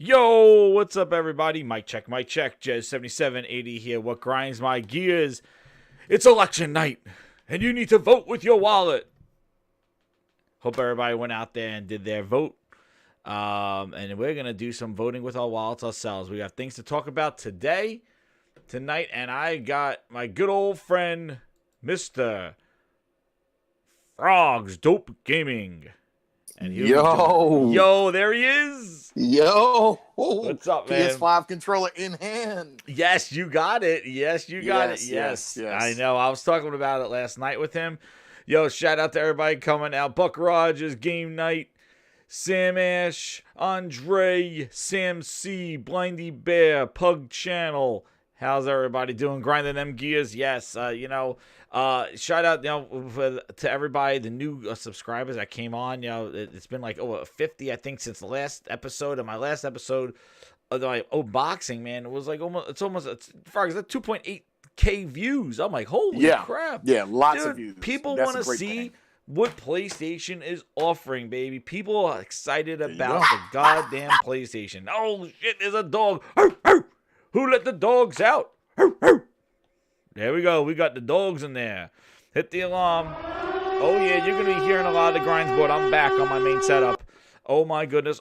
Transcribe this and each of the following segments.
Yo, what's up, everybody? Mic check, Jez7780 here. What grinds my gears? It's election night, and you need to vote with your wallet. Hope everybody went out there and did their vote. And we're going to do some voting with our wallets ourselves. We got things to talk about tonight, and I got my good old friend, Mr. Frogs Dope Gaming. And yo, there he is. Yo, what's up, man? PS5 controller in hand. Yes, you got it. Yes. I know. I was talking about it last night with him. Yo, shout out to everybody coming out. Buck Rogers, Game Night, Sam Ash, Andre, Sam C, Blindy Bear, Pug Channel. How's everybody doing? Grinding them gears? Yes. Shout out to everybody, the new subscribers that came on. It's been like 50, I think, since the last episode. And my last episode of my unboxing, man, it was like it's 2.8K views. I'm like, holy crap. Yeah, lots of views. People want to see what PlayStation is offering, baby. People are excited about the goddamn PlayStation. Oh, shit, there's a dog. Who let the dogs out? There we go. We got the dogs in there. Hit the alarm. Oh, yeah, you're going to be hearing a lot of the grinds board. I'm back on my main setup. Oh, my goodness.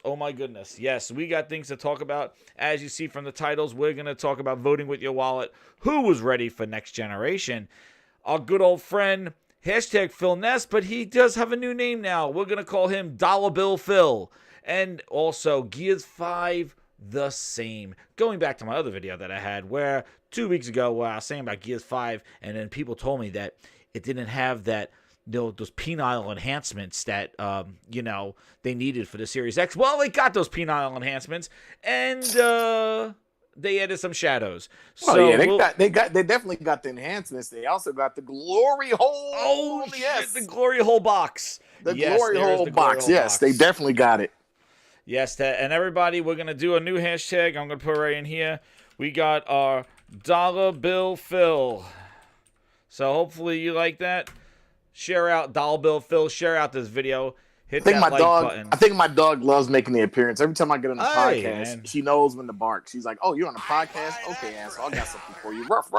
Yes, we got things to talk about. As you see from the titles, we're going to talk about voting with your wallet. Who was ready for next generation? Our good old friend, #Phil Ness, but he does have a new name now. We're going to call him DollarBillPhil. And also, Gears 5, the same. Going back to my other video that I had where 2 weeks ago where I was saying about Gears 5 and then people told me that it didn't have that those penile enhancements that they needed for the Series X. Well, they got those penile enhancements and they added some shadows. They definitely got the enhancements. They also got the glory hole. Oh yes, the glory hole box. Glory hole box. Yes, they definitely got it. Yes, and everybody, we're going to do a new hashtag. I'm going to put right in here. We got our DollarBillPhil. So hopefully you like that. Share out DollarBillPhil. Share out this video. Hit that like button. I think my dog loves making the appearance. Every time I get on the podcast, she knows when to bark. She's like, oh, you're on a podcast? Okay, asshole, I got something for you. Ruff.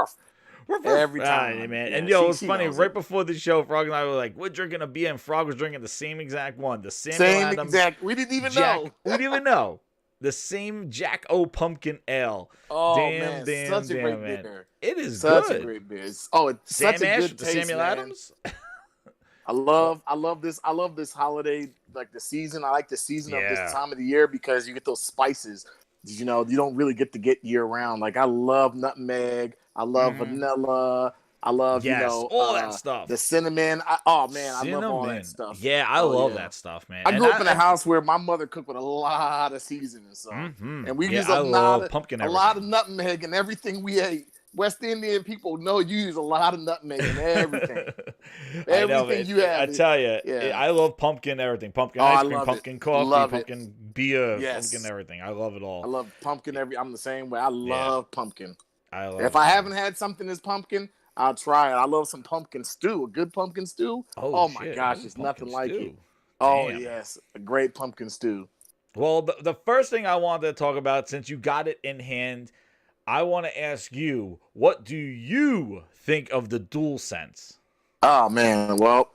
Every time, man. Yeah, and it's funny. Right before the show, Frog and I were like, "We're drinking a beer," and Frog was drinking the same exact one, the Samuel Adams. We didn't even know. We didn't even know the same Jack O Pumpkin Ale. Oh man, such a great beer. It is such good. a great beer. Oh, it's such a good taste, Samuel Adams. I love this holiday, like the season. I like the season of this time of the year because you get those spices. You don't really get year round. Like I love nutmeg. I love vanilla. I love, all that stuff. The cinnamon. I love all that stuff. Yeah, I love that stuff, man. I grew up in a house where my mother cooked with a lot of seasoning, so and we use a lot of nutmeg in everything we ate. West Indian people know you use a lot of nutmeg in everything. Everything you have. I tell you, I love pumpkin everything. Pumpkin ice cream, pumpkin coffee, pumpkin beer, pumpkin everything. I love it all. I love pumpkin I'm the same way. I love pumpkin. If I haven't had something that's pumpkin, I'll try it. I love some pumpkin stew. A good pumpkin stew. Oh my gosh, it's nothing like it. Oh yes, a great pumpkin stew. Well, the first thing I wanted to talk about, since you got it in hand, I want to ask you, what do you think of the DualSense? Oh man, well,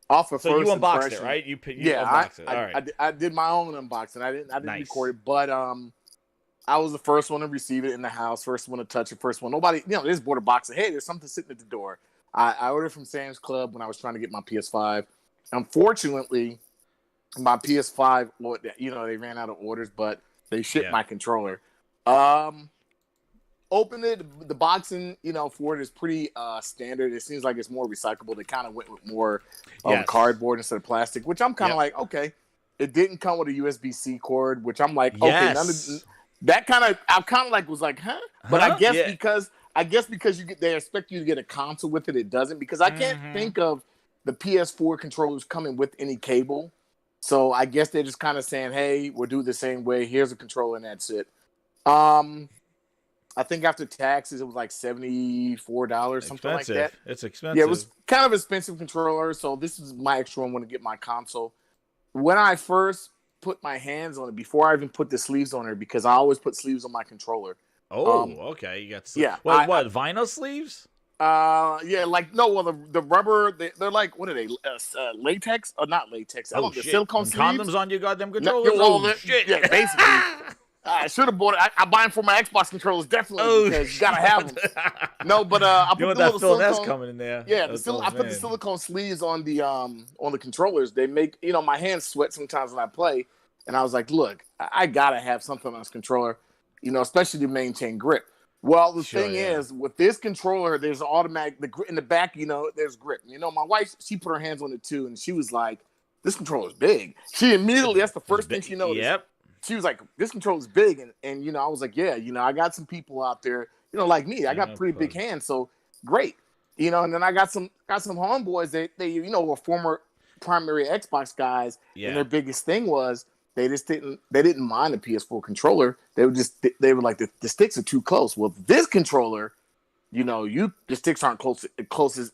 off of so first you unboxed impression, it, right? You unboxed it. All right. I did my own unboxing. I didn't record it, but I was the first one to receive it in the house, first one to touch it, first one. Nobody, this border box said, hey, there's something sitting at the door. I ordered from Sam's Club when I was trying to get my PS5. Unfortunately, my PS5, they ran out of orders, but they shipped my controller. Opened it, the boxing, for it is pretty standard. It seems like it's more recyclable. They kind of went with more cardboard instead of plastic, which I'm kind of like, okay. It didn't come with a USB-C cord, which I'm like, okay, that I'm kind of like was like, huh? But I guess because they expect you to get a console with it, it doesn't, because I can't think of the PS4 controllers coming with any cable. So I guess they're just kind of saying, hey, we'll do it the same way. Here's a controller and that's it. I think after taxes, it was like $74, something like that. It's expensive. Yeah, it was kind of expensive controller. So this is my extra one when I get my console. When I first put my hands on it, before I even put the sleeves on it, because I always put sleeves on my controller. Oh, okay. You got yeah. What vinyl sleeves? Yeah, like no, well, the rubber, they're like, what are they? Latex or not latex? I don't know, silicone sleeves. Condoms on your goddamn controllers. Shit. Yeah, basically. I should have bought it. I buy them for my Xbox controllers definitely because you gotta have them. No, but I put the little silicone coming in there. Yeah, I put the silicone sleeves on the controllers. They make my hands sweat sometimes when I play, and I was like, look, I gotta have something on this controller, especially to maintain grip. Well, the thing is, with this controller, there's automatic in the back. There's grip. My wife, she put her hands on it too, and she was like, "This controller's big." She immediately, that's the first thing she noticed. Yep. She was like, "This controller's big," and I was like, "Yeah, I got some people out there, like me. I got pretty big hands, so great, And then I got some homeboys that they were former primary Xbox guys, and their biggest thing was they didn't mind the PS4 controller. They were like the sticks are too close. Well, this controller, the sticks aren't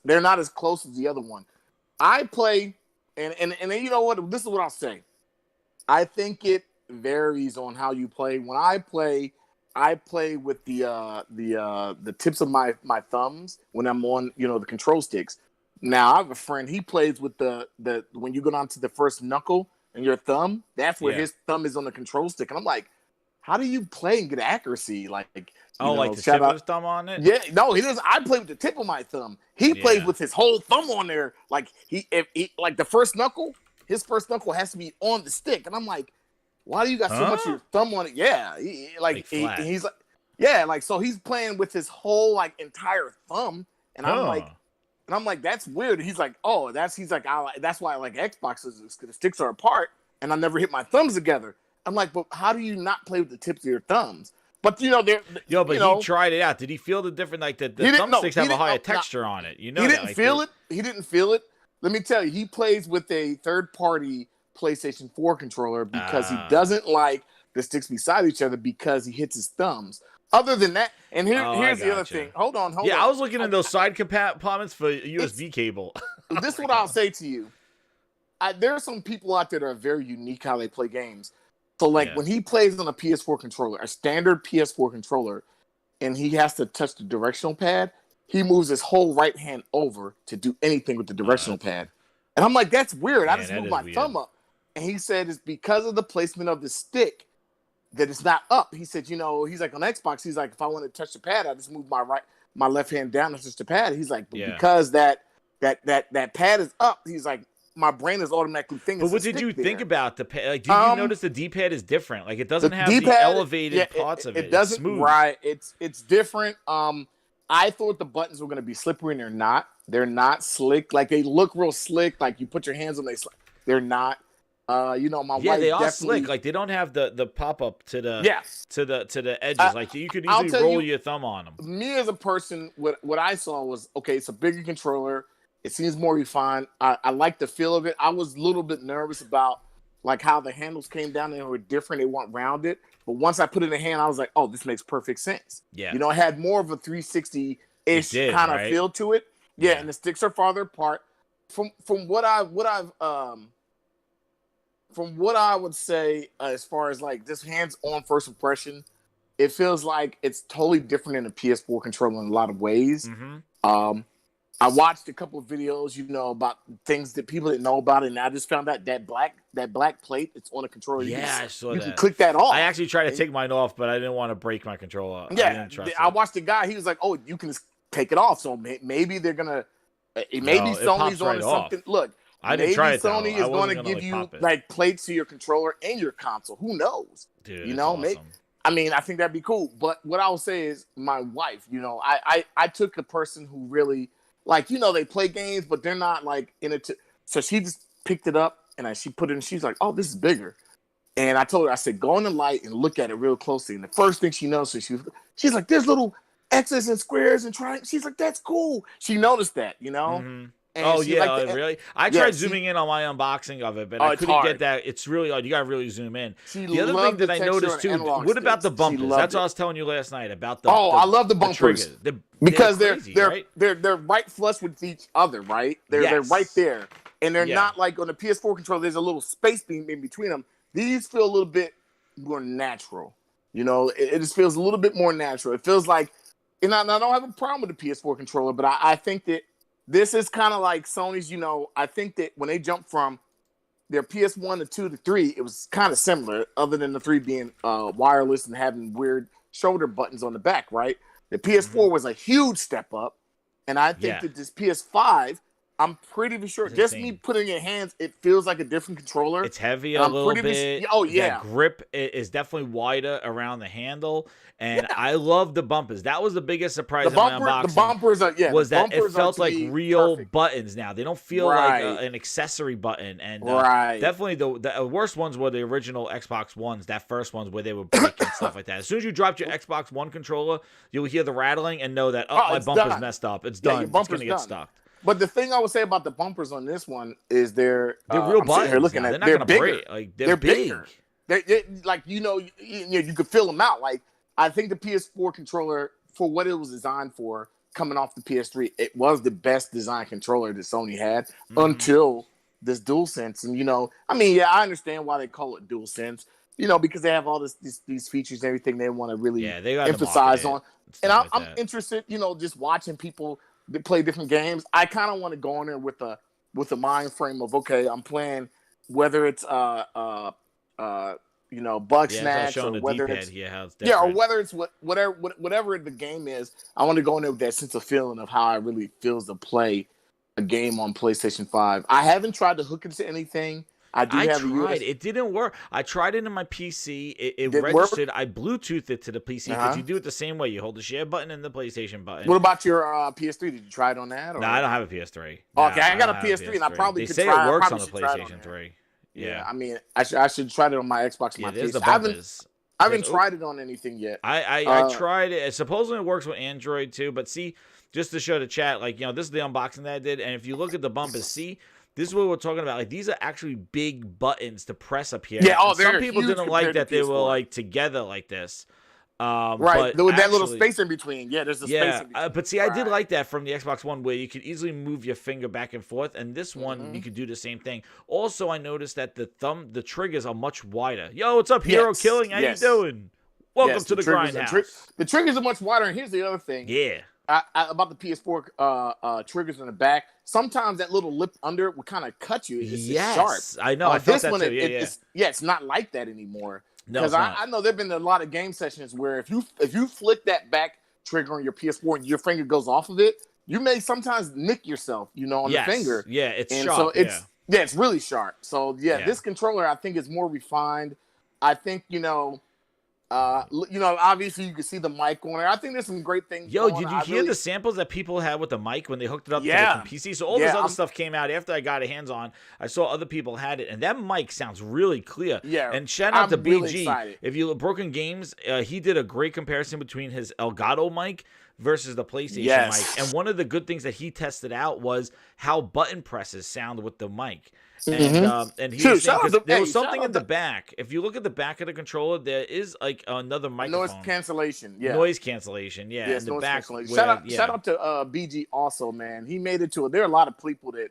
they're not as close as the other one. I play, and you know what? This is what I'll say. I think it varies on how you play. When I play with the tips of my thumbs when I'm on the control sticks. Now I have a friend. He plays with the when you go down to the first knuckle and your thumb. That's where his thumb is on the control stick. And I'm like, how do you play and get accuracy? Like the tip of his thumb on it? Yeah, no, he doesn't. I play with the tip of my thumb. He plays with his whole thumb on there. Like if like the first knuckle, his first knuckle has to be on the stick. And I'm like, why do you got so much of your thumb on it? Yeah, he's like, yeah, like so he's playing with his whole entire thumb, and I'm like, that's weird. And he's like, oh, that's why I like Xboxes. The sticks are apart, and I never hit my thumbs together. I'm like, but how do you not play with the tips of your thumbs? But he tried it out. Did he feel the difference? Like the thumbsticks have a higher texture on it. He didn't feel it. He didn't feel it. Let me tell you, he plays with a third-party PlayStation 4 controller because he doesn't like the sticks beside each other because he hits his thumbs. Other than that, and here's the other thing. Hold on. Yeah, I was looking at those side compartments for a USB cable. This is what I'll say to you. There are some people out there that are very unique how they play games. So, when he plays on a PS4 controller, a standard PS4 controller, and he has to touch the directional pad, he moves his whole right hand over to do anything with the directional pad. And I'm like, that's weird. I just move my thumb up. And he said it's because of the placement of the stick that it's not up. He said, he's like on Xbox, he's like, if I want to touch the pad, I just move my left hand down and touch the pad. He's like, but because that pad is up, he's like, my brain is automatically thinking. But what did you think about the pad? Like, did you notice the D-pad is different? Like, it doesn't have the elevated parts of it. It doesn't. It's smooth. Right. It's different. I thought the buttons were going to be slippery, and they're not. They're not slick. Like, they look real slick. Like, you put your hands on them, they're not. My wife they are slick. Like, they don't have the pop up to the edges. Like, you could easily roll your thumb on them. Me as a person, what I saw was, okay, it's a bigger controller. It seems more refined. I like the feel of it. I was a little bit nervous about how the handles came down and they were different. They weren't rounded. But once I put it in the hand, I was like, oh, this makes perfect sense. Yeah. It had more of a 360-ish kind of feel to it. Yeah, and the sticks are farther apart. From what I would say, as far as this hands-on first impression, it feels like it's totally different than a PS4 controller in a lot of ways. Mm-hmm. I watched a couple of videos, about things that people didn't know about, and I just found out that black plate that's on a controller. I saw that. You can click that off. I actually tried to take mine off, but I didn't want to break my controller. Yeah, I watched a guy. He was like, "Oh, you can just take it off." So maybe they're gonna. Maybe Sony's on something. Look, I didn't try it. Sony is going to give you plates to your controller and your console. Who knows? Dude, awesome. Maybe. I mean, I think that'd be cool. But what I will say is, my wife. I took a person who really. They play games, but they're not in it. So she just picked it up and she put it in. She's like, oh, this is bigger. And I told her, I said, go in the light and look at it real closely. And the first thing she noticed, she's like, there's little X's and squares and triangles. She's like, that's cool. She noticed that, Mm-hmm. Really? I tried zooming in on my unboxing of it, but I couldn't get that. It's really hard. You got to really zoom in. The other thing that I noticed too, what about the bumpers? That's what I was telling you last night about the. Oh, I love the bumpers because they're right? they're right flush with each other, right? They're right there, and they're not like on the PS4 controller. There's a little space beam in between them. these feel a little bit more natural. It just feels a little bit more natural. It feels like, and I don't have a problem with the PS4 controller, but I think that this is kind of like Sony's. I think that when they jumped from their PS1 to 2 to 3, it was kind of similar, other than the 3 being wireless and having weird shoulder buttons on the back, right? The PS4 was a huge step up, and I think that this PS5, I'm pretty sure, just me putting it in your hands, it feels like a different controller. It's heavy a little bit. Oh, yeah. The grip is definitely wider around the handle, and I love the bumpers. That was the biggest surprise in my unboxing. The bumpers was that it felt like real buttons now. They don't feel like an accessory button. And definitely the worst ones were the original Xbox Ones, that first ones where they would break and stuff like that. As soon as you dropped your Xbox One controller, you'll hear the rattling and know that, my bumper's messed up. It's done. It's going to get stuck. But the thing I would say about the bumpers on this one is they're real buttons. Here looking at they're not gonna bigger. break. Like they're big. Bigger. They're like you could feel them out. Like I think the PS4 controller, for what it was designed for, coming off the PS3, it was the best design controller that Sony had until this DualSense. And I understand why they call it DualSense. Because they have all these features and everything they want to really emphasize on. And I'm interested, just watching people that play different games. I kind of want to go in there with a mind frame of, okay, I'm playing, whether it's bug snatch or whether it's or whether it's whatever the game is. I want to go in there with that sense of feeling of how it really feels to play a game on PlayStation 5. I haven't tried to hook into anything. I tried. It didn't work. I tried it in my PC. It registered. I Bluetoothed it to the PC because you do it the same way. You hold the share button and the PlayStation button. What about your PS3? Did you try it on that? No, I don't have a PS3. Okay, I got a PS3, and I probably could try it. They say it works on the PlayStation 3. Yeah, I mean, I should try it on my Xbox. My PC. I haven't tried it on anything yet. I tried it. Supposedly it works with Android too, but see, just to show the chat, this is the unboxing that I did, and if you look at the bumpers, see. This is what we're talking about. Like, these are actually big buttons to press up here. Yeah, some people didn't like that they were together like this. Right, with that little space in between. Yeah, there's a space in between. But see, I did like that from the Xbox One, where you could easily move your finger back and forth, and this one you could do the same thing. Also, I noticed that the triggers are much wider. Yo, what's up, Hero Killing? How you doing? Welcome to the Grindhouse. The triggers are much wider, and here's the other thing. Yeah. About the PS4 triggers in the back, sometimes that little lip under it will kind of cut you. It's sharp. I know. I felt this one, too. it's not like that anymore. No, because I know there've been a lot of game sessions where if you flick that back trigger on your PS4 and your finger goes off of it, you may sometimes nick yourself, on the finger. Yeah, it's and sharp. So it's really sharp. So this controller I think is more refined. I think obviously you can see the mic on there. I think there's some great things. Yo, did you hear the samples that people had with the mic when they hooked it up to the PC? So all this other stuff came out after I got a hands on. I saw other people had it, and that mic sounds really clear. Yeah, and shout out to really BG. Excited. If you look Broken Games, he did a great comparison between his Elgato mic versus the PlayStation mic. And one of the good things that he tested out was how button presses sound with the mic. And he was saying, there was something in the back. If you look at the back of the controller, there is another microphone. Noise cancellation. Noise cancellation. Yeah. Yes, in the back. Shout out to BG also, man. He made it to it. There are a lot of people that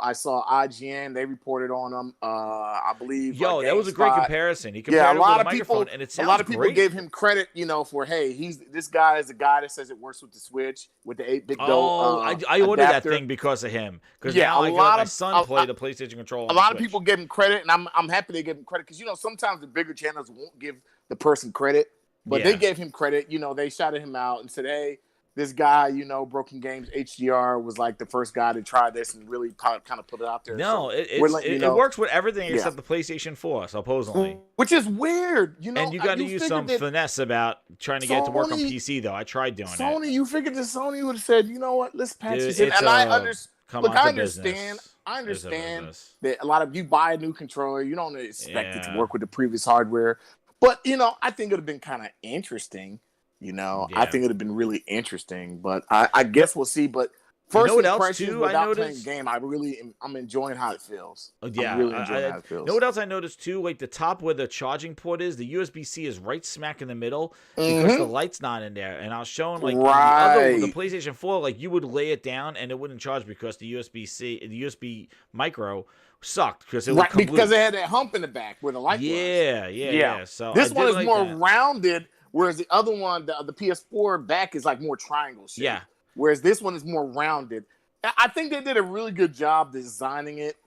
I saw IGN. They reported on him. I believe. Yo, that was a great comparison. He compared it with the microphone, and it sounds a lot of people great. gave him credit, for this guy is a guy that says it works with the Switch with the 8-bit. I ordered that thing because of him. Because now my son played the PlayStation controller. A lot of people give him credit, and I'm happy they give him credit because sometimes the bigger channels won't give the person credit, but they gave him credit. They shouted him out and said, "Hey, this guy, Broken Games HDR was like the first guy to try this and really kind of put it out there." No, so it works with everything except the PlayStation 4, supposedly. Which is weird, And you got to use some finesse about trying to get it to work on PC, though. I tried doing it. You figured that Sony would have said, you know what, let's patch this in. And I understand. I understand that a lot of you buy a new controller, you don't expect it to work with the previous hardware. But, I think it would have been kind of interesting. I think it would have been really interesting, but I guess we'll see. But First You know what else impressions too? I without playing noticed. the game, I'm enjoying how it feels. Yeah, I'm really enjoying how it you feels. know what else I noticed too? Like the top where the charging port is, the USB-C is right smack in the middle because the light's not in there. And I was showing like the Right. PlayStation 4, like you would lay it down and it wouldn't charge because the USB micro sucked because it would Right, come because it loose. had that hump in the back where the light was. Yeah. So I This one did is like more that. rounded, whereas the other one, the PS4 back is like more triangle shape. Yeah. Whereas this one is more rounded. I think they did a really good job designing it.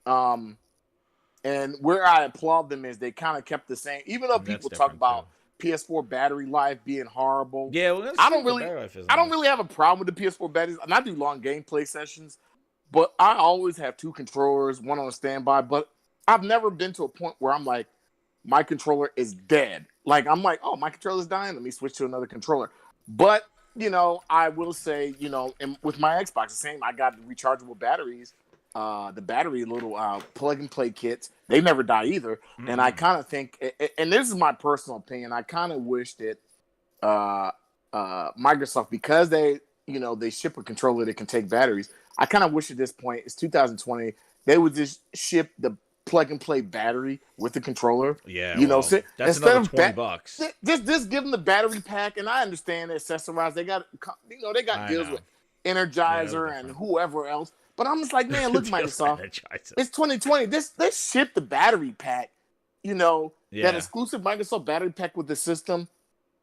And where I applaud them is they kind of kept the same, even though people talk about PS4 battery life being horrible. Yeah, well, I don't really have a problem with the PS4 batteries. And I do long gameplay sessions, but I always have two controllers, one on standby. But I've never been to a point where I'm like, my controller is dead. Like, I'm like, oh, my controller's dying. Let me switch to another controller. But, I will say, and with my Xbox, the same, I got rechargeable batteries. The battery little plug and play kits, they never die either. Mm-hmm. And I kind of think, and this is my personal opinion, I kind of wish that Microsoft, because they ship a controller that can take batteries, I kind of wish at this point, it's 2020, they would just ship the plug and play battery with the controller. Yeah, so that's another $20. Just give them the battery pack, and I understand the accessorized. They got deals with Energizer and whoever else. But I'm just like, man, look, Microsoft. It's 2020. Let's ship the battery pack, that exclusive Microsoft battery pack with the system.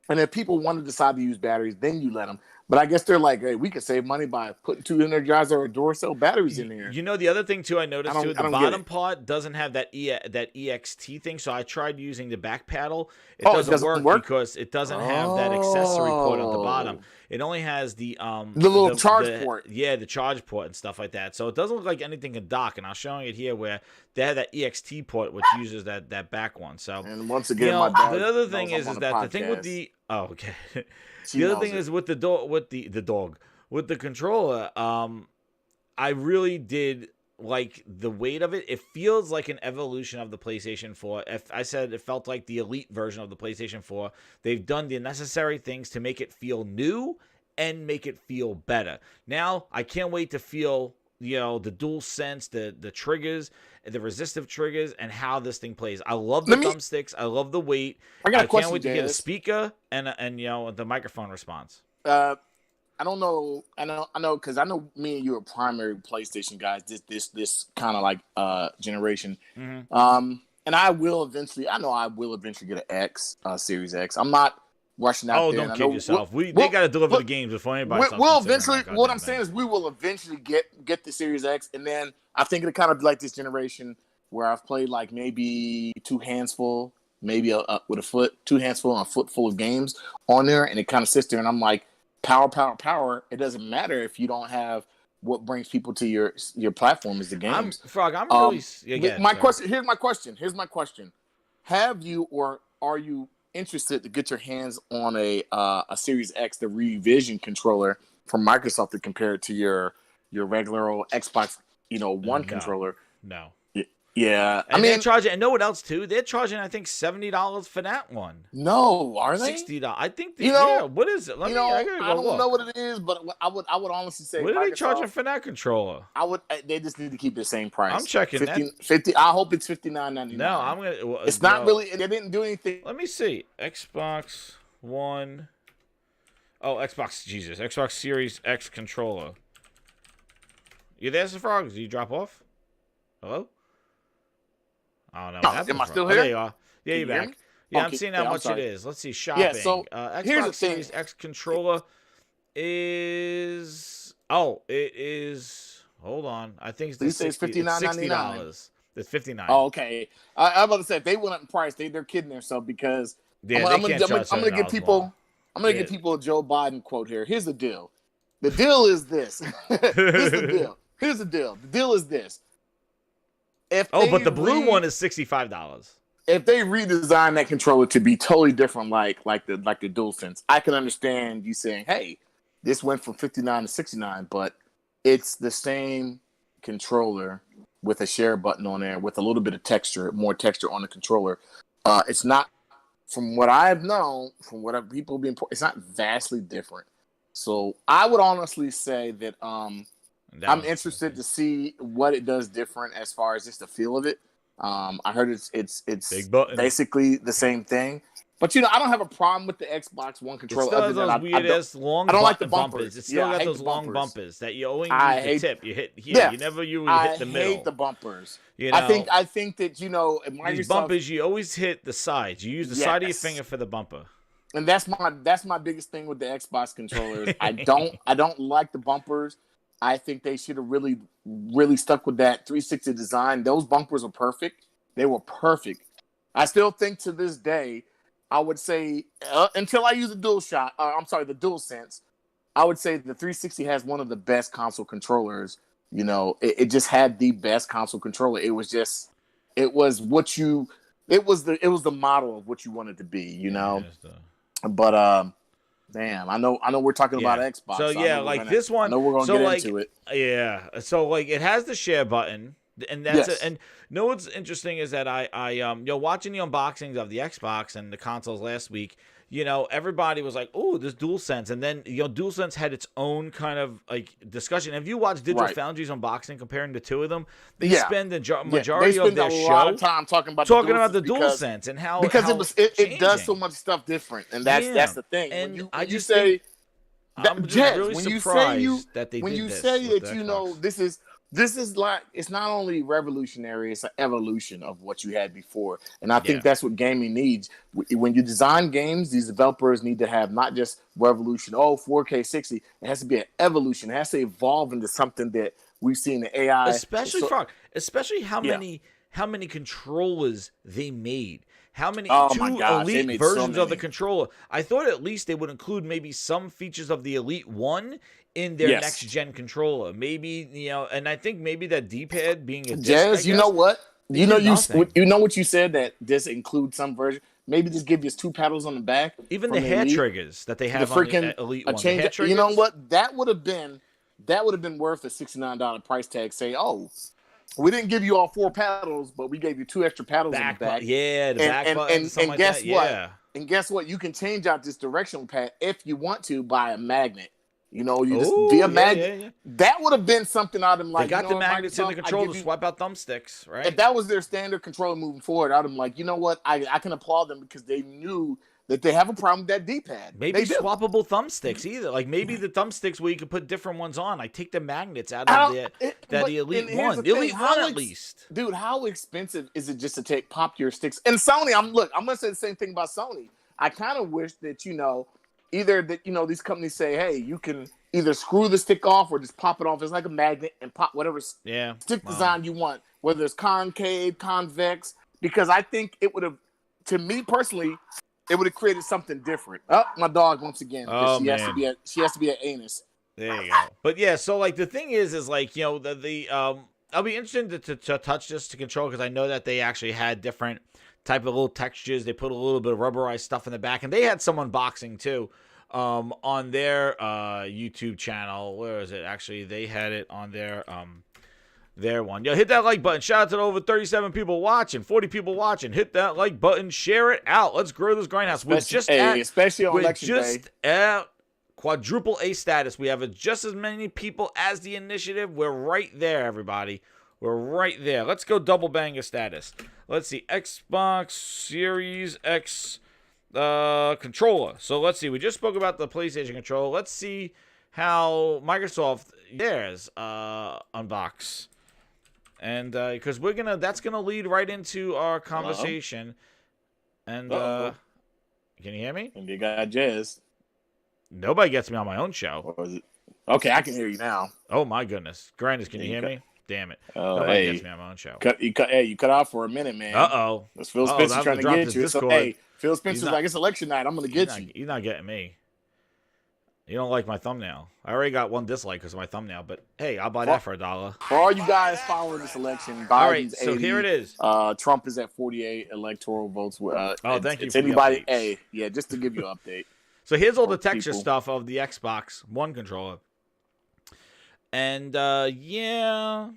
And if people want to decide to use batteries, then you let them. But I guess they're like, hey, we could save money by putting 2 Energizer or Duracell batteries in here. The other thing too, I noticed too, the bottom part doesn't have that EXT thing. So I tried using the back paddle. It doesn't work because it doesn't have that accessory port on the bottom. It only has the little charge port. Yeah, the charge port and stuff like that. So it doesn't look like anything can dock. And I was showing it here where they have that EXT port, which uses that back one. So and once again, the other thing is that the thing with the okay. The other thing is with the dog, with the controller. I really did like the weight of it. It feels like an evolution of the PlayStation 4. If I said it felt like the elite version of the PlayStation 4, they've done the necessary things to make it feel new and make it feel better. Now I can't wait to feel the dual sense, the triggers, the resistive triggers, and how this thing plays. I love the thumbsticks. I love the weight. I can't wait to get a speaker and the microphone response. I don't know. I know because I know me and you are primary PlayStation guys. This kind of like generation. Mm-hmm. And I will eventually get an X, Series X. I'm not rushing out there. Oh, don't kid yourself. They got to deliver the games before anybody. We'll eventually. What I'm saying is, we will eventually get the Series X, and then I think it'll kind of be like this generation where I've played like maybe 2 hands full, maybe with a foot, 2 hands full and a foot full of games on there, and it kind of sits there, and I'm like, power. It doesn't matter if you don't have what brings people to your platform is the games. I'm really. Here's my question. Have you or are you interested to get your hands on a Series X, the Revision controller from Microsoft, to compare it to your regular old Xbox, One controller? No. Yeah, and they're charging. And know what else too? They're charging, I think, $70 for that one. No, are they? $60. I think. Yeah. What is it? I don't know what it is, but I would honestly say. What are they charging for that controller? They just need to keep the same price. I'm checking 50. I hope it's $59.99. No, I'm gonna. Well, it's not really. They didn't do anything. Let me see. Xbox One. Oh, Xbox Series X controller. You there, Frog? Did you drop off? Hello? I don't know. Am I still here? There you are. Yeah, you're back. Yeah, I'm seeing how much it is. Let's see. Shopping. Yeah, so here's the Xbox Series X controller is. Oh, it is. Hold on. I think it's $59.99. It's $59. Oh, okay. I'm about to say if they went up in price, they're kidding themselves because I'm gonna give people a Joe Biden quote here. Here's the deal. The deal is this. Here's the deal. The deal is this. But the blue one is $65. If they redesign that controller to be totally different, like the DualSense, I can understand you saying, "Hey, this went from $59 to $69," but it's the same controller with a share button on there with a little bit of more texture on the controller. It's not, from what I've known, from what people have been, it's not vastly different. So I would honestly say that I'm interested to see what it does different as far as just the feel of it. I heard it's basically the same thing. But I don't have a problem with the Xbox One controller. It still has those weird ass long I don't like the bumpers. It's still got those long bumpers that you only use the tip. You hit here. Yeah, you never hit the middle. I hate the bumpers. You know, I think that Microsoft, these bumpers you always hit the sides. You use the side of your finger for the bumper. And that's my biggest thing with the Xbox controllers. I don't like the bumpers. I think they should have really stuck with that 360 design. Those bumpers are perfect. They were perfect. I still think to this day, I would say until I use the DualSense, I would say the 360 has one of the best console controllers. It just had the best console controller. It was the model of what you wanted to be. But damn, I know we're talking about Xbox. So yeah, this one. I know we're gonna get into it. Yeah. So it has the share button. And that's it. And what's interesting is that I watching the unboxings of the Xbox and the consoles last week, everybody was like, "Oh, this DualSense," and then DualSense had its own kind of discussion. If you watch Digital Foundry's unboxing comparing the two of them, they spend the majority of their show a lot of time talking about the DualSense and how it does so much stuff different, and that's the thing. And when you say I'm just really surprised that they did this. This is like, it's not only revolutionary, it's an evolution of what you had before. And I think that's what gaming needs. When you design games, these developers need to have not just revolution, 4K 60. It has to be an evolution. It has to evolve into something that we've seen in AI. Especially how many controllers they made. How many elite versions of the controller? I thought at least they would include maybe some features of the Elite One in their next gen controller. Maybe, and I think maybe that D-pad being a disc, you know what? You know what you said, that this includes some version. Maybe just give you 2 paddles on the back. Even the hair triggers that they have on the Elite One. You know what? That would have been worth a $69 price tag. Say, we didn't give you all 4 paddles, but we gave you 2 extra paddles in the back. The back button. And guess what? And guess what? You can change out this directional pad if you want to by a magnet. Via magnet. Yeah. That would have been something I'd have like. They got the magnets in the controller to swipe out thumbsticks, right? If that was their standard controller moving forward, I'd have like, you know what? I can applaud them because they knew that they have a problem with that D-pad. Maybe swappable thumbsticks either. Like maybe the thumbsticks where you could put different ones on. Like take the magnets out of the Elite One. The Elite One at least. Dude, how expensive is it just to pop your sticks? And Sony, I'm gonna say the same thing about Sony. I kind of wish that either that these companies say, hey, you can either screw the stick off or just pop it off. It's like a magnet and pop whatever stick design you want, whether it's concave, convex, because I think it would have, to me personally, it would have created something different. Oh, my dog once again. She has to be an anus. There you go. But yeah, so the thing is I'll be interested to touch this to control because I know that they actually had different type of little textures. They put a little bit of rubberized stuff in the back, and they had some unboxing too on their YouTube channel. Where is it? Actually, they had it on their one. Yo, hit that like button. Shout out to the over 37 people watching, 40 people watching. Hit that like button. Share it out. Let's grow this grindhouse. Especially on election day. At quadruple A status. We have just as many people as the initiative. We're right there, everybody. We're right there. Let's go double banger status. Let's see. Xbox Series X controller. So let's see. We just spoke about the PlayStation controller. Let's see how Microsoft theirs unbox. And because that's gonna lead right into our conversation. And can you hear me? And you got Jazz. Nobody gets me on my own show. Okay, I can hear you now. Oh my goodness, Grinders, can you hear me? Damn it! Nobody gets me on my own show. You cut off for a minute, man. That's Phil Spencer trying to get you. So, Phil Spencer's like, it's election night. I'm gonna get you. You're not getting me. You don't like my thumbnail. I already got one dislike because of my thumbnail, but hey, I'll buy that for $1. For all you guys following this election, Biden's all right, so 80, here it is. Trump is at 48 electoral votes. Thank you. It's anybody. Just to give you an update. So here's all the texture stuff of the Xbox One controller. And and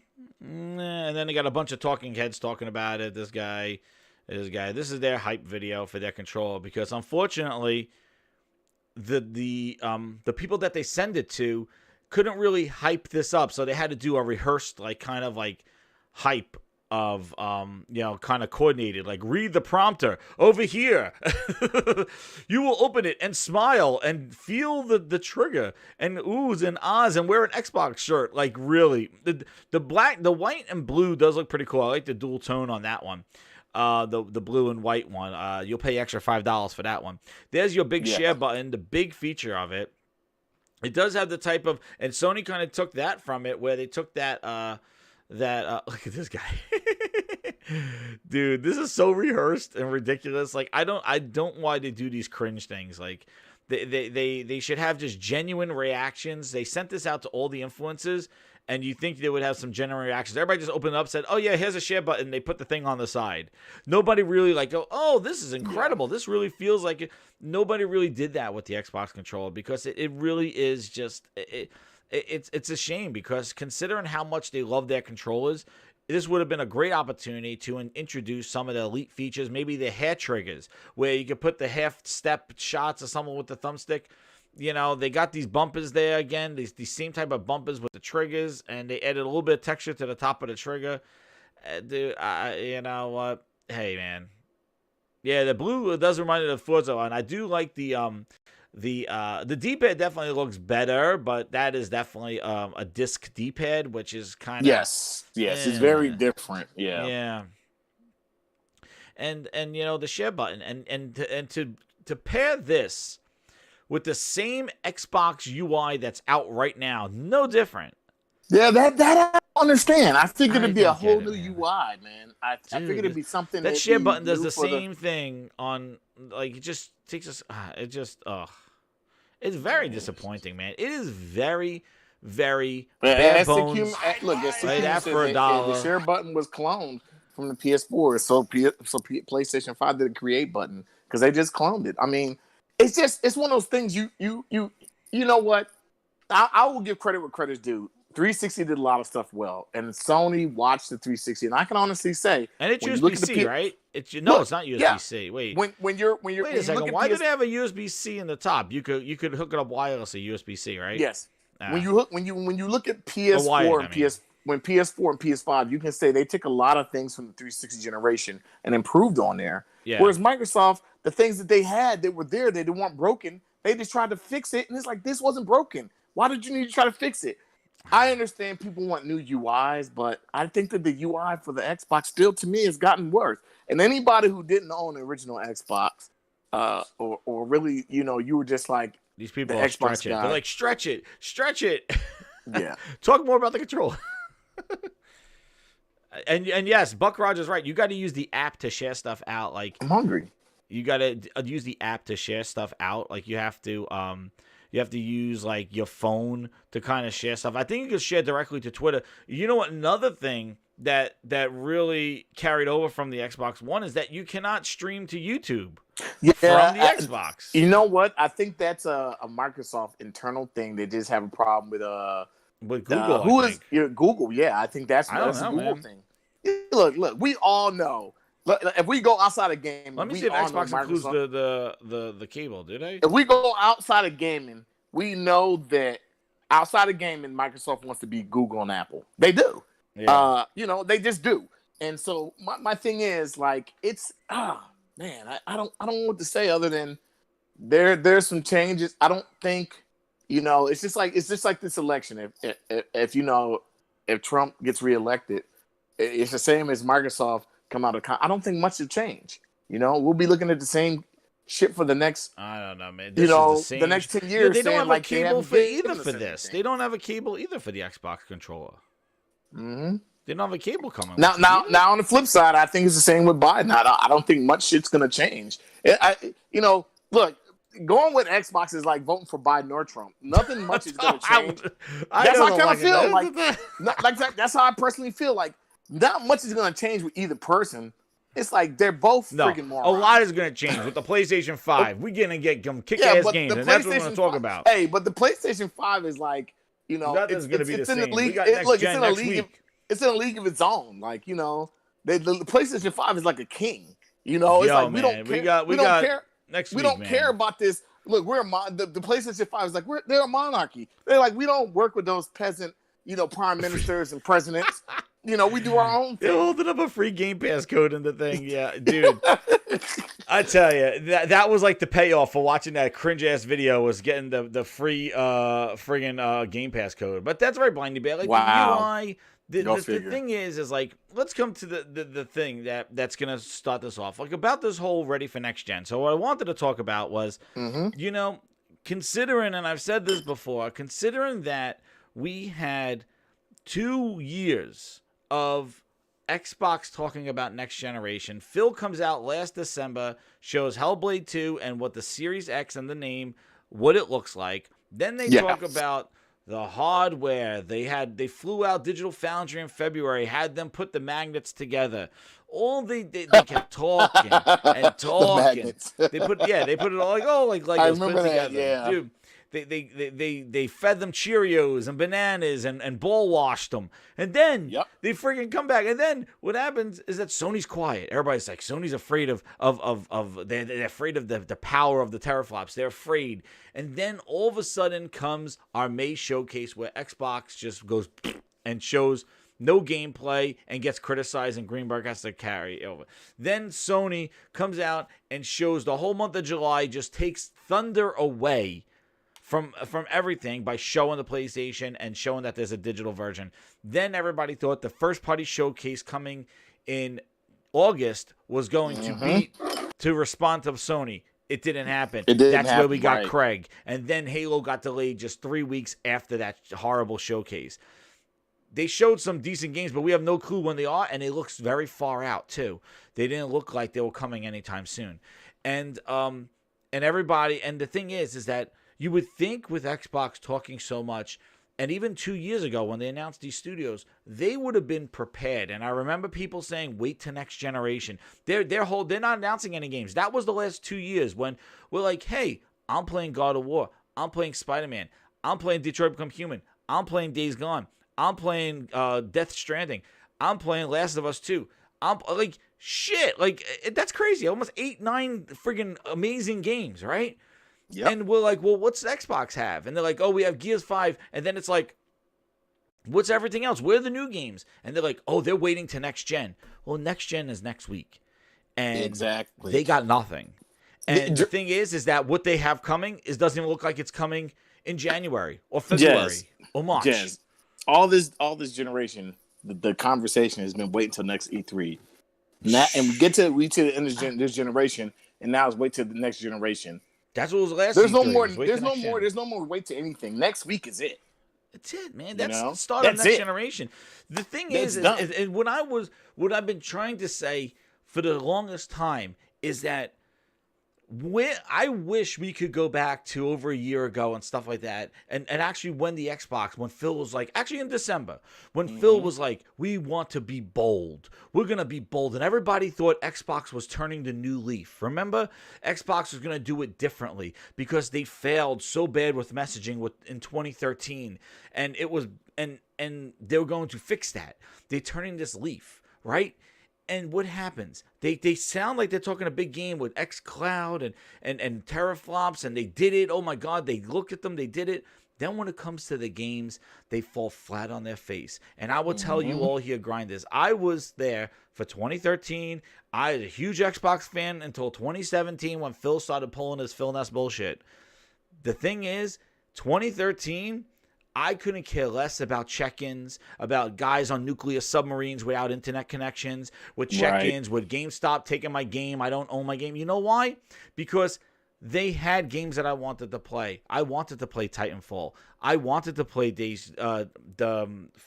then they got a bunch of talking heads talking about it. This guy. This is their hype video for their controller because unfortunately, the people that they send it to couldn't really hype this up, so they had to do a rehearsed kind of hype of kind of coordinated, read the prompter over here. You will open it and smile and feel the trigger and oohs and ahs and wear an Xbox shirt. Really, the white and blue does look pretty cool. I like the dual tone on that one. The blue and white one. You'll pay extra $5 for that one. There's your big share button, the big feature of it. It does have the type of, and Sony kind of took that from it, where they took that look at this guy. Dude, this is so rehearsed and ridiculous. I don't why they do these cringe things. They should have just genuine reactions. They sent this out to all the influencers, and you think they would have some genuine reactions. Everybody just opened it up, said, oh yeah, here's a share button. They put the thing on the side. Nobody really oh, this is incredible. This really feels like it. Nobody really did that with the Xbox controller, because it really is just, it's a shame, because considering how much they love their controllers, this would have been a great opportunity to introduce some of the elite features, maybe the hair triggers, where you could put the half-step shots of someone with the thumbstick. They got these bumpers there again, these same type of bumpers with the triggers, and they added a little bit of texture to the top of the trigger. Dude, you know what? Hey, man. Yeah, the blue does remind me of Forza, and I do like the D-pad definitely looks better, but that is definitely a disc D-pad, which is kind of yes, it's very different. Yeah. And the share button and to pair this with the same Xbox UI that's out right now, no different. Yeah, that I don't understand. I figured it'd be a whole new UI, man. I figured it'd be something that share button does the same thing on it just takes us. It's very disappointing, man. It is very, very bad bones. Look, right for $1. The share button was cloned from the PS4, so PlayStation 5 did a create button because they just cloned it. I mean, it's one of those things. You know what? I will give credit where credit's due. 360 did a lot of stuff well, and Sony watched the 360, and I can honestly say, and it's USB-C, right? It's not USB-C. Yeah. Wait, when you're wait a second. Why do they have a USB-C in the top? You could hook it up wirelessly, USB-C, right? Yes. When you look at PS4 and PS4 and PS5, you can say they took a lot of things from the 360 generation and improved on there. Yeah. Whereas Microsoft, the things that they had that were there, they weren't broken. They just tried to fix it, and it's like, this wasn't broken. Why did you need to try to fix it? I understand people want new UIs, but I think that the UI for the Xbox still, to me, has gotten worse. And anybody who didn't own the original Xbox, or really, you were just like, these people are stretch it. They're like, stretch it. Yeah. Talk more about the controller. and yes, Buck Rogers right. You got to use the app to share stuff out. I'm hungry. You got to use the app to share stuff out. You have to use your phone to kind of share stuff. I think you can share directly to Twitter. You know what? Another thing that really carried over from the Xbox One is that you cannot stream to YouTube from the Xbox. You know what? I think that's a Microsoft internal thing. They just have a problem with Google. Google? Yeah, I think that's a Google thing. Look, we all know. If we go outside of gaming, let me see if Xbox includes the cable. Did I? If we go outside of gaming, we know that outside of gaming, Microsoft wants to be Google and Apple. They do. Yeah. They just do. And so my thing is it's man, I don't know what to say other than there's some changes. I don't think it's just like this election. If Trump gets reelected, it's the same as Microsoft come out of. I don't think much will change. We'll be looking at the same shit for the next. I don't know, man. The next 10 years. They don't have a cable for either for this. They don't have a cable either for the Xbox controller. Mm-hmm. They don't have a cable coming. Now, on the flip side, I think it's the same with Biden. I don't think much shit's gonna change. Look, going with Xbox is like voting for Biden or Trump. Nothing much is gonna change. That's how I kind of feel. That's how I personally feel. Not much is going to change with either person. It's like they're both freaking morons. A lot is going to change with the PlayStation 5. We're going to get some kick-ass games, and that's what we're going to talk about. Hey, but the PlayStation 5 is nothing's going to be the same. League. It's in a league of its own. The PlayStation 5 is like a king. We don't care. Next week, we don't care about this. look, the PlayStation 5 is like they're a monarchy. They're like, we don't work with those peasant, prime ministers and presidents. We do our own thing. They're holding up a free Game Pass code in the thing. Yeah, dude. I tell you, that was like the payoff for watching that cringe ass video, was getting the free friggin' Game Pass code. But that's very Blindy Bear. Like, wow. The UI, the thing is like, let's come to the thing that's gonna start this off. Like, about this whole ready for next gen. So what I wanted to talk about was, considering, and I've said this before, considering that we had 2 years of Xbox talking about next generation. Phil comes out last December, shows Hellblade 2 and what the Series X and the name, what it looks like. Then they talk about the hardware. They flew out Digital Foundry in February, had them put the magnets together. All they kept talking and talking. They put it all like I remember that, together. Yeah. Dude, they fed them Cheerios and bananas and ball washed them. And then they freaking come back. And then what happens is that Sony's quiet. Everybody's like, Sony's afraid of they're afraid of the power of the teraflops. They're afraid. And then all of a sudden comes our May showcase where Xbox just goes and shows no gameplay and gets criticized, and Greenberg has to carry over. Then Sony comes out and shows the whole month of July, just takes thunder away from everything by showing the PlayStation and showing that there's a digital version. Then everybody thought the first party showcase coming in August was going to respond to Sony. It didn't happen. That's where we got Craig. And then Halo got delayed just 3 weeks after that horrible showcase. They showed some decent games, but we have no clue when they are, and it looks very far out too. They didn't look like they were coming anytime soon. And everybody, and the thing is that you would think with Xbox talking so much, and even 2 years ago when they announced these studios, they would have been prepared. And I remember people saying, wait till next generation. They're not announcing any games. That was the last 2 years when we're like, hey, I'm playing God of War. I'm playing Spider-Man. I'm playing Detroit Become Human. I'm playing Days Gone. I'm playing Death Stranding. I'm playing Last of Us 2. I'm like, shit. Like, that's crazy. Almost 8, 9 friggin' amazing games, right? Yep. And we're like, well, what's Xbox have? And they're like, oh, we have Gears 5. And then it's like, what's everything else? Where are the new games? And they're like, oh, they're waiting to next gen. Well, next gen is next week. And they got nothing. And the thing is that what they have coming doesn't even look like it's coming in January or February or March. Jazz. All this generation, the conversation has been wait until next E3. Now, and we get to the end of this generation, and now it's wait till the next generation. That's what was last. There's no more. There's no more wait to anything. Next week is it. That's it, man. That's the start of next generation. The thing is what I've been trying to say for the longest time is that I wish we could go back to over a year ago and stuff like that. And actually when Phil was like, actually in December, when Phil was like, we want to be bold. We're going to be bold. And everybody thought Xbox was turning the new leaf. Remember? Xbox was going to do it differently because they failed so bad with messaging in 2013. And it was, and they were going to fix that. They're turning this leaf, right? And what happens? They sound like they're talking a big game with xCloud and teraflops, and they did it. Oh my God, they looked at them, they did it. Then when it comes to the games, they fall flat on their face. And I will tell you all here, grinders, I was there for 2013. I was a huge Xbox fan until 2017 when Phil started pulling his Phil Ness bullshit. The thing is, 2013... I couldn't care less about check-ins, about guys on nuclear submarines without internet connections, with check-ins, with GameStop taking my game. I don't own my game. You know why? Because they had games that I wanted to play. I wanted to play Titanfall. I wanted to play the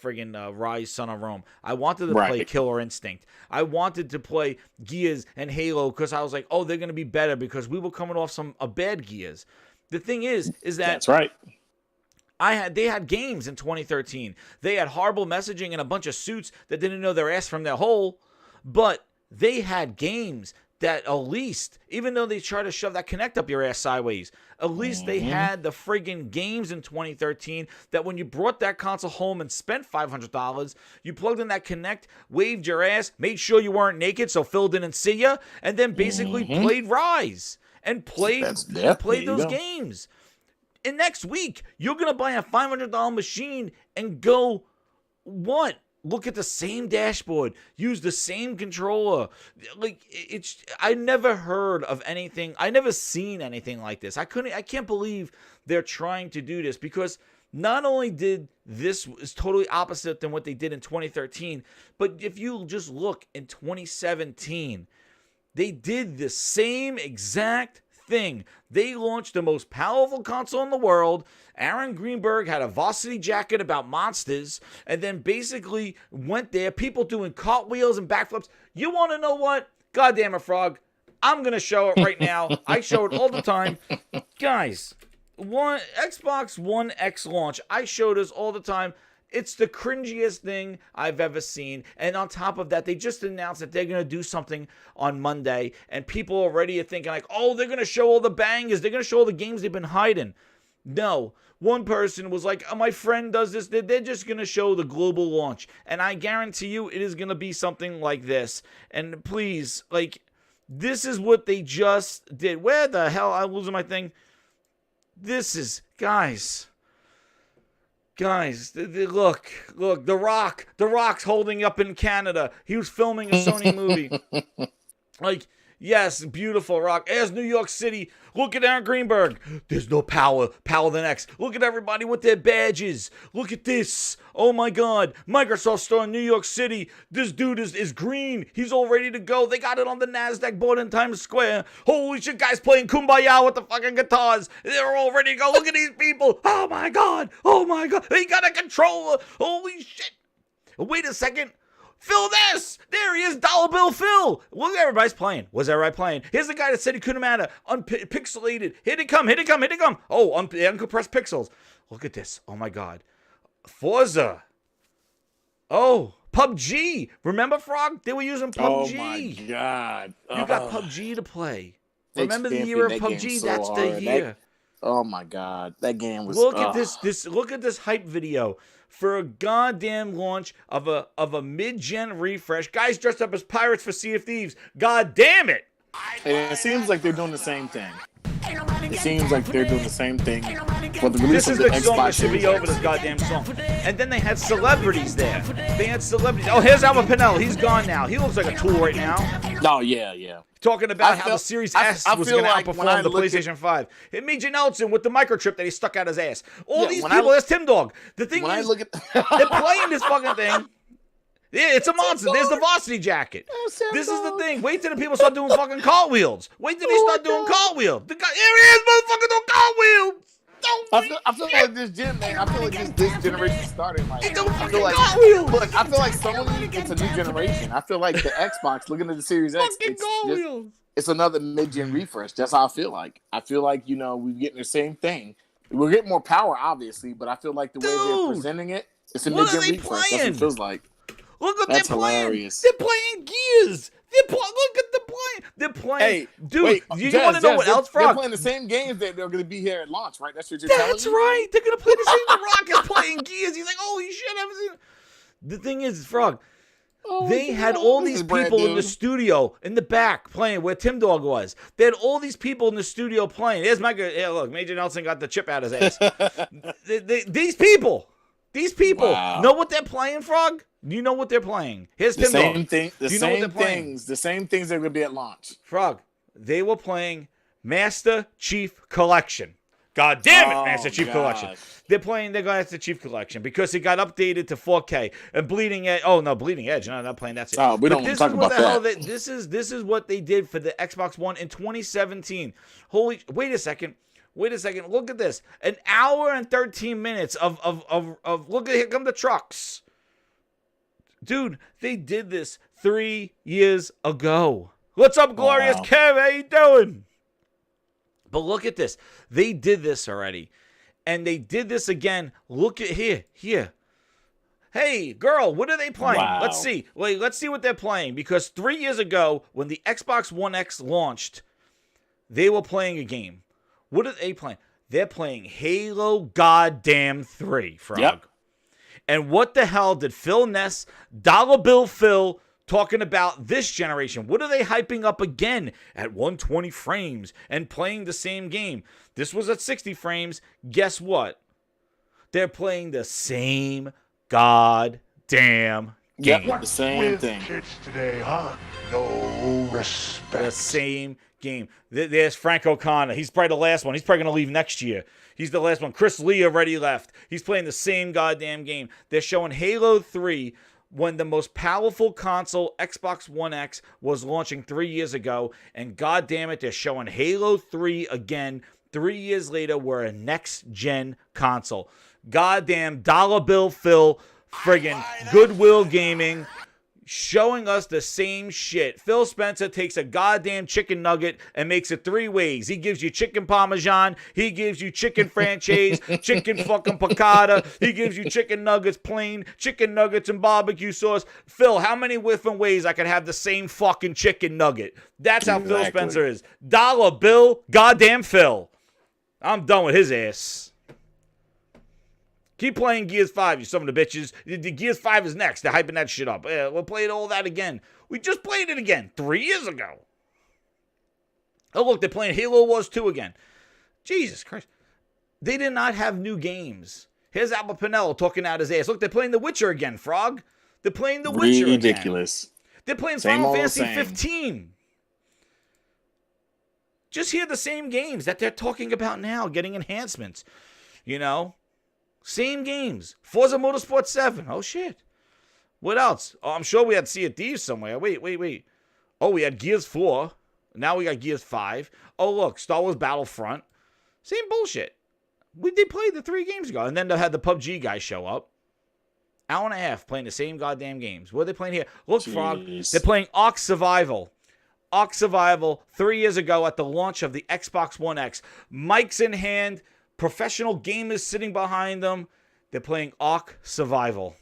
friggin' Rise, Son of Rome. I wanted to play Killer Instinct. I wanted to play Gears and Halo because I was like, oh, they're going to be better because we were coming off a bad Gears. The thing is that... That's right. They had games in 2013. They had horrible messaging and a bunch of suits that didn't know their ass from their hole. But they had games that at least, even though they try to shove that Kinect up your ass sideways, at least they had the friggin' games in 2013 that when you brought that console home and spent $500, you plugged in that Kinect, waved your ass, made sure you weren't naked so Phil didn't see you, and then basically played Rise. and played those games. And next week, you're going to buy a $500 machine and go, what? Look at the same dashboard, use the same controller. Like, I never heard of anything. I never seen anything like this. I can't believe they're trying to do this, because not only did this is totally opposite than what they did in 2013, but if you just look in 2017, they did the same exact thing. They launched the most powerful console in the world. Aaron Greenberg had a varsity jacket about monsters, and then basically went there, people doing cartwheels and backflips. You want to know what? Goddamn it, Frog. I'm going to show it right now. I show it all the time. Guys, Xbox One X launch. I show this all the time. It's the cringiest thing I've ever seen. And on top of that, they just announced that they're going to do something on Monday. And people already are thinking like, oh, they're going to show all the bangers. They're going to show all the games they've been hiding. No. One person was like, oh, my friend does this. They're just going to show the global launch. And I guarantee you it is going to be something like this. And please, like, this is what they just did. Where the hell? I'm losing my thing. This is, guys, look, The Rock's holding up in Canada. He was filming a Sony movie. Like, yes, beautiful Rock. As New York City, look at Aaron Greenberg. There's no power than X. Look at everybody with their badges. Look at this. Oh my God. Microsoft store in New York City. This dude is green. He's all ready to go. They got it on the NASDAQ board in Times Square. Holy shit, guys playing Kumbaya with the fucking guitars. They're all ready to go. Look at these people. Oh my God. They got a controller. Holy shit. Wait a second. Phil this! There he is, $Phil. Look, everybody's playing. Was everybody playing? Here's the guy that said he couldn't matter. Pixelated. Here they come. Oh, uncompressed pixels. Look at this. Oh my God. Forza. Oh, PUBG. Remember, Frog? They were using PUBG. Oh my God. You got PUBG to play. Remember the year of PUBG? So that's hard. the year. Oh my God. That game was... Look at this. Look at this hype video for a goddamn launch of a mid-gen refresh. Guys dressed up as pirates for Sea of Thieves. God damn it! And it seems like they're doing the same thing. This is the song that should be over, this goddamn song. And then they had celebrities there. Oh, here's Albert Pinell. He's gone now. He looks like a tool right now. Oh, yeah. Talking about how the Series S was going to outperform the PlayStation 5. It made Nelson with the microchip that he stuck out his ass. All these people, that's Tim Dog. The thing is, they're playing this fucking thing. Yeah, it's a monster. There's the varsity jacket. This is the thing. Wait till the people start doing fucking cartwheels. Wait till they start doing cartwheels. The guy, here he is, motherfucker, doing cartwheels. I feel like this gen, man. I feel like this generation started. Like, I feel like Sony, it's a new generation. I feel like the Xbox, looking at the Series X, it's another mid-gen refresh. That's how I feel like. I feel like, we're getting the same thing. We're getting more power, obviously, but I feel like the way they're presenting it, it's a mid-gen refresh. That's what it feels like. Look what That's they're playing. Hilarious. They're playing Gears. Look at the play. They're playing. Hey, dude, you want to know what else, Frog? They're playing the same games that they're going to be here at launch, right? That's what you're telling me? That's right. They're going to play the same. The Rock is playing Gears. He's like, holy shit, I haven't seen it. The thing is, Frog, they had all these people in the studio in the back playing where Tim Dog was. They had all these people in the studio playing. There's look, Major Nelson got the chip out his ass. These people know what they're playing, Frog? Do you know what they're playing? Here's Tim Dog. The same things they're going to be at launch. Frog, they were playing Master Chief Collection. God damn it, Master Chief Collection. They're playing the Master Chief Collection because it got updated to 4K. And Bleeding Edge. Oh, no, Bleeding Edge. No, not playing. That's it. Oh, we don't talk about that. This is what they did for the Xbox One in 2017. Wait a second. Look at this. An hour and 13 minutes of look at, here come the trucks. Dude, they did this 3 years ago. What's up, Glorious Kev? How you doing? But look at this. They did this already. And they did this again. Look at here. Hey, girl, what are they playing? Wow. Let's see. Wait, let's see what they're playing. Because 3 years ago, when the Xbox One X launched, they were playing a game. What are they playing? They're playing Halo Goddamn 3, Frog. Yep. And what the hell did Phil Ness, $Phil, talking about this generation. What are they hyping up again at 120 frames and playing the same game? This was at 60 frames. Guess what? They're playing the same goddamn game. Yep, the same thing. Kids today, huh? No respect. The same game. There's Frank O'Connor. He's probably the last one. He's probably going to leave next year. He's the last one. Chris Lee already left. He's playing the same goddamn game. They're showing Halo 3 when the most powerful console, Xbox One X, was launching 3 years ago. And goddamn it, they're showing Halo 3 again 3 years later. We're a next-gen console. Goddamn DollarBillPhil, friggin' Goodwill Gaming, showing us the same shit. Phil Spencer takes a goddamn chicken nugget and makes it 3 ways. He gives you chicken parmesan. He gives you chicken franchise, chicken fucking piccata. He gives you chicken nuggets plain, chicken nuggets and barbecue sauce. Phil, how many different ways I could have the same fucking chicken nugget? That's how Phil Spencer is. Dollar Bill, goddamn Phil. I'm done with his ass. Keep playing Gears 5, you son of the bitches. The Gears 5 is next. They're hyping that shit up. Yeah, we'll play all that again. We just played it again 3 years ago. Oh, look, they're playing Halo Wars 2 again. Jesus Christ. They did not have new games. Here's Albert Pinello talking out his ass. Look, they're playing The Witcher again, Frog. They're playing The Witcher again. Ridiculous. They're playing Final Fantasy 15. Just hear the same games that they're talking about now, getting enhancements. You know? Same games. Forza Motorsport 7. Oh, shit. What else? Oh, I'm sure we had Sea of Thieves somewhere. Wait. Oh, we had Gears 4. Now we got Gears 5. Oh, look. Star Wars Battlefront. Same bullshit. They played the 3 games ago. And then they had the PUBG guys show up. Hour and a half playing the same goddamn games. What are they playing here? Look, Frog. They're playing Ark Survival. Ark Survival 3 years ago at the launch of the Xbox One X. Mics in hand. Professional gamers sitting behind them. They're playing Ark Survival.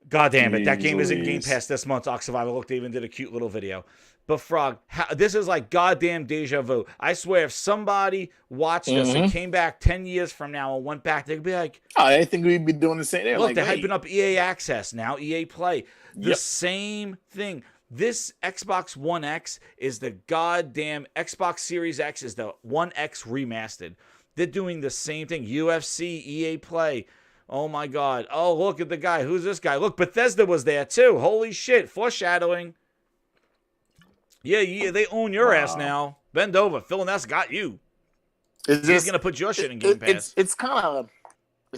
God damn it. That game is in Game Pass this month, Ark Survival. Look, they even did a cute little video. But Frog, this is like goddamn deja vu. I swear, if somebody watched this and came back 10 years from now and went back, they'd be like, I think we'd be doing the same. Look, they're hyping up EA Access now, EA Play. The same thing. This Xbox One X is the goddamn Xbox Series X is the One X remastered. They're doing the same thing. UFC, EA Play. Oh, my God. Oh, look at the guy. Who's this guy? Look, Bethesda was there, too. Holy shit. Foreshadowing. Yeah, they own your ass now. Bend over. Phil Ness got you. He's going to put your shit in Game Pass. It's kind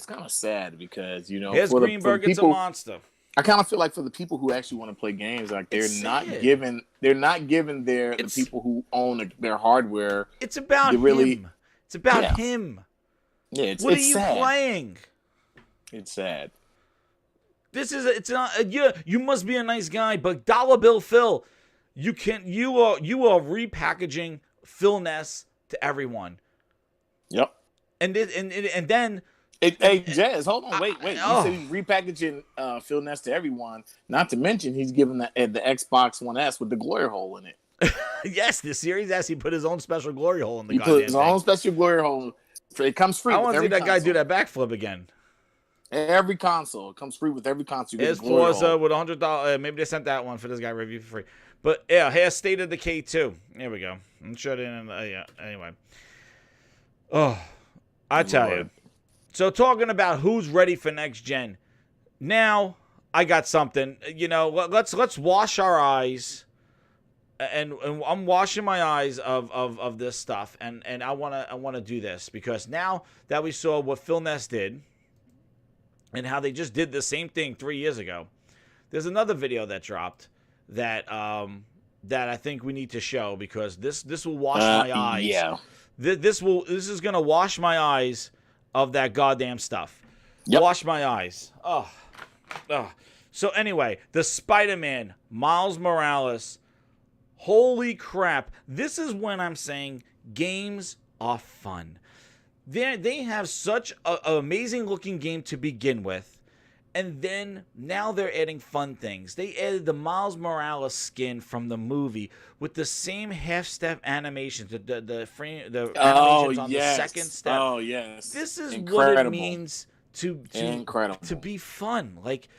of sad because, you know. Here's Greenberg. It's a monster. I kind of feel like for the people who actually want to play games, like they're not giving the people who own their hardware. It's about him. It's about him. Yeah, what are you playing? It's sad. It's not. You must be a nice guy, but DollarBillPhil, you are repackaging Phil Ness to everyone. Yep. And then. Hey, Jazz, hold on, wait. He said he's repackaging Phil Ness to everyone. Not to mention he's giving the Xbox One S with the glory hole in it. Yes, the Series S, he put his own special glory hole in the goddamn thing. He put his own special glory hole. It comes free. I want to see that guy do that backflip again. Every console. It comes free with every console. It's Forza with $100. Maybe they sent that one for this guy review for free. But yeah, here's State of Decay 2. There we go. I'm sure it in. Anyway. Oh, I tell you. So talking about who's ready for next gen. Now I got something. You know, let's wash our eyes. And I'm washing my eyes of this stuff, and I wanna do this because now that we saw what Phil Ness did, and how they just did the same thing 3 years ago, there's another video that dropped that I think we need to show because this will wash my eyes. Yeah, this is gonna wash my eyes of that goddamn stuff. Yep. Wash my eyes. Oh. So anyway, the Spider-Man Miles Morales. Holy crap. This is when I'm saying games are fun. They have such an amazing looking game to begin with. And then now they're adding fun things. They added the Miles Morales skin from the movie with the same half-step animations. The animations on the second step. Oh, yes. This is what it means to be fun. Like,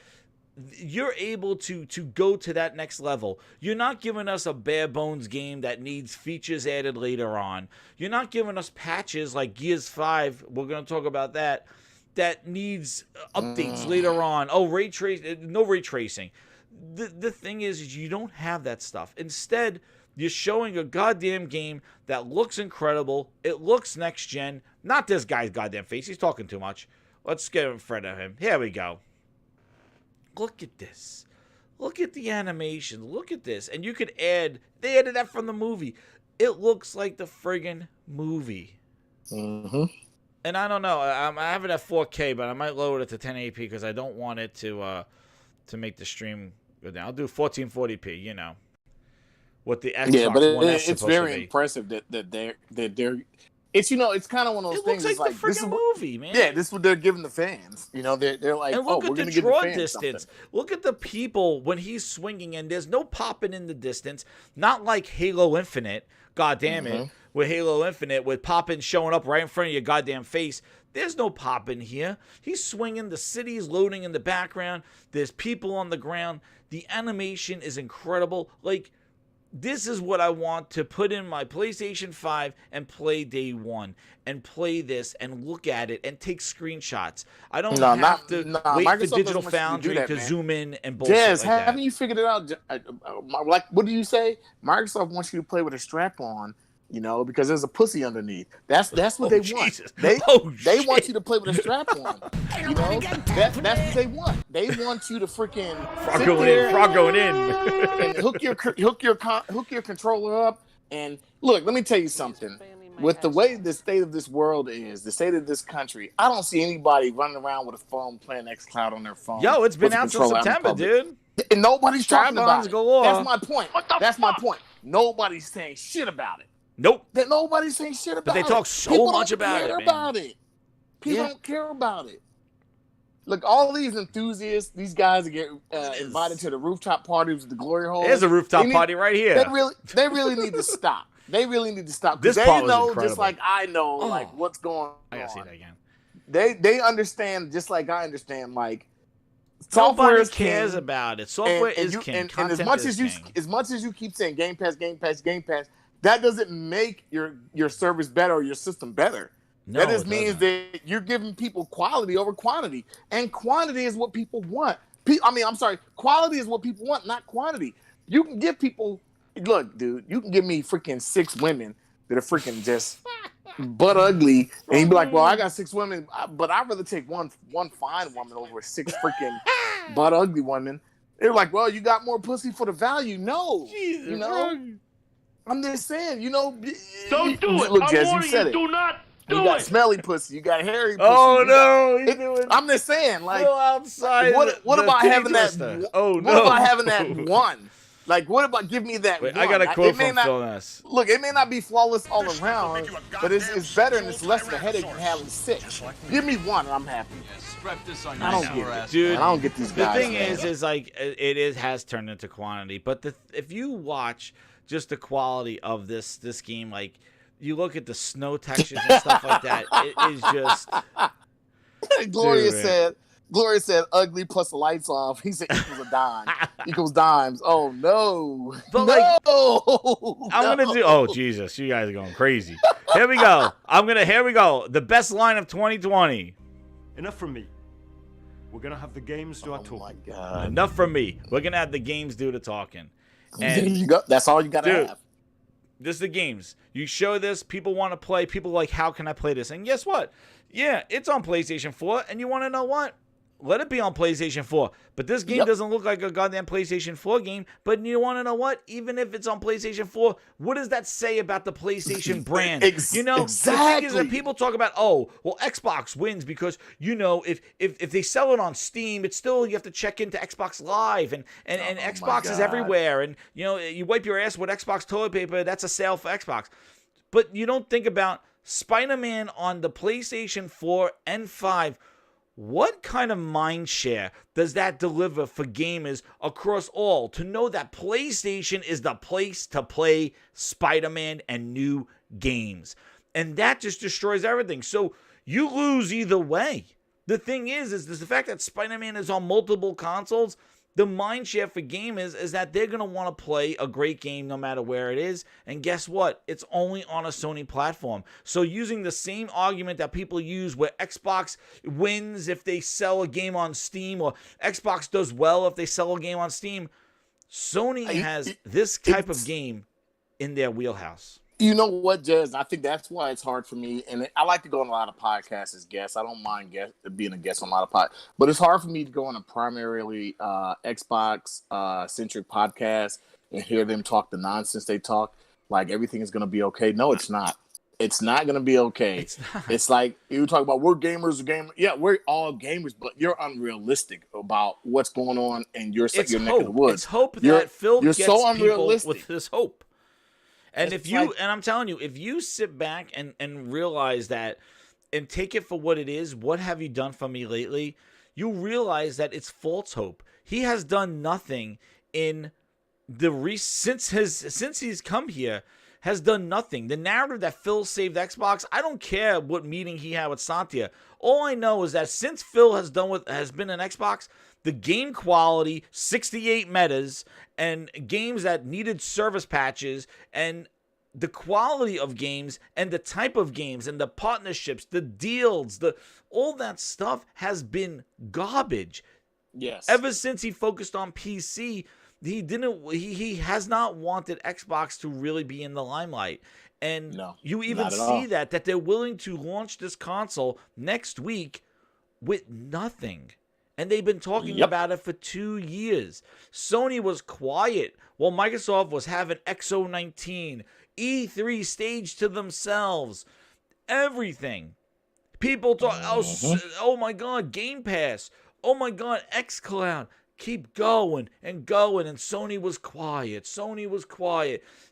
you're able to go to that next level. You're not giving us a bare bones game that needs features added later on. You're not giving us patches like Gears 5. We're going to talk about that needs updates later on. Oh, no ray tracing. The thing is you don't have that stuff. Instead, you're showing a goddamn game that looks incredible. It looks next gen. Not this guy's goddamn face. He's talking too much. Let's get in front of him. Here we go. Look at this. Look at the animation. Look at this. And you could add, they added that from the movie. It looks like the friggin' movie. Mm-hmm. And I don't know. I have it at 4K, but I might lower it to 1080p because I don't want it to make the stream go down. I'll do 1440p, you know. What the Xbox One S it's very impressive that they're it's, you know, it's kind of one of those things. It looks like the freaking movie, man. Yeah, this is what they're giving the fans. You know, they're like, and look we're at going the to give draw the fans distance. something. Look at the people when he's swinging, and there's no popping in the distance. Not like Halo Infinite, God damn it, with Halo Infinite, with popping showing up right in front of your goddamn face. There's no popping here. He's swinging. The city's loading in the background. There's people on the ground. The animation is incredible. Like, this is what I want to put in my PlayStation 5 and play day one and play this and look at it and take screenshots. I don't have to wait Microsoft for Digital doesn't want you Foundry to do that, to man. zoom in and bullshit Des, like that. haven't you figured it out? Like, what do you say? Microsoft wants you to play with a strap on, you know, because there's a pussy underneath. That's what they want. Jesus. They Shit. want you to play with a strap on. You know, that's what they want. They want you to freaking Frog going in. and hook your controller up. And look, let me tell you something. With the way the state of this world is, the state of this country, I don't see anybody running around with a phone playing XCloud on their phone. Yo, it's been with a out since controller in September, public. dude. And nobody's talking about it. Galore. That's my point. That's my point. Nobody's saying shit about it. Nope. That nobody's saying shit about it. But they talk so much about it, man. People don't care about it. Look, all these enthusiasts, these guys that get invited to the rooftop parties with the glory hole. There's a rooftop party right here. They really need to stop. They really need to stop. This they part was know, incredible. just like I know, like what's going on. I gotta see that again. They understand, just like I understand. Like, software Nobody is cares king, about it. Software is king. And Content as much is as king. you keep saying Game Pass, that doesn't make your service better or your system better. No, that just it means doesn't. that you're giving people quality over quantity, and quantity is what people want. Quality is what people want, not quantity. You can give people, look, dude, you can give me freaking 6 women that are freaking just butt ugly, and you'd be like, well, I got 6 women, but I'd rather take one fine woman over 6 freaking butt ugly women. They're like, well, you got more pussy for the value. No, Jesus, you know. I'm just saying, you know. Don't do it. Look, I'm Jez, you warning said you. it. Do not You do got it. smelly pussy. You got hairy pussy. Oh you got- no! I'm just saying, like, Go outside. what the about titty having twister. that? Oh What no! about having that one? Like, what about give me that Wait, one? I got a quote It may from not- Phil Ness. Look, it may not be flawless all around, but it's better and it's less of a headache than having 6. Give me one and I'm happy. I don't get it, Dude, man. I don't get these The guys. thing man. is like has turned into quantity. But if you watch just the quality of this game, like you look at the snow textures and stuff like that, it is just. Gloria said, ugly plus the lights off. He said equals a dime. Equals dimes. Oh, no. But, no. I'm gonna do. Oh Jesus, you guys are going crazy. Here we go. Here we go. The best line of 2020. Enough from me. We're gonna have the games do our Oh, talking. my God. Enough from me. We're gonna have the games do the talking. There And you go. That's all you got to Dude, have. this is the games. You show this, people want to play. People are like, how can I play this? And guess what? Yeah, it's on PlayStation 4. And you want to know what? Let it be on PlayStation 4. But this game doesn't look like a goddamn PlayStation 4 game. But you want to know what? Even if it's on PlayStation 4, what does that say about the PlayStation brand? Exactly. The thing is that people talk about, oh, well, Xbox wins because, if they sell it on Steam, it's still, you have to check into Xbox Live. And Xbox is God. everywhere. And, you wipe your ass with Xbox toilet paper. That's a sale for Xbox. But you don't think about Spider-Man on the PlayStation 4 and 5. What kind of mind share does that deliver for gamers across all to know that PlayStation is the place to play Spider-Man and new games? And that just destroys everything. So you lose either way. The thing is the fact that Spider-Man is on multiple consoles. The mind share for gamers is that they're going to want to play a great game no matter where it is. And guess what? It's only on a Sony platform. So using the same argument that people use where Xbox wins if they sell a game on Steam, or Xbox does well if they sell a game on Steam, Sony has this type of game in their wheelhouse. You know what, Jez? I think that's why it's hard for me. And I like to go on a lot of podcasts as guests. I don't mind being a guest on a lot of podcasts. But it's hard for me to go on a primarily Xbox-centric podcast and hear them talk the nonsense they talk. Like everything is going to be okay. No, it's not. It's not going to be okay. It's like you talk about we're gamers, Yeah, we're all gamers, but you're unrealistic about what's going on in your neck of the woods. It's hope that Phil gets so people unrealistic with this hope. And and I'm telling you, if you sit back and realize that and take it for what it is, what have you done for me lately? You realize that it's false hope. He has done nothing in the since he's come here, has done nothing. The narrative that Phil saved Xbox, I don't care what meeting he had with Satya. All I know is that since Phil has been an Xbox, the game quality, 68 metas, and games that needed service patches, and the quality of games, and the type of games, and the partnerships, the deals, all that stuff has been garbage. Yes. Ever since he focused on PC, he has not wanted Xbox to really be in the limelight. And you even see that they're willing to launch this console next week with nothing. And they've been talking about it for 2 years. Sony was quiet while Microsoft was having XO19, E3 stage to themselves, everything. People talk, oh my God, Game Pass. Oh my God, xCloud. Keep going and going. And Sony was quiet.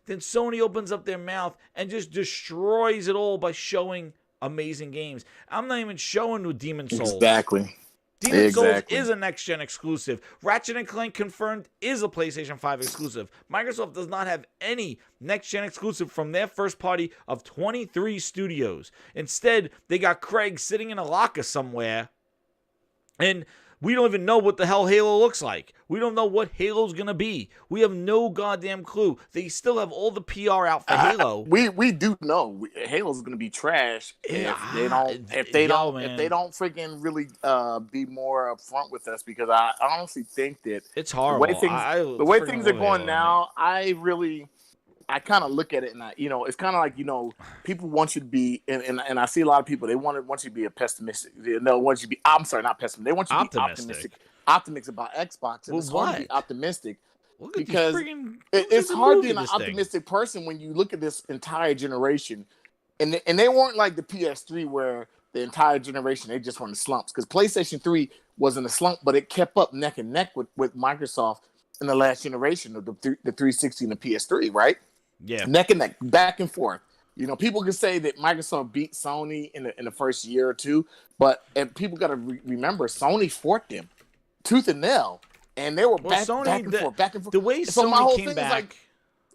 Then Sony opens up their mouth and just destroys it all by showing amazing games. I'm not even showing with Demon Souls. Exactly. Demon Souls is a next-gen exclusive. Ratchet & Clank confirmed is a PlayStation 5 exclusive. Microsoft does not have any next-gen exclusive from their first party of 23 studios. Instead, they got Craig sitting in a locker somewhere, and we don't even know what the hell Halo looks like. We don't know what Halo's going to be. We have no goddamn clue. They still have all the PR out for Halo. We do know Halo's going to be trash if they don't freaking really be more upfront with us, because I honestly think that it's horrible. The way things are going now, I kind of look at it and it's kind of like, people want you to be, and I see a lot of people, they want you to be a pessimistic. They want you to be, I'm sorry, not pessimistic. They want you to be optimistic about Xbox. And it's hard to be optimistic because it's hard to be an optimistic person when you look at this entire generation. And they weren't like the PS3 where the entire generation, they just were in the slumps. Because PlayStation 3 was in a slump, but it kept up neck and neck with Microsoft in the last generation of the 360 and the PS3, right? Yeah, neck and neck, back and forth. People can say that Microsoft beat Sony in the first year or two, but people got to remember Sony fought them tooth and nail, and they were back and forth. The way Sony came back,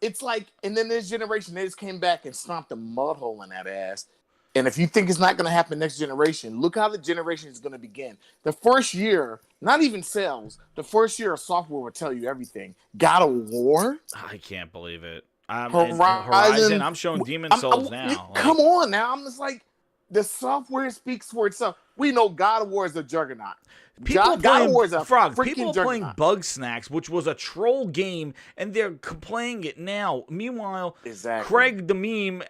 it's like, and then this generation, they just came back and stomped a mud hole in that ass. And if you think it's not going to happen next generation, look how the generation is going to begin. The first year, not even sales, the first year of software will tell you everything. God of War. I can't believe it. Horizon. I'm showing Demon Souls now. Come on now. I'm just like, the software speaks for itself. We know God of War is a juggernaut. God of War is a freaking people juggernaut. Playing Bug Snacks, which was a troll game, and they're playing it now. Meanwhile, Craig the meme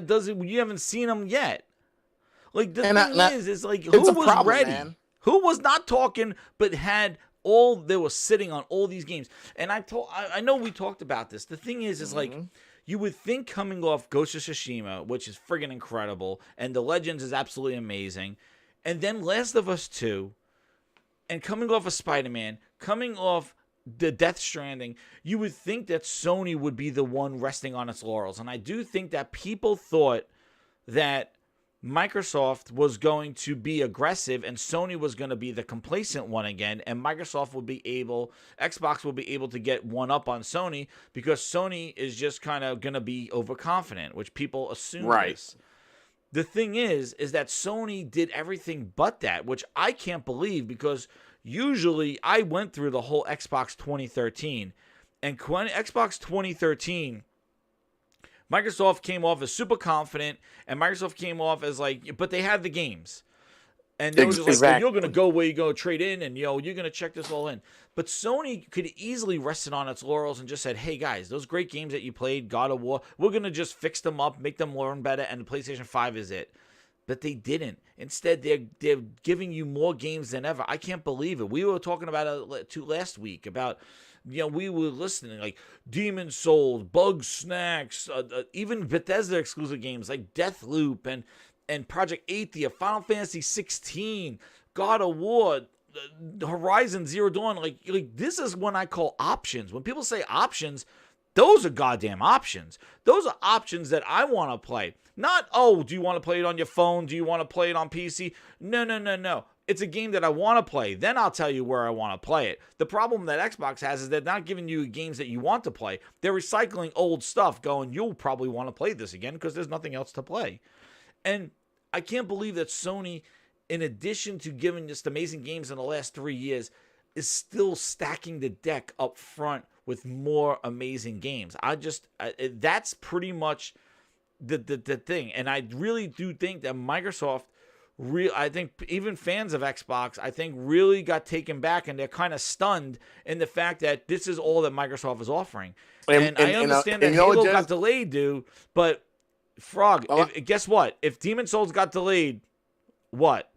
doesn't. You haven't seen him yet. Like the thing is like, who was ready? Man. Who was not talking but had they were sitting on all these games? And I know we talked about this. The thing is like, you would think coming off Ghost of Tsushima, which is friggin' incredible, and The Legends is absolutely amazing, and then Last of Us 2, and coming off of Spider-Man, coming off the Death Stranding, you would think that Sony would be the one resting on its laurels. And I do think that people thought that Microsoft was going to be aggressive and Sony was going to be the complacent one again, and Xbox will be able to get one up on Sony because Sony is just kind of going to be overconfident, which people assume is. the thing is that Sony did everything but that, which I can't believe, because usually I went through the whole Xbox 2013, and Xbox 2013, Microsoft came off as super confident, and Microsoft came off as like, but they had the games. And they were just like, well, you're going to go where you go trade in, and, you're going to check this all in. But Sony could easily rest it on its laurels and just said, hey, guys, those great games that you played, God of War, we're going to just fix them up, make them learn better, and the PlayStation 5 is it. But they didn't. Instead, they're giving you more games than ever. I can't believe it. We were talking about it last week about, we were listening, like Demon Souls, Bug Snacks, even Bethesda exclusive games like Deathloop and Project Athia, Final Fantasy 16, God of War, Horizon Zero Dawn. Like this is what I call options. When people say options, those are goddamn options. Those are options that I want to play. Not, oh, do you want to play it on your phone? Do you want to play it on PC? No. It's a game that I want to play. Then I'll tell you where I want to play it. The problem that Xbox has is they're not giving you games that you want to play. They're recycling old stuff, going, you'll probably want to play this again because there's nothing else to play. And I can't believe that Sony, in addition to giving us amazing games in the last 3 years, is still stacking the deck up front with more amazing games. That's pretty much the thing. And I really do think that Microsoft, I think even fans of Xbox, I think really got taken back, and they're kind of stunned in the fact that this is all that Microsoft is offering. And I understand that Halo got delayed, dude, but Frog, guess what? If Demon Souls got delayed, what?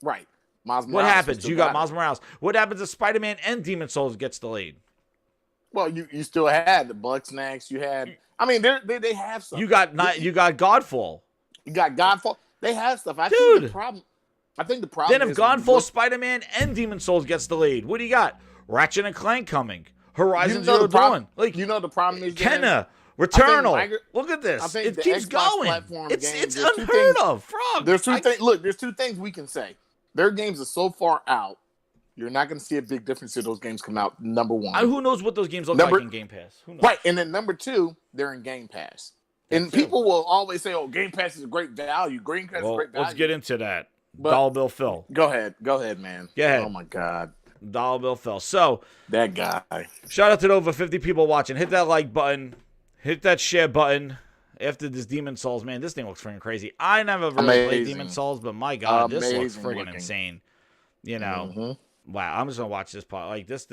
Right. What happens? You got Miles Morales. What happens if Spider-Man and Demon Souls gets delayed? Well, you still had the Bug Snacks. You had, I mean, they have stuff. You got Godfall. You got Godfall. They have stuff. I think the problem Then if Godfall, Spider-Man, and Demon Souls gets delayed, what do you got? Ratchet and Clank coming. Horizon Zero Dawn. Like, the problem is Kenna. Returnal. Look at this. It keeps going. It's unheard of. Frog. There's two things. Look, there's two things we can say. Their games are so far out, you're not going to see a big difference if those games come out. Number one. Who knows what those games look like in Game Pass? Who knows? Right. And then number two, they're in Game Pass. And people will always say, oh, Game Pass is a great value. Game Pass is a great value. Let's get into that. DollarBillPhil. Go ahead, man. Go ahead. Oh, my God. DollarBillPhil. So. That guy. Shout out to the over 50 people watching. Hit that like button. Hit that share button after this Demon Souls. Man, this thing looks freaking crazy. I never really played Demon Souls, but my God, this looks freaking insane. Wow, I'm just going to watch this part. Like, this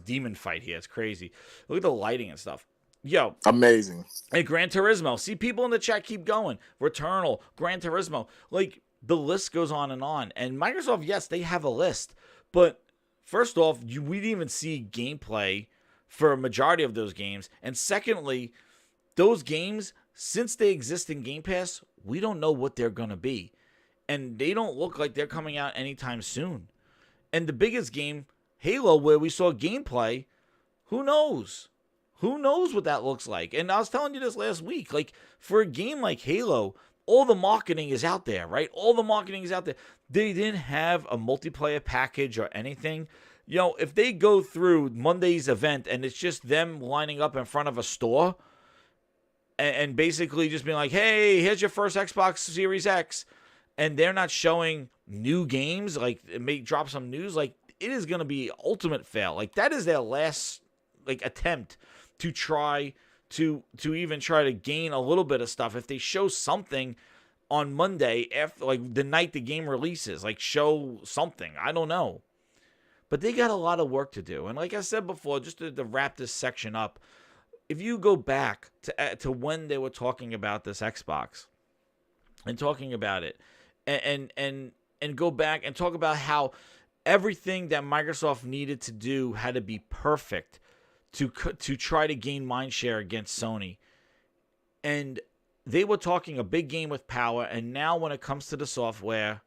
demon fight here. It's crazy. Look at the lighting and stuff. Yo. Amazing. Hey, Gran Turismo. See, people in the chat keep going. Returnal, Gran Turismo. Like, the list goes on. And Microsoft, yes, they have a list. But first off, we didn't even see gameplay for a majority of those games. And secondly, those games, since they exist in Game Pass, we don't know what they're going to be. And they don't look like they're coming out anytime soon. And the biggest game, Halo, where we saw gameplay, who knows? Who knows what that looks like? And I was telling you this last week. Like, for a game like Halo, all the marketing is out there, right? All the marketing is out there. They didn't have a multiplayer package or anything. If they go through Monday's event and it's just them lining up in front of a store and basically just being like, hey, here's your first Xbox Series X, and they're not showing new games, like it may drop some news, like it is going to be ultimate fail. Like that is their last attempt to try to even try to gain a little bit of stuff. If they show something on Monday after the night the game releases, show something. I don't know. But they got a lot of work to do. And like I said before, just to wrap this section up, if you go back to when they were talking about this Xbox and talking about it and go back and talk about how everything that Microsoft needed to do had to be perfect to try to gain mindshare against Sony. And they were talking a big game with power, and now when it comes to the software,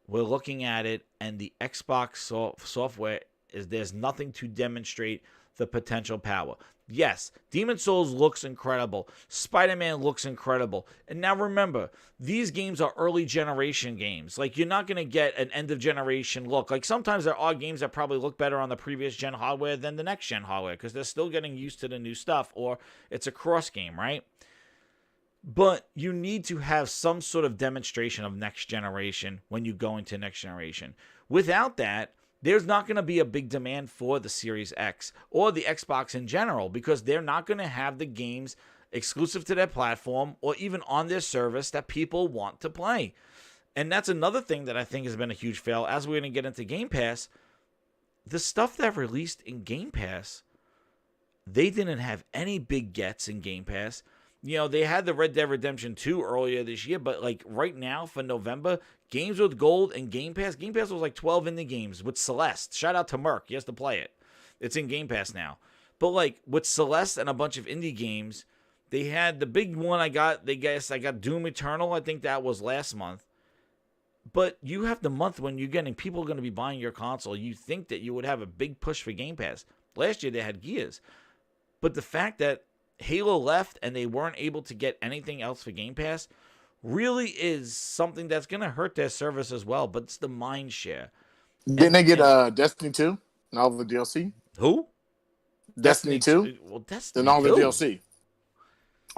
we're looking at it, and the Xbox software there's nothing to demonstrate the potential power. Yes, Demon Souls looks incredible. Spider-Man looks incredible. And now remember, these games are early generation games. You're not going to get an end of generation look. Sometimes there are games that probably look better on the previous gen hardware than the next gen hardware because they're still getting used to the new stuff, or it's a cross game, right? But you need to have some sort of demonstration of next generation when you go into next generation. Without that, there's not going to be a big demand for the Series X or the Xbox in general, because they're not going to have the games exclusive to their platform or even on their service that people want to play. And that's another thing that I think has been a huge fail. As we're going to get into Game Pass, the stuff that released in Game Pass, they didn't have any big gets in Game Pass. You know, they had the Red Dead Redemption 2 earlier this year, but like right now for November, games with gold and Game Pass was like 12 indie games with Celeste. Shout out to Merc. He has to play it. It's in Game Pass now. But like with Celeste and a bunch of indie games, they had the big one I got Doom Eternal. I think that was last month. But you have the month when you're getting people going to be buying your console. You think that you would have a big push for Game Pass. Last year they had Gears. But the fact that Halo left and they weren't able to get anything else for Game Pass really is something that's going to hurt their service as well. But it's the mind share. Didn't they get Destiny 2 and all the DLC? Who? Destiny 2? Well, Destiny and all the 2. DLC.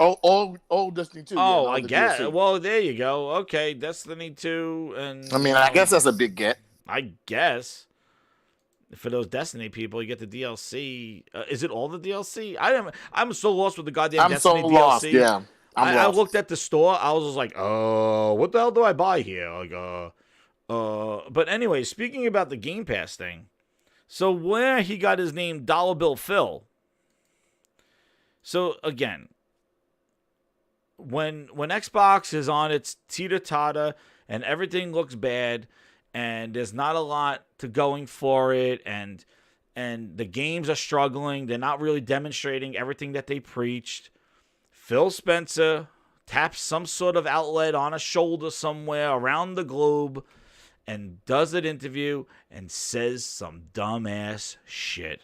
Oh, Destiny 2. Oh, yeah, I guess. DLC. Well, there you go. Okay, Destiny 2. And I mean, I guess that's a big get. I guess. For those Destiny people, you get the DLC. Is it all the DLC? I'm so lost with the goddamn Destiny DLC. I'm so lost, yeah. I looked at the store. I was just like, what the hell do I buy here? Like, But anyway, speaking about the Game Pass thing. So where he got his name, DollarBillPhil. So again, when Xbox is on its teeter-totter and everything looks bad and there's not a lot to going for it and the games are struggling, they're not really demonstrating everything that they preached, Phil Spencer taps some sort of outlet on a shoulder somewhere around the globe and does an interview and says some dumbass shit.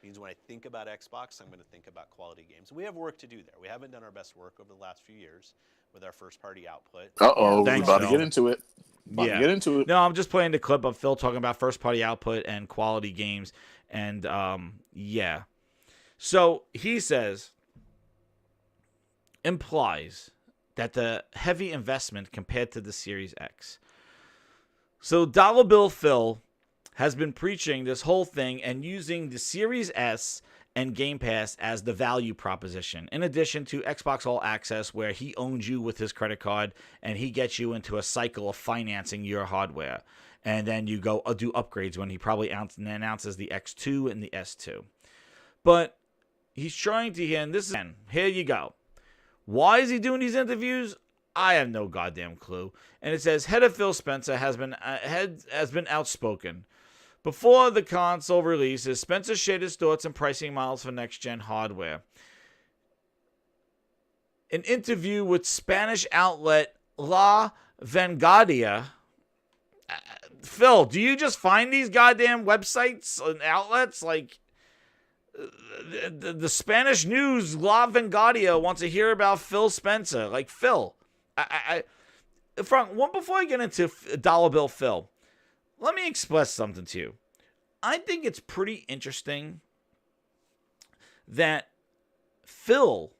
Means when I think about Xbox, I'm going to think about quality games. We have work to do there. We haven't done our best work over the last few years with our first-party output. We're about to get into it. No, I'm just playing the clip of Phil talking about first-party output and quality games. And, yeah. So he says, implies that the heavy investment compared to the Series X. So DollarBillPhil has been preaching this whole thing and using the Series S and Game Pass as the value proposition, in addition to Xbox All Access, where he owns you with his credit card and he gets you into a cycle of financing your hardware. And then you go do upgrades when he probably announces the X2 and the S2. But he's trying to hear, and this is, here you go. Why is he doing these interviews? I have no goddamn clue. And it says, head of Phil Spencer has been outspoken. Before the console releases, Spencer shared his thoughts and pricing models for next-gen hardware. An interview with Spanish outlet La Vanguardia. Phil, do you just find these goddamn websites and outlets? Like, the Spanish news, La Vanguardia, wants to hear about Phil Spencer. Like, Phil, Frank, before I get into DollarBillPhil, let me express something to you. I think it's pretty interesting that Phil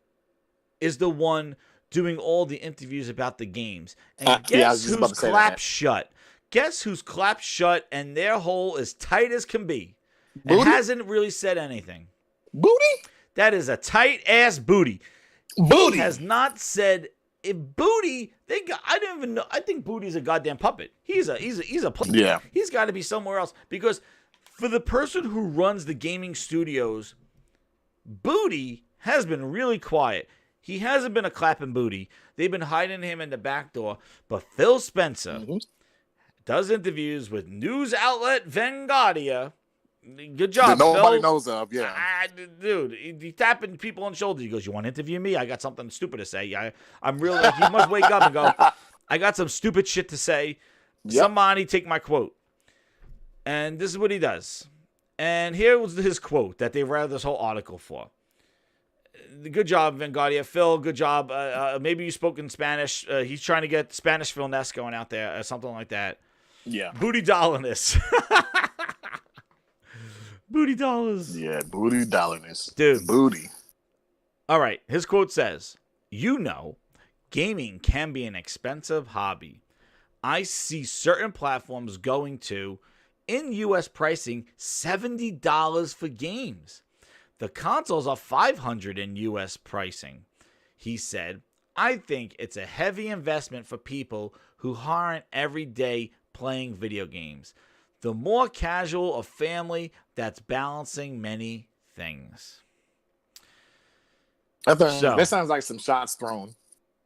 is the one doing all the interviews about the games. And guess who's clapped shut? Guess who's clapped shut and their hole is tight as can be? And hasn't really said anything. Booty? That is a tight-ass booty. Booty. He has not said... If Booty, I don't even know. I think Booty's a goddamn puppet. He's a yeah. He's got to be somewhere else, because for the person who runs the gaming studios, Booty has been really quiet. He hasn't been a clapping Booty. They've been hiding him in the back door. But Phil Spencer does interviews with news outlet Vanguardia. Good job, that nobody Phil. knows of, yeah. Dude, he's tapping people on the shoulder. He goes, you want to interview me? I got something stupid to say. I'm really like, he must wake up and go, I got some stupid shit to say. Yep. Somebody take my quote. And this is what he does. And here was his quote that they read this whole article for. Good job, Vanguardia. Phil, good job. Maybe you spoke in Spanish. He's trying to get Spanish Phil Ness going out there or something like that. Yeah. Booty dollarness. Booty dollars. Yeah, booty dollarness. Dude. Booty. All right. His quote says, gaming can be an expensive hobby. I see certain platforms going to, in US pricing, $70 for games. The consoles are $500 in US pricing. He said, I think it's a heavy investment for people who aren't every day playing video games. The more casual a family that's balancing many things. That sounds like some shots thrown.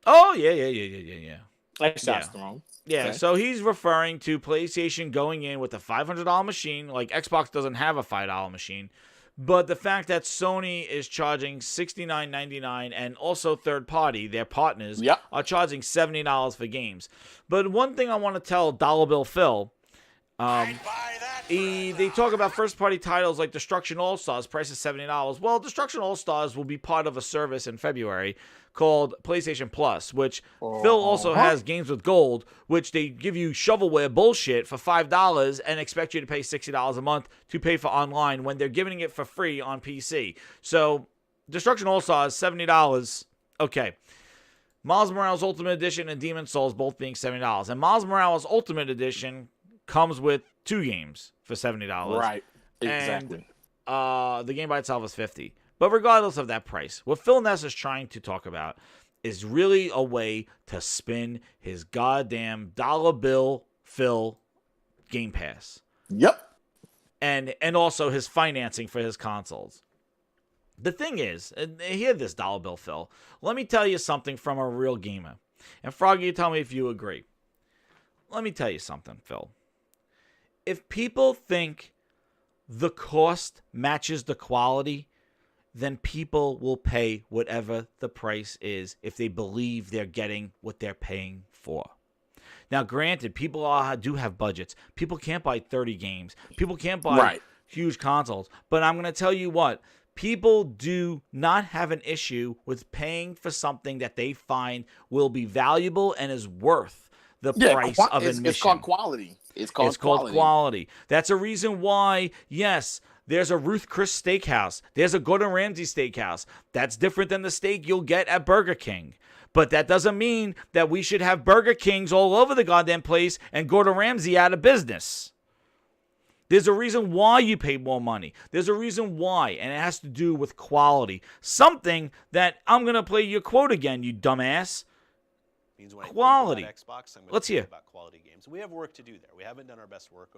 Oh, yeah. Like shots thrown. Yeah, Okay. so he's referring to PlayStation going in with a $500 machine. Like, Xbox doesn't have a $5 machine. But the fact that Sony is charging $69.99 and also third party, their partners, are charging $70 for games. But one thing I want to tell DollarBillPhil, they talk about first party titles like Destruction All Stars, price is $70. Well, Destruction All Stars will be part of a service in February called PlayStation Plus, which Phil also has games with gold, which they give you shovelware bullshit for $5 and expect you to pay $60 a month to pay for online when they're giving it for free on PC. So Destruction All Stars, $70. Okay. Miles Morales Ultimate Edition and Demon's Souls both being $70. And Miles Morales Ultimate Edition comes with 2 games for $70. Right. Exactly. And the game by itself is $50. But regardless of that price, what Phil Ness is trying to talk about is really a way to spin his goddamn DollarBillPhil Game Pass. Yep. And also his financing for his consoles. The thing is, and hear this, DollarBillPhil, let me tell you something from a real gamer. And Froggy, you tell me if you agree. Let me tell you something, Phil. If people think the cost matches the quality, then people will pay whatever the price is if they believe they're getting what they're paying for. Now, granted, people do have budgets. People can't buy 30 games. People can't buy huge consoles. But I'm going to tell you what. People do not have an issue with paying for something that they find will be valuable and is worth the price of admission. It's called quality. It's called quality. That's a reason why, yes, there's a Ruth Chris Steakhouse. There's a Gordon Ramsay Steakhouse. That's different than the steak you'll get at Burger King. But that doesn't mean that we should have Burger Kings all over the goddamn place and Gordon Ramsay out of business. There's a reason why you pay more money. There's a reason why, and it has to do with quality. Something that I'm going to play your quote again, you dumbass. Quality. Xbox, Let's hear. About quality games. We have work to do there. We haven't done our best work.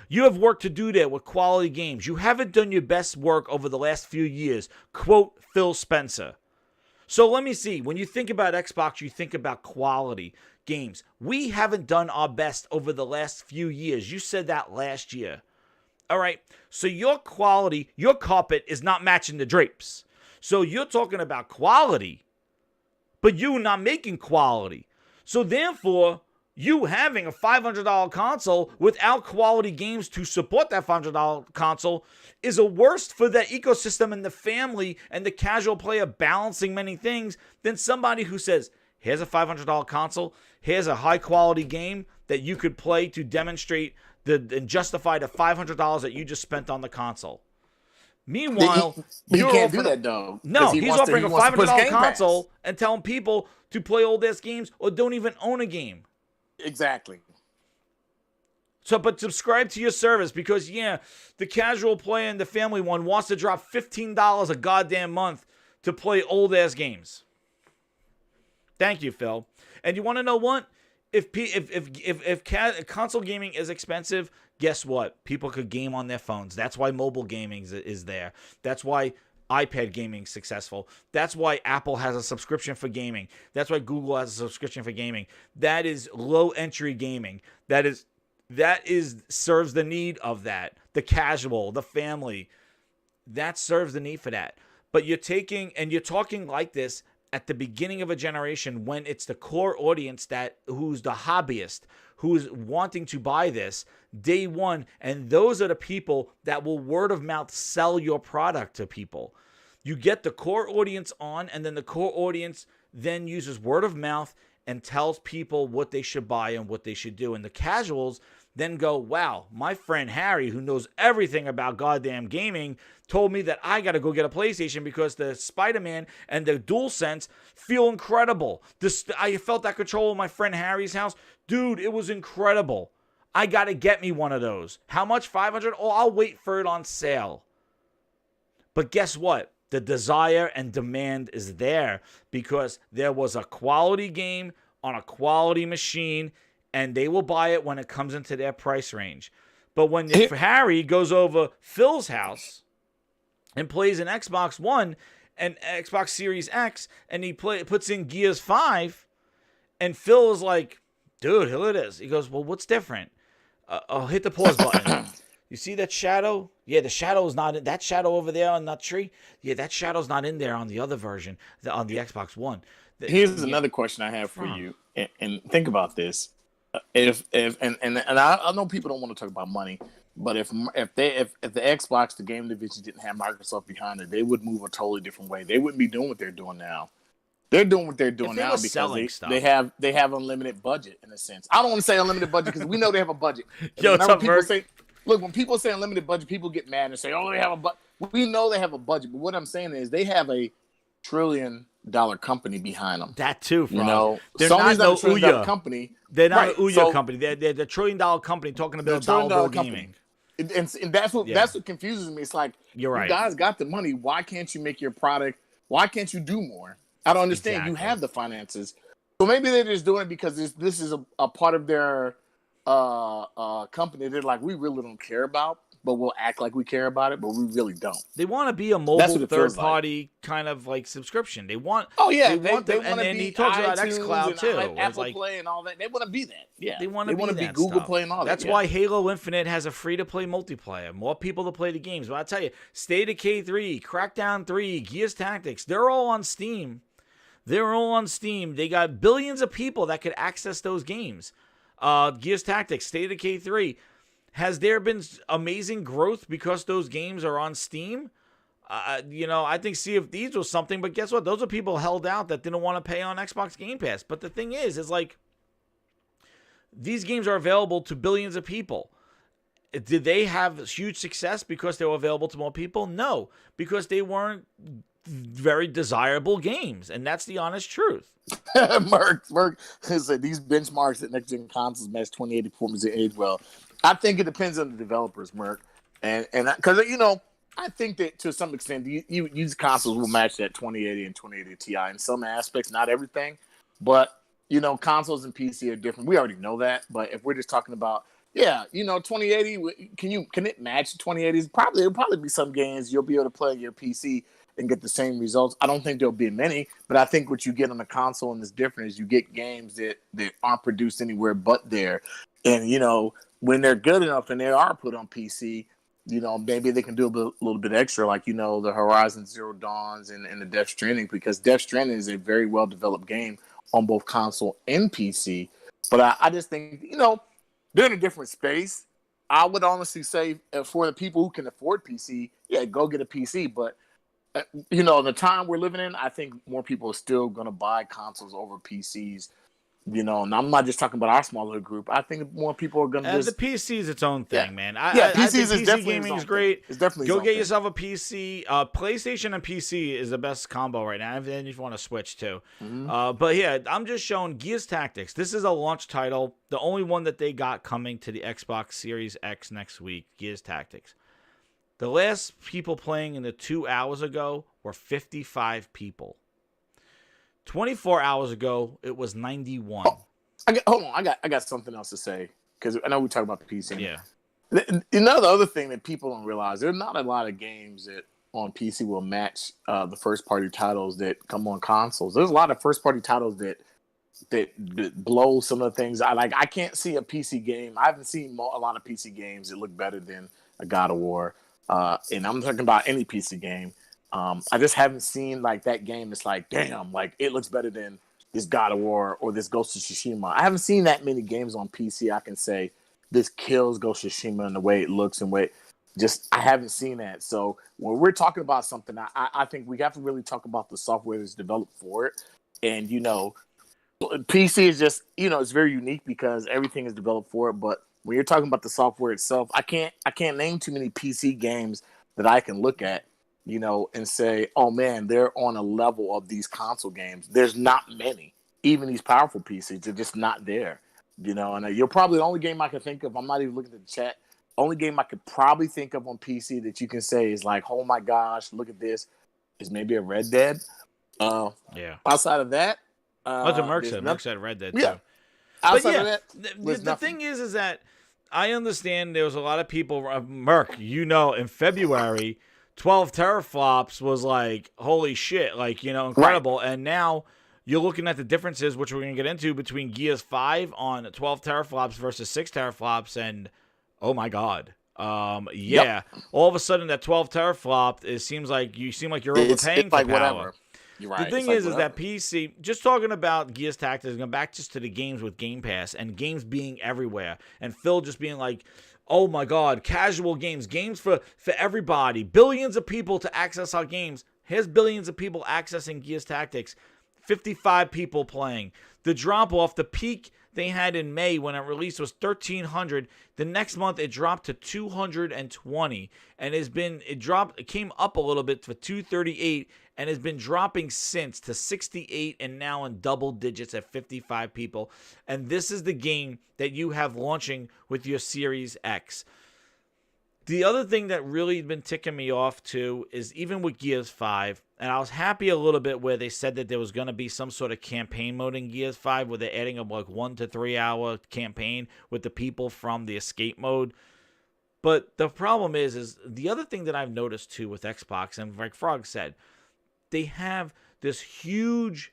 You have work to do there with quality games. You haven't done your best work over the last few years. Quote Phil Spencer. So let me see. When you think about Xbox, you think about quality games. We haven't done our best over the last few years. You said that last year. All right. So your quality, your carpet is not matching the drapes. So you're talking about quality, but you're not making quality. So therefore, you having a $500 console without quality games to support that $500 console is a worse for the ecosystem and the family and the casual player balancing many things than somebody who says, here's a $500 console, here's a high quality game that you could play to demonstrate and justify the $500 that you just spent on the console. Meanwhile, he can't do that though. No, he's offering a $500 console and telling people to play old ass games or don't even own a game. Exactly. So, but subscribe to your service because, yeah, the casual player and the family one wants to drop $15 a goddamn month to play old ass games. Thank you, Phil. And you want to know what? If console gaming is expensive, guess what? People could game on their phones. That's why mobile gaming is there. That's why iPad gaming is successful. That's why Apple has a subscription for gaming. That's why Google has a subscription for gaming. That is low entry gaming. That is serves the need of that. The casual, the family. That serves the need for that. But you're talking like this at the beginning of a generation when it's the core audience who's the hobbyist, who's wanting to buy this day one. And those are the people that will word of mouth sell your product to people. You get the core audience on, and then the core audience then uses word of mouth and tells people what they should buy and what they should do. And the casuals, then go, wow, my friend Harry, who knows everything about goddamn gaming, told me that I got to go get a PlayStation because the Spider-Man and the DualSense feel incredible. I felt that control in my friend Harry's house. Dude, it was incredible. I got to get me one of those. How much? $500? Oh, I'll wait for it on sale. But guess what? The desire and demand is there because there was a quality game on a quality machine, and they will buy it when it comes into their price range. But when Harry goes over Phil's house and plays an Xbox One and Xbox Series X, and he puts in Gears 5, and Phil is like, dude, here it is. He goes, well, what's different? I'll hit the pause button. You see that shadow? Yeah, the shadow is not in that shadow over there on that tree. Yeah, that shadow's not in there on the other version, on the Xbox One. Here's another question I have for you, and think about this. If I know people don't want to talk about money, but if the Xbox, the game division, didn't have Microsoft behind it, they would move a totally different way. They wouldn't be doing what they're doing now. They're doing what they're doing now because they have unlimited budget in a sense. I don't want to say unlimited budget because we know they have a budget. Yo, what's up, Merc? Look, when people say unlimited budget, people get mad and say, "Oh, they have a budget." We know they have a budget, but what I'm saying is they have a $1 trillion company behind them. That too, you know, they're Sony's not $1 trillion company. They're not an Ouya company. They're the $1 trillion company talking about dollar gaming. And that's what confuses me. It's like, you're right. You guys got the money. Why can't you make your product? Why can't you do more? I don't understand. Exactly. You have the finances, so maybe they're just doing it because this is a part of their company they're like, we really don't care about, but we'll act like we care about it, but we really don't. They want to be a mobile third party kind of like subscription. They want they want and then he talks about xCloud too. Apple Play and all that. They want to be that. Yeah. They want to be Google stuff. Play and all that. That's why Halo Infinite has a free to play multiplayer. More people to play the games. But I tell you, State of K3, Crackdown 3, Gears Tactics, they're all on Steam. They got billions of people that could access those games. Gears Tactics, State of K3. Has there been amazing growth because those games are on Steam? I think Sea of Thieves was something, but guess what? Those are people held out that didn't want to pay on Xbox Game Pass. But the thing is like, these games are available to billions of people. Did they have huge success because they were available to more people? No, because they weren't very desirable games, and that's the honest truth. Merc said these benchmarks that next gen consoles match 2080 performance and age well. I think it depends on the developers, Merc, and because I think that to some extent these consoles will match that 2080 and 2080 Ti in some aspects, not everything, but consoles and PC are different. We already know that, but if we're just talking about 2080, can it match 2080s? It'll probably be some games you'll be able to play on your PC and get the same results. I don't think there'll be many, but I think what you get on the console and is different is you get games that aren't produced anywhere but there. And, when they're good enough and they are put on PC, maybe they can do a little bit extra, like, the Horizon Zero Dawns and the Death Stranding, because Death Stranding is a very well-developed game on both console and PC. But I just think, they're in a different space. I would honestly say for the people who can afford PC, go get a PC. But the time we're living in, I think more people are still going to buy consoles over PCs. And I'm not just talking about our smaller group. I think more people are going to. The PC is its own thing, man. PC is PC gaming is great. It's definitely go get yourself a PC. PlayStation and PC is the best combo right now. And then if you want to switch too. Mm-hmm. But yeah, I'm just showing Gears Tactics. This is a launch title, the only one that they got coming to the Xbox Series X next week. Gears Tactics. The last people playing in the 2 hours ago were 55 people. 24 hours ago, it was 91. Hold on, I got something else to say because I know we talk about the PC. Yeah. The other thing that people don't realize, there's not a lot of games that on PC will match the first party titles that come on consoles. There's a lot of first party titles that blow some of the things. I can't see a PC game. I haven't seen a lot of PC games that look better than a God of War. And I'm talking about any PC game. I just haven't seen like that game that's like, damn, like it looks better than this God of War or this Ghost of Tsushima. I haven't seen that many games on PC I can say this kills Ghost of Tsushima in the way it looks and I haven't seen that. So when we're talking about something, I think we have to really talk about the software that's developed for it. And PC is just, it's very unique because everything is developed for it, but when you're talking about the software itself, I can't name too many PC games that I can look at, and say, oh man, they're on a level of these console games. There's not many. Even these powerful PCs, they're just not there. And you're probably the only game I can think of. I'm not even looking at the chat. Only game I could probably think of on PC that you can say is like, oh my gosh, look at this, is maybe a Red Dead. Yeah. Outside of that, That's what Merc said. Merc said Red Dead too. Yeah. Outside of that, the thing is that I understand there was a lot of people. Merc, in February, 12 teraflops was like, holy shit, like, incredible. Right. And now you're looking at the differences, which we're going to get into, between Gears 5 on 12 teraflops versus 6 teraflops. And oh my God. Yep. All of a sudden that 12 teraflop, it seems like you're overpaying for like power. Whatever. You're right. The thing is that PC, just talking about Gears Tactics, going back just to the games with Game Pass and games being everywhere, and Phil just being like, oh my God, casual games for everybody, billions of people to access our games. Here's billions of people accessing Gears Tactics, 55 people playing. The drop off, the peak they had in May when it released was 1,300. The next month it dropped to 220, and it came up a little bit for 238, and has been dropping since to 68, and now in double digits at 55 people. And this is the game that you have launching with your Series X. The other thing that really been ticking me off too is even with Gears 5, and I was happy a little bit where they said that there was going to be some sort of campaign mode in Gears 5 where they're adding a 1 to 3 hour campaign with the people from the escape mode. But the problem is the other thing that I've noticed too with Xbox, and like Frog said, they have this huge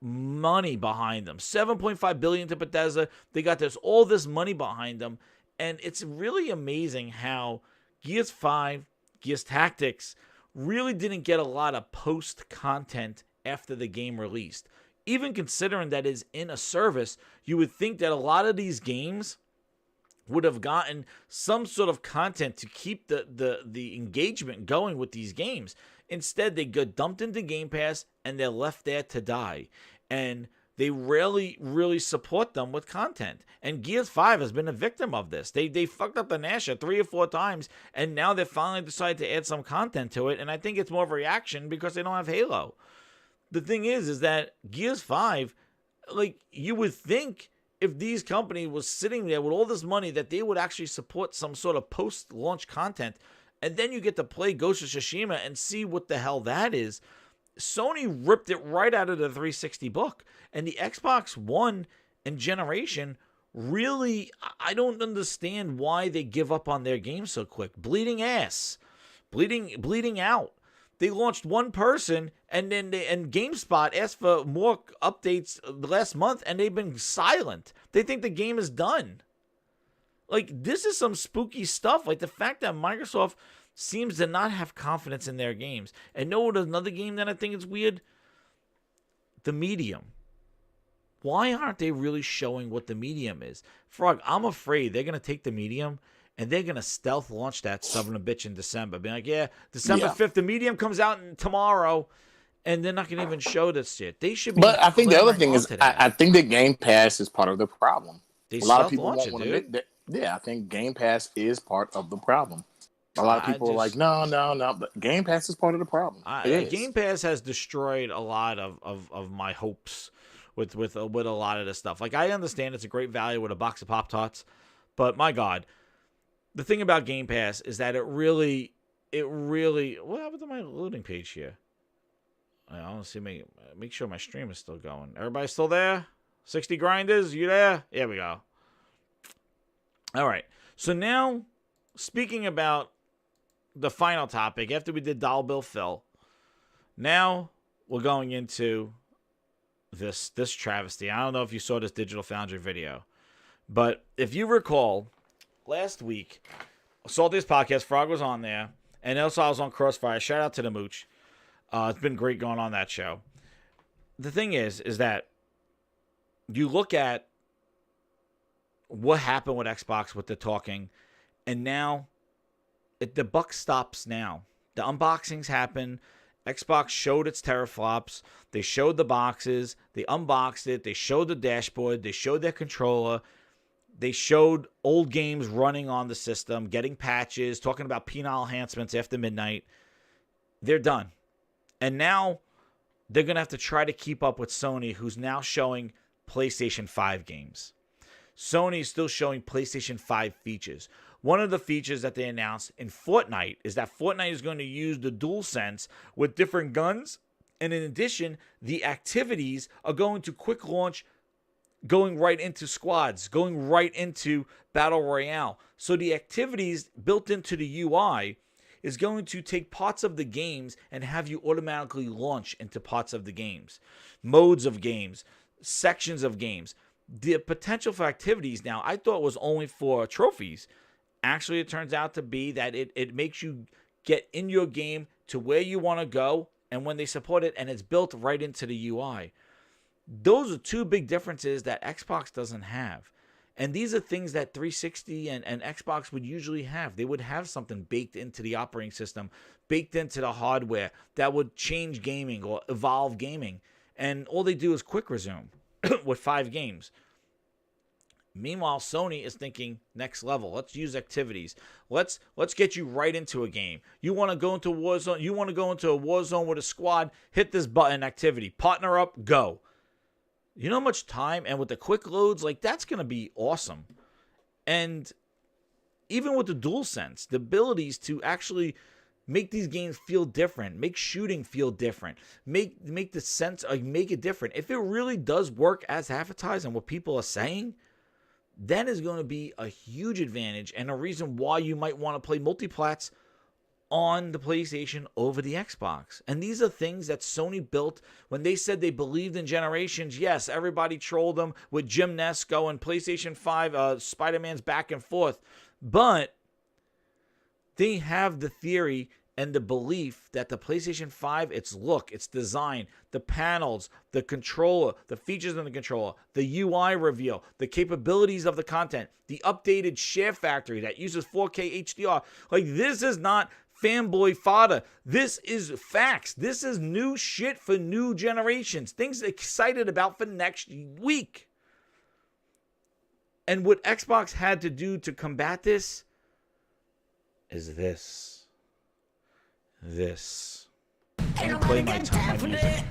money behind them. $7.5 billion to Bethesda. They got all this money behind them. And it's really amazing how Gears 5, Gears Tactics, really didn't get a lot of post-content after the game released. Even considering that it's in a service, you would think that a lot of these games would have gotten some sort of content to keep the engagement going with these games. Instead, they get dumped into Game Pass and they're left there to die. And they rarely really support them with content. And Gears 5 has been a victim of this. They fucked up the Nasher 3 or 4 times, and now they finally decided to add some content to it. And I think it's more of a reaction because they don't have Halo. The thing is that Gears 5, like, you would think if these companies was sitting there with all this money that they would actually support some sort of post-launch content. And then you get to play Ghost of Tsushima and see what the hell that is. Sony ripped it right out of the 360 book. And the Xbox One and generation, really, I don't understand why they give up on their game so quick. Bleeding ass. Bleeding out. They launched one person, and then GameSpot asked for more updates last month, and they've been silent. They think the game is done. Like, this is some spooky stuff. Like, the fact that Microsoft seems to not have confidence in their games. And know what, another game that I think is weird? The Medium. Why aren't they really showing what the Medium is? Frog, I'm afraid they're going to take the Medium and they're going to stealth launch that son of a bitch in December. Being like, yeah, December 5th, the Medium comes out tomorrow. And they're not going to even show this shit. They should be. But I think the other thing is, I think that Game Pass is part of the problem. A lot of people won't want to admit that. Yeah, I think Game Pass is part of the problem. A lot of people are like, no. But Game Pass is part of the problem. Game Pass has destroyed a lot of my hopes with a lot of this stuff. Like, I understand it's a great value with a box of Pop-Tarts, but my God, the thing about Game Pass is that it really. What happened to my loading page here? I want to see make sure my stream is still going. Everybody still there? 60 grinders, you there? Here we go. All right. So now, speaking about the final topic, after we did DollarBillPhil, now we're going into this travesty. I don't know if you saw this Digital Foundry video, but if you recall, last week, saw this podcast, Frog was on there, and also I was on Crossfire. Shout out to the Mooch. It's been great going on that show. The thing is that you look at what happened with Xbox with the talking, and now the buck stops now. The unboxings happen. Xbox showed its teraflops. They showed the boxes. They unboxed it. They showed the dashboard. They showed their controller. They showed old games running on the system, getting patches, talking about penile enhancements after midnight. They're done. And now they're going to have to try to keep up with Sony, who's now showing PlayStation 5 games. Sony is still showing PlayStation 5 features. One of the features that they announced in Fortnite is that Fortnite is going to use the DualSense with different guns. And in addition, the activities are going to quick launch, going right into squads, going right into Battle Royale. So the activities built into the UI is going to take parts of the games and have you automatically launch into parts of the games, modes of games, sections of games. The potential for activities now, I thought was only for trophies. Actually, it turns out to be that it makes you get in your game to where you want to go and when they support it, and it's built right into the UI. Those are two big differences that Xbox doesn't have. And these are things that 360 and Xbox would usually have. They would have something baked into the operating system, baked into the hardware that would change gaming or evolve gaming. And all they do is quick resume with 5 games. Meanwhile, Sony is thinking next level. Let's use activities. Let's get you right into a game. You want to go into a war zone? You want to go into a war zone with a squad? Hit this button, activity. Partner up, go. You know how much time, and with the quick loads, like, that's going to be awesome. And even with the DualSense, the abilities to actually make these games feel different, make shooting feel different, make the sense, like, make it different. If it really does work as advertised and what people are saying, that is going to be a huge advantage and a reason why you might want to play multiplats on the PlayStation over the Xbox. And these are things that Sony built when they said they believed in generations. Yes, everybody trolled them with Jim Ness going PlayStation 5, Spider-Man's back and forth. But they have the theory and the belief that the PlayStation 5, its look, its design, the panels, the controller, the features in the controller, the UI reveal, the capabilities of the content, the updated share factory that uses 4K HDR. Like, this is not fanboy fodder. This is facts. This is new shit for new generations. Things excited about for next week. And what Xbox had to do to combat this is this. This. Let me play my music.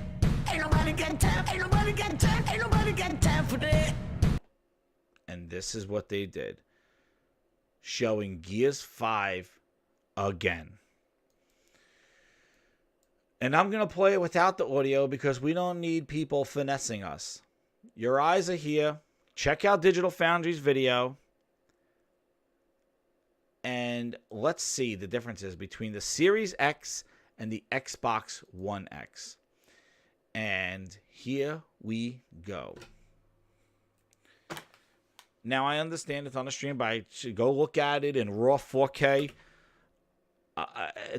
And this is what they did. Showing Gears 5 again. And I'm going to play it without the audio because we don't need people finessing us. Your eyes are here. Check out Digital Foundry's video. And let's see the differences between the Series X and the Xbox One X. And here we go. Now, I understand it's on the stream, but I should go look at it in raw 4K.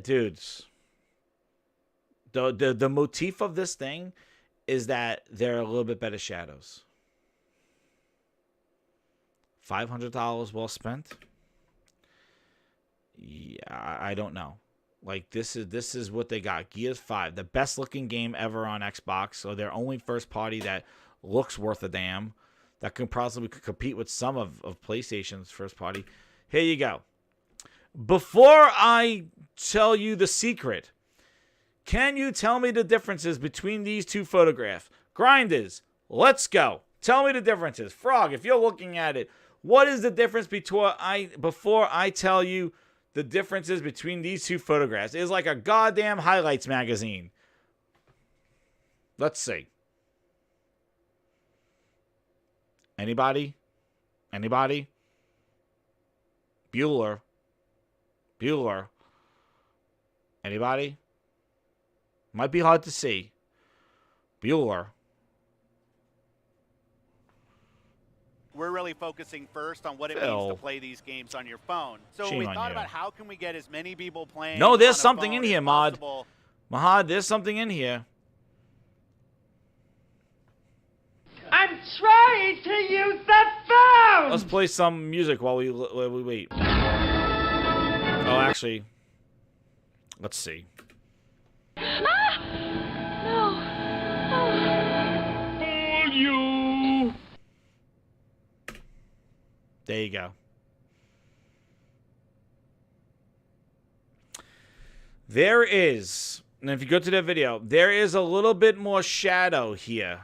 Dudes, the motif of this thing is that they're a little bit better shadows. $500 well spent? Yeah, I don't know. Like, this is what they got. Gears 5, the best looking game ever on Xbox. So their only first party that looks worth a damn. That can possibly compete with some of PlayStation's first party. Here you go. Before I tell you the secret, can you tell me the differences between these two photographs? Grinders, let's go. Tell me the differences. Frog, if you're looking at it, what is the difference before I tell you the differences between these two photographs? It's like a goddamn highlights magazine. Let's see. Anybody? Anybody? Bueller. Anybody? Might be hard to see. Bueller. We're really focusing first on what it means to play these games on your phone. So we thought about how can we get as many people playing. No, there's something in here, Mod. Mahad, there's something in here. I'm trying to use the phone! Let's play some music while we wait. Oh, actually, let's see. Ah! No. Oh. You! There you go. There is, and if you go to that video, there is a little bit more shadow here.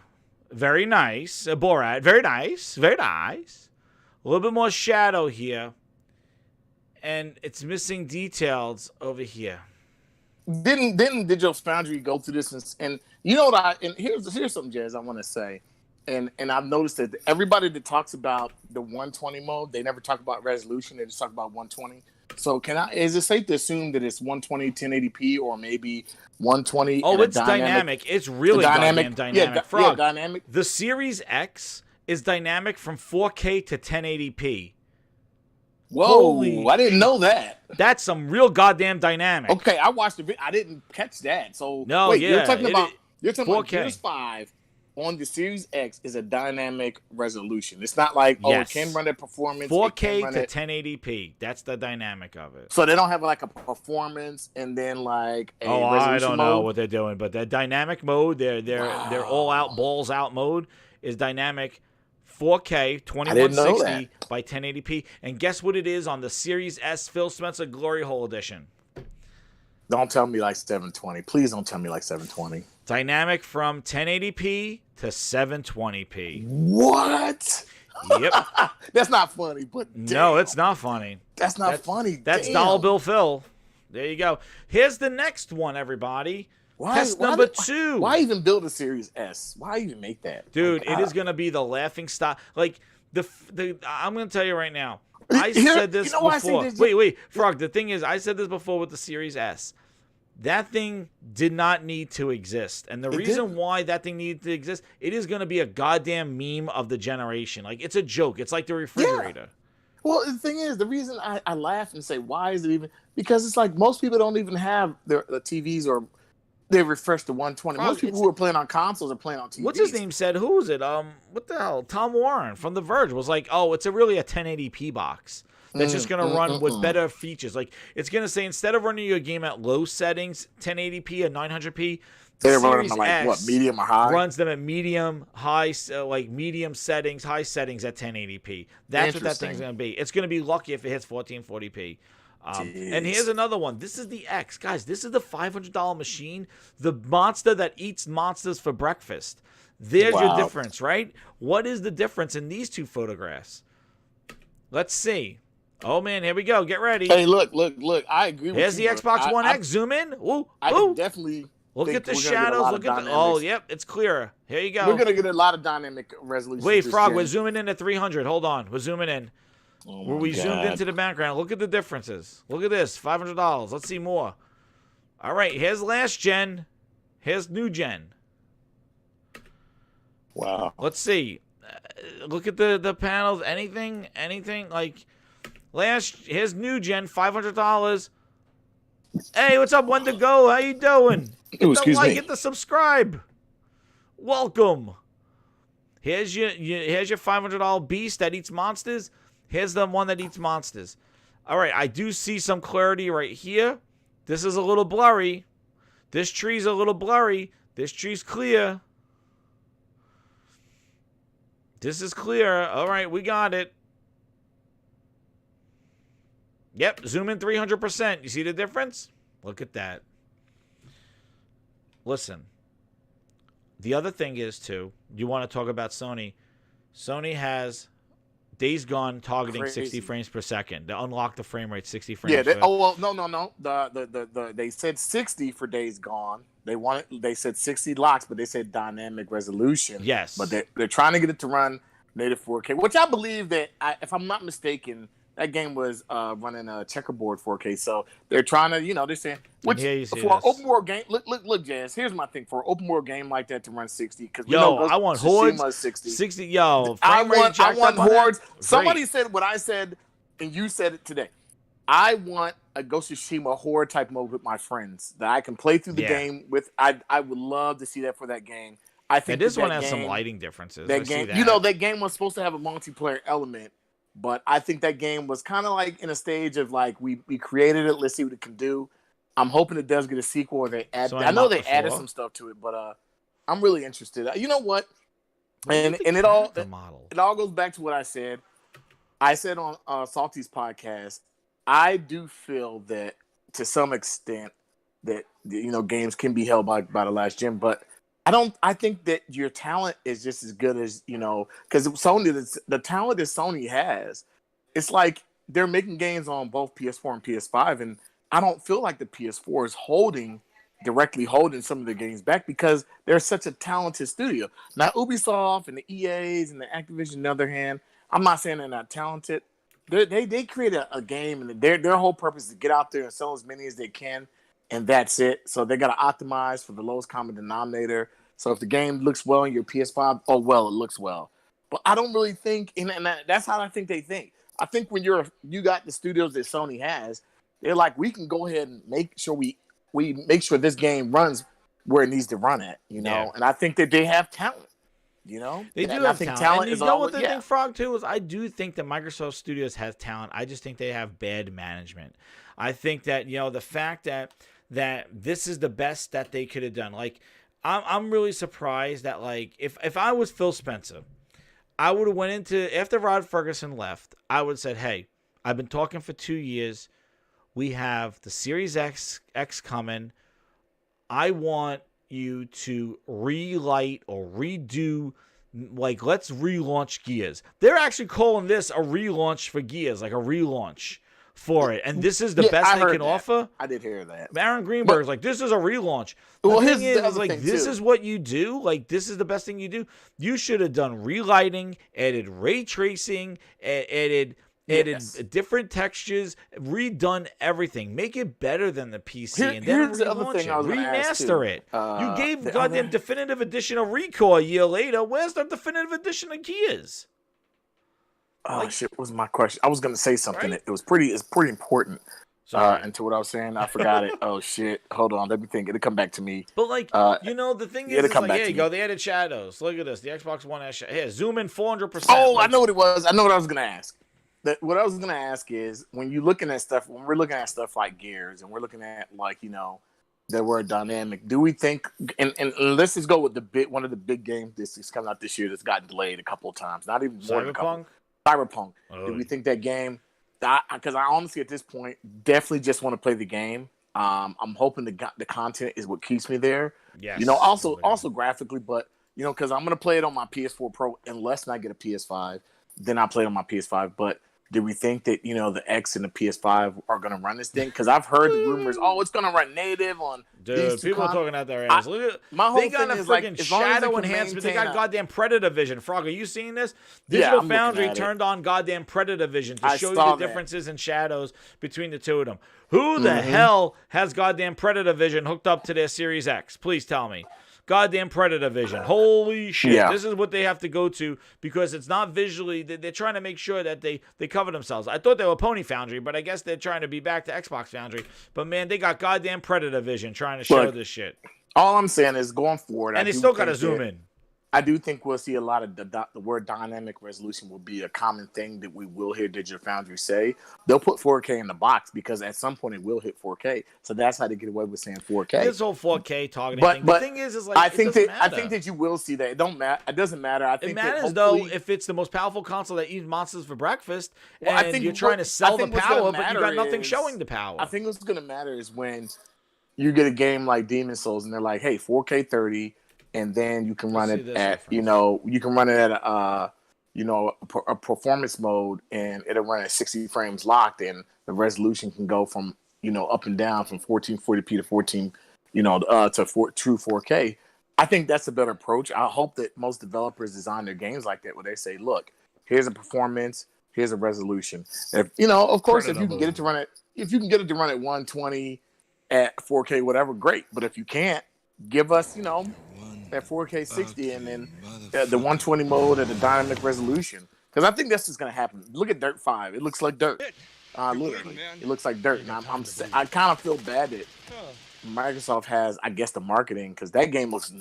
Very nice. Borat. Very nice. Very nice. A little bit more shadow here. And it's missing details over here. Didn't Digital Foundry go through this? And you know what? And here's something, Jazz, I want to say. And I've noticed that everybody that talks about the 120 mode, they never talk about resolution. They just talk about 120. So is it safe to assume that it's 120 1080p or maybe 120? Oh, it's dynamic. It's really dynamic. Yeah, dynamic. The Series X is dynamic from 4K to 1080p. Whoa, Holy, I didn't know that. That's some real goddamn dynamic. Okay, I watched the video. I didn't catch that. So no, wait, yeah, you're talking about 4K. Gears 5 on the Series X is a dynamic resolution. It's not like it can run at performance 4K to 1080p. That's the dynamic of it. So they don't have like a performance and then like a resolution I don't mode? know what they're doing, but the dynamic mode, their all out balls out mode is dynamic 4K 2160 by 1080p. And guess what it is on the Series S Phil Spencer Glory Hole Edition? Don't tell me like 720. Please don't tell me like 720. Dynamic from 1080p to 720p. What? Yep. That's not funny, but damn. No, it's not funny. That's not funny. That's $Phil. There you go. Here's the next one, everybody. Test number 2. Why even build a Series S? Why even make that? Dude, it is going to be the laughing stock. Like, I'm going to tell you right now. I said this before. Wait, Frog. The thing is, I said this before with the Series S. That thing did not need to exist. And the reason why that thing needed to exist, it is going to be a goddamn meme of the generation. Like, it's a joke. It's like the refrigerator. Yeah. Well, the thing is, the reason I laugh and say, why is it even? Because it's like most people don't even have the TVs or they refresh to 120. Most people who are playing on consoles are playing on TVs. What's his name said? Who was it? What the hell? Tom Warren from The Verge was like, oh, it's really a 1080p box. That's just going to run with better features. Like, it's going to say instead of running your game at low settings, 1080p and 900p, they run them like what, medium or high? Runs them at medium, high, like medium settings, high settings at 1080p. That's what that thing's going to be. It's going to be lucky if it hits 1440p. And here's another one. This is the X. Guys, this is the $500 machine. The monster that eats monsters for breakfast. There's your difference, right? What is the difference in these two photographs? Let's see. Oh, man, here we go. Get ready. Hey, look. I agree with you. Here's the Xbox One X. Zoom in. Ooh, I can definitely look at the shadows. Look at the... Oh, yep, it's clearer. Here you go. We're going to get a lot of dynamic resolution. Wait, Frog, we're zooming in at 300. Hold on. We're zooming in. Oh where we zoomed into the background. Look at the differences. Look at this. $500. Let's see more. All right, here's last gen. Here's new gen. Wow. Let's see. Look at the panels. Anything like here's new gen, $500. Hey, what's up, Wendigo? How you doing? Hit the like, hit the subscribe. Welcome. Here's your $500 beast that eats monsters. Here's the one that eats monsters. All right, I do see some clarity right here. This is a little blurry. This tree's a little blurry. This tree's clear. This is clear. All right, we got it. Yep, zoom in 300%. You see the difference? Look at that. Listen. The other thing is, too, you want to talk about Sony. Sony has Days Gone targeting 60 frames per second. To unlock the frame rate, 60 frames. Yeah. No. They said 60 for Days Gone. They said 60 locks, but they said dynamic resolution. Yes. But they're trying to get it to run native 4K, which I believe that, if I'm not mistaken, that game was running a checkerboard 4K. So they're trying to, they're saying, which for an open world game, look, Jazz. Here's my thing: for an open world game like that to run 60, because I want hordes. 60. Yo, I want hordes. Somebody said what I said, and you said it today. I want a Ghost of Tsushima horde type mode with my friends that I can play through the game with. I would love to see that for that game. I think this one has some lighting differences. That game, that game was supposed to have a multiplayer element. But I think that game was kind of like in a stage of like, we created it. Let's see what it can do. I'm hoping it does get a sequel. Or they add. I know they added some stuff to it, but I'm really interested. You know what? And it all goes back to what I said. I said on Salty's podcast, I do feel that to some extent that games can be held by the last gen, but I think that your talent is just as good as because Sony, the talent that Sony has, it's like they're making games on both PS4 and PS5, and I don't feel like the PS4 is directly holding some of the games back because they're such a talented studio. Now Ubisoft and the EAs and the Activision, on the other hand, I'm not saying they're not talented. They create a game, and their whole purpose is to get out there and sell as many as they can, and that's it. So they got to optimize for the lowest common denominator. So if the game looks well on your PS5, oh well, it looks well. But I don't really think, and that's how I think they think. I think when you got the studios that Sony has, they're like, we can go ahead and make sure we make sure this game runs where it needs to run at, Yeah. And I think that they have talent. They do and have I think talent. And you know what the yeah. thing, Frog, too, is I do think that Microsoft Studios has talent. I just think they have bad management. I think that, the fact that this is the best that they could have done. Like, I'm really surprised that, like, if I was Phil Spencer, I would have went into, after Rod Ferguson left, I would have said, hey, I've been talking for 2 years. We have the Series X coming. I want you to relight or redo, like, let's relaunch Gears. They're actually calling this a relaunch for Gears, like a relaunch for it. And this is the best they can offer. I did hear that. Aaron Greenberg's like, this is a relaunch. Well, the thing is like, this is what you do. Like, this is the best thing you do. You should have done relighting, added ray tracing, added different textures, redone everything, make it better than the PC, and then here's the other thing I was gonna ask, remaster it. You gave goddamn definitive edition of Recall a year later. Where's the definitive edition of Gears? Oh shit! What was my question? I was gonna say something. Right? It's pretty important. And to what I was saying, I forgot it. Oh shit! Hold on, let me think. It'll come back to me. But like, the thing is like, here you go. They added shadows. Look at this. The Xbox One has shadows. Here, zoom in 400%. Oh, I know what it was. I know what I was gonna ask. What I was gonna ask is when we're looking at stuff like Gears, and we're looking at that word dynamic. Do we think? And let's just go with one of the big games this is coming out this year that's gotten delayed a couple of times. Not even more than a couple. Cyberpunk. Oh. Do we think that game? Because I honestly, at this point, definitely just want to play the game. I'm hoping the content is what keeps me there. Yes. Also graphically, but because I'm gonna play it on my PS4 Pro unless I get a PS5. Then I'll play it on my PS5. But do we think that the X and the PS5 are gonna run this thing? Because I've heard the rumors. Oh, it's gonna run native on. Dude, people are talking out their ass. Look at they got a freaking shadow enhancement. They got goddamn Predator Vision. Frog, are you seeing this? Digital Foundry turned on goddamn Predator Vision to show you the differences in shadows between the two of them. Who the hell has goddamn Predator Vision hooked up to their Series X? Please tell me. Goddamn Predator Vision. Holy shit. Yeah. This is what they have to go to because it's not visually. They're trying to make sure that they cover themselves. I thought they were Pony Foundry, but I guess they're trying to be back to Xbox Foundry. But, man, they got goddamn Predator Vision trying to show this shit. All I'm saying is going forward. And they still got to zoom in. I do think we'll see a lot of the word dynamic resolution will be a common thing that we will hear Digital Foundry say. They'll put 4K in the box because at some point it will hit 4K. So that's how they get away with saying 4K. This whole 4K targeting thing. But the thing is like I think that you will see that. It don't matter. It doesn't matter. I think it matters though if it's the most powerful console that eats monsters for breakfast, and I think you're trying to sell the power, but you got nothing showing the power. I think what's going to matter is when you get a game like Demon's Souls and they're like, hey, 4K 30. And then you can run it at, you can run it at a performance mode, and it'll run at 60 frames locked, and the resolution can go from, up and down from 1440p to 14, true 4K. I think that's a better approach. I hope that most developers design their games like that, where they say, look, here's a performance, here's a resolution. If of course, if you can get it to run at 120 at 4K, whatever, great. But if you can't, give us, that 4K 60 and then the 120 mode and the dynamic resolution. Because I think that's just going to happen. Look at Dirt 5. It looks like dirt. Literally. It looks like dirt. And I kind of feel bad that Microsoft has, I guess, the marketing, because that game looks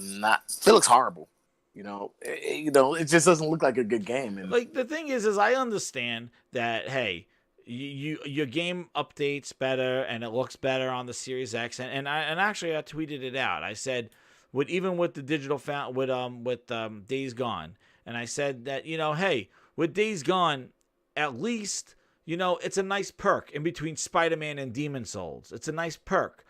horrible. It just doesn't look like a good game. And like the thing is I understand that, hey, your game updates better and it looks better on the Series X. And actually I tweeted it out. I said, even with the digital with Days Gone, and I said that hey, with Days Gone, at least, it's a nice perk in between Spider-Man and Demon Souls. It's a nice perk.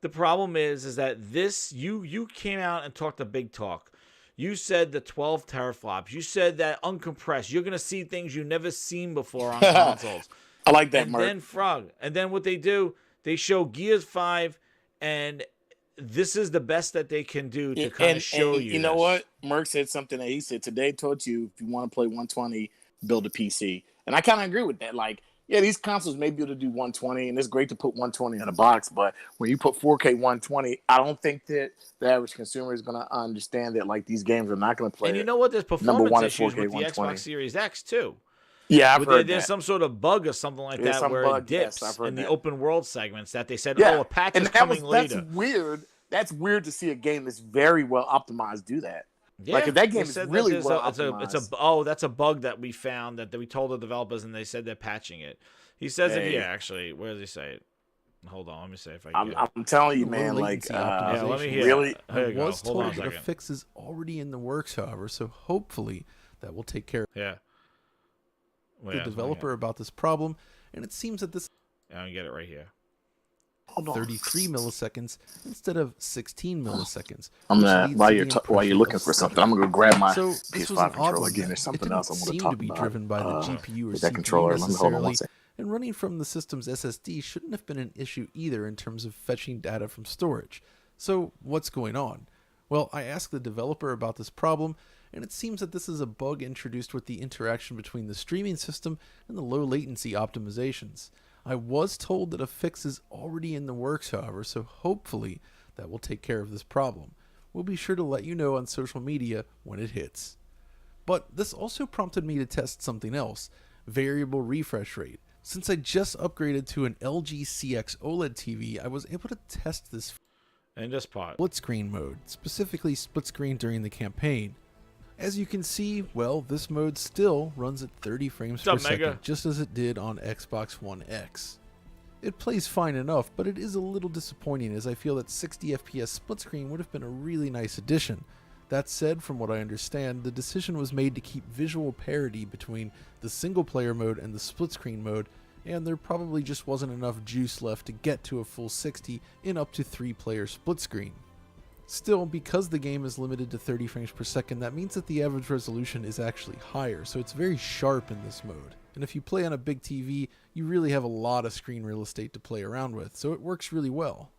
The problem is that this, you came out and talked a big talk. You said the 12 teraflops. You said that uncompressed. You're going to see things you've never seen before on consoles. I like that, and Mark. then Frog. And then what they do, they show Gears 5, and this is the best that they can do to kind of show you. You know what? Merck said something that he said today. Told you if you want to play 120, build a PC, and I kind of agree with that. Like, yeah, these consoles may be able to do 120, and it's great to put 120 in a box. But when you put 4K 120, I don't think that the average consumer is going to understand that. Like, these games are not going to play. And you know what? There's performance issues with the 120. Xbox Series X too. Yeah, I've heard there's that. some sort of bug or something like that where it dips in the open world segments that they said, a patch is coming later. That's weird. That's weird to see a game that's very well optimized do that. Yeah, like if that game is really well optimized. That's a bug that we found that we told the developers and they said they're patching it. He says it here actually. Where does he say it? Hold on, let me see if I can. I'm telling you, man. Like, let me hear. Really, I was told that a fix is already in the works, however, so hopefully that will take care of the developer about this problem. And it seems that this. I can get it right here. 33 milliseconds instead of 16 milliseconds. I'm gonna while you're looking for something, I'm gonna go grab my PS5 controller again. There's something else I want to talk about. It didn't seem to be driven by the GPU or that CPU controller. Let me hold on one necessarily, second. and running from the system's SSD shouldn't have been an issue either in terms of fetching data from storage. So what's going on? Well, I asked the developer about this problem, and it seems that this is a bug introduced with the interaction between the streaming system and the low latency optimizations. I was told that a fix is already in the works, however, so hopefully that will take care of this problem. We'll be sure to let you know on social media when it hits. But this also prompted me to test something else, variable refresh rate. Since I just upgraded to an LG CX OLED TV, I was able to test this and this part split screen mode, specifically split screen during the campaign. As you can see, well, this mode still runs at 30 frames per second, just as it did on Xbox One X. It plays fine enough, but it is a little disappointing as I feel that 60 FPS split screen would have been a really nice addition. That said, from what I understand, the decision was made to keep visual parity between the single player mode and the split screen mode, and there probably just wasn't enough juice left to get to a full 60 in up to 3-player split screen. Still, because the game is limited to 30 frames per second, that means that the average resolution is actually higher, so it's very sharp in this mode. And if you play on a big TV, you really have a lot of screen real estate to play around with, so it works really well.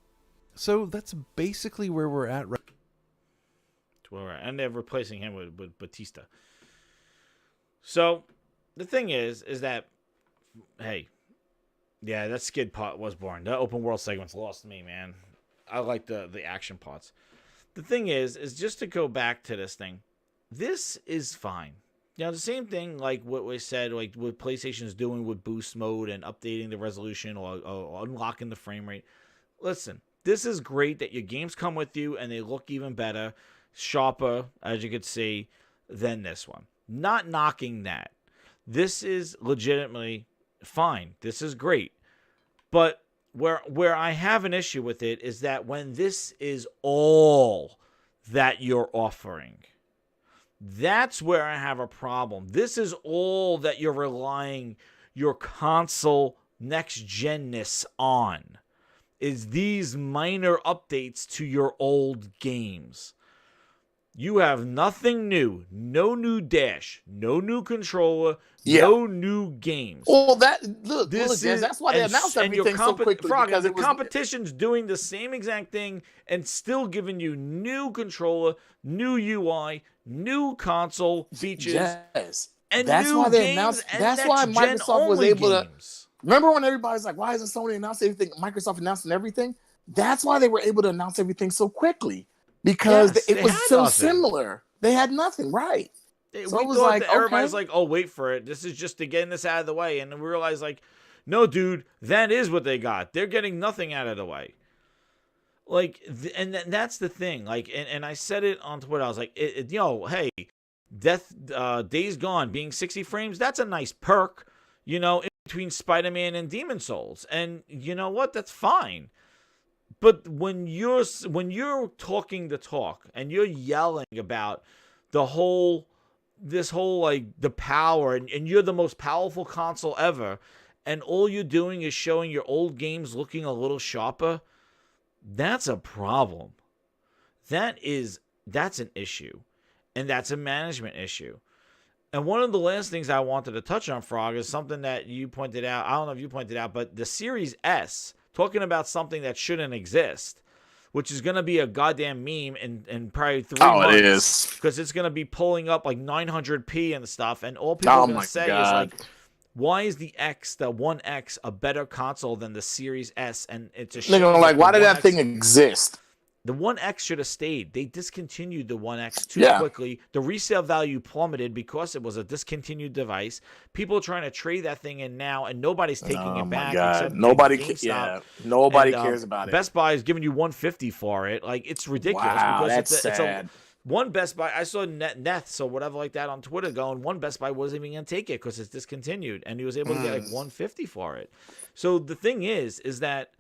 So that's basically where we're at right now. And they're replacing him with Batista. So, the thing is that, hey, yeah, that skid part was boring. The open world segments lost me, man. I like the action parts. The thing is just to go back to this thing, this is fine. Now, the same thing like what we said, like what PlayStation's doing with boost mode and updating the resolution or unlocking the frame rate. Listen, this is great that your games come with you and they look even better, sharper, as you could see, than this one. Not knocking that. This is legitimately fine. This is great. But where I have an issue with it is that when this is all that you're offering, that's where I have a problem. This is all that you're relying your console next-gen-ness on, is these minor updates to your old games. You have nothing new. No new dash. No new controller. Yeah. No new games. Well, that's why they announced everything so quickly. Because the competition's doing the same exact thing and still giving you new controller, new UI, new console features. Yes. And that's new why they games announced. And that's why Microsoft was able to. Remember when everybody's like, "Why isn't Sony announcing everything?" Microsoft announcing everything. That's why they were able to announce everything so quickly. Because it was so similar. They had nothing, right? So it was like, everybody's like, oh, wait for it. This is just to get this out of the way. And we realized, like, no, dude, that is what they got. They're getting nothing out of the way. Like, and that's the thing. Like, and I said it on Twitter. I was like, hey, Days Gone being 60 frames, that's a nice perk, in between Spider-Man and Demon Souls. And you know what? That's fine. But when you're talking the talk and you're yelling about the whole this whole like the power and you're the most powerful console ever, and all you're doing is showing your old games looking a little sharper, that's a problem. That's an issue, and that's a management issue. And one of the last things I wanted to touch on, Frog, is something that you pointed out. I don't know if you pointed out, but the Series S, talking about something that shouldn't exist, which is going to be a goddamn meme in probably 3 months. Oh, it is. Because it's going to be pulling up like 900p and stuff, and all people are going to say is like, why is the 1X, a better console than the Series S? And it's a shame. Like, why did that thing exist? The 1X should have stayed. They discontinued the 1X too quickly. The resale value plummeted because it was a discontinued device. People are trying to trade that thing in now, and nobody's taking it back. God. Nobody cares about it. Best Buy is giving you $150 for it. Like, it's ridiculous. Wow, because that's sad. One Best Buy, I saw Neth or whatever like that on Twitter going, one Best Buy wasn't even going to take it because it's discontinued, and he was able to get like $150 for it. So the thing is that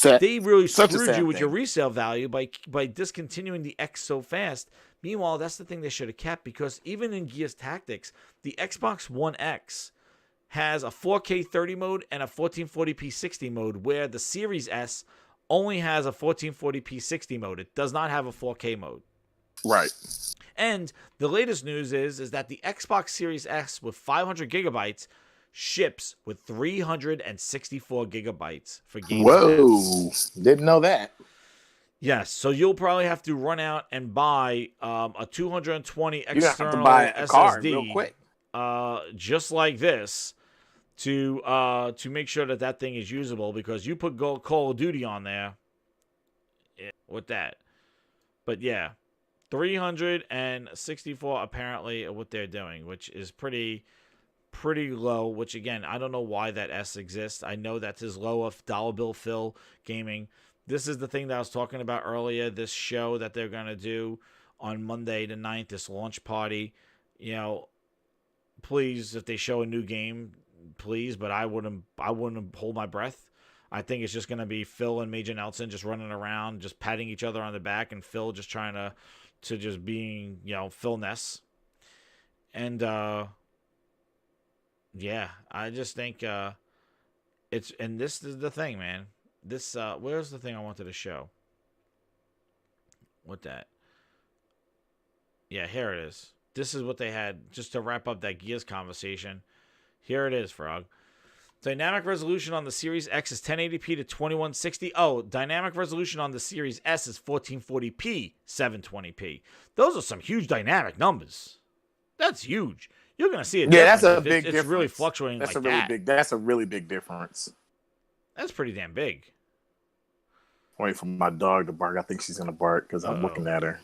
they really screwed you with your resale value by discontinuing the X so fast. Meanwhile, that's the thing they should have kept, because even in Gears Tactics, the Xbox One X has a 4K 30 mode and a 1440p 60 mode, where the Series S only has a 1440p 60 mode. It does not have a 4K mode. Right. And the latest news is that the Xbox Series S with 500 gigabytes ships with 364 gigabytes for Game Whoa, didn't know that. Yes, so you'll probably have to run out and buy a 220 external have to buy a SSD card real quick. Just like this to make sure that thing is usable, because you put Call of Duty on there with that. But yeah, 364 apparently what they're doing, which is pretty low, which again, I don't know why that S exists. I know that's as low of DollarBillPhil Gaming. This is the thing that I was talking about earlier, this show that they're going to do on Monday the 9th, this launch party. You know, please, if they show a new game, please, but I wouldn't hold my breath. I think it's just going to be Phil and Major Nelson just running around, just patting each other on the back, and Phil just trying to just being, Phil Ness. And, yeah, I just think and this is the thing, man. This where's the thing I wanted to show? What that? Yeah, here it is. This is what they had just to wrap up that Gears conversation. Here it is, Frog. Dynamic resolution on the Series X is 1080p to 2160. Oh, dynamic resolution on the Series S is 1440p, 720p. Those are some huge dynamic numbers. That's huge. You're going to see it. Yeah, that's a big difference. It's really fluctuating that's like a really that. Big. That's a really big difference. That's pretty damn big. Wait for my dog to bark. I think she's going to bark because I'm looking at her.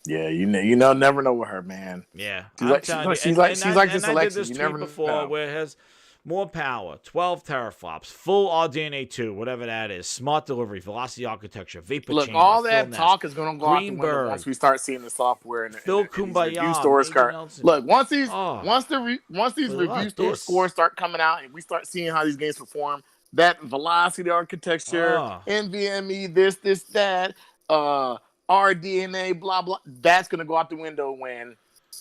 Yeah, never know with her, man. Yeah. She's like this Alexa. You never know. Where it has more power, 12 teraflops, full RDNA 2, whatever that is, smart delivery, velocity architecture, vapor chamber. Look, all that talk is going to go out the window once we start seeing the software and Phil Kumbaya, review stores Look, once these review scores start coming out and we start seeing how these games perform, that velocity architecture, NVMe, this, that, RDNA, blah blah, that's going to go out the window when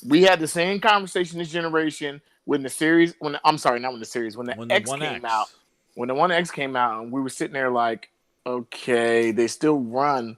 we had the same conversation this generation. When the X came out. When the 1X came out, and we were sitting there like, okay, they still run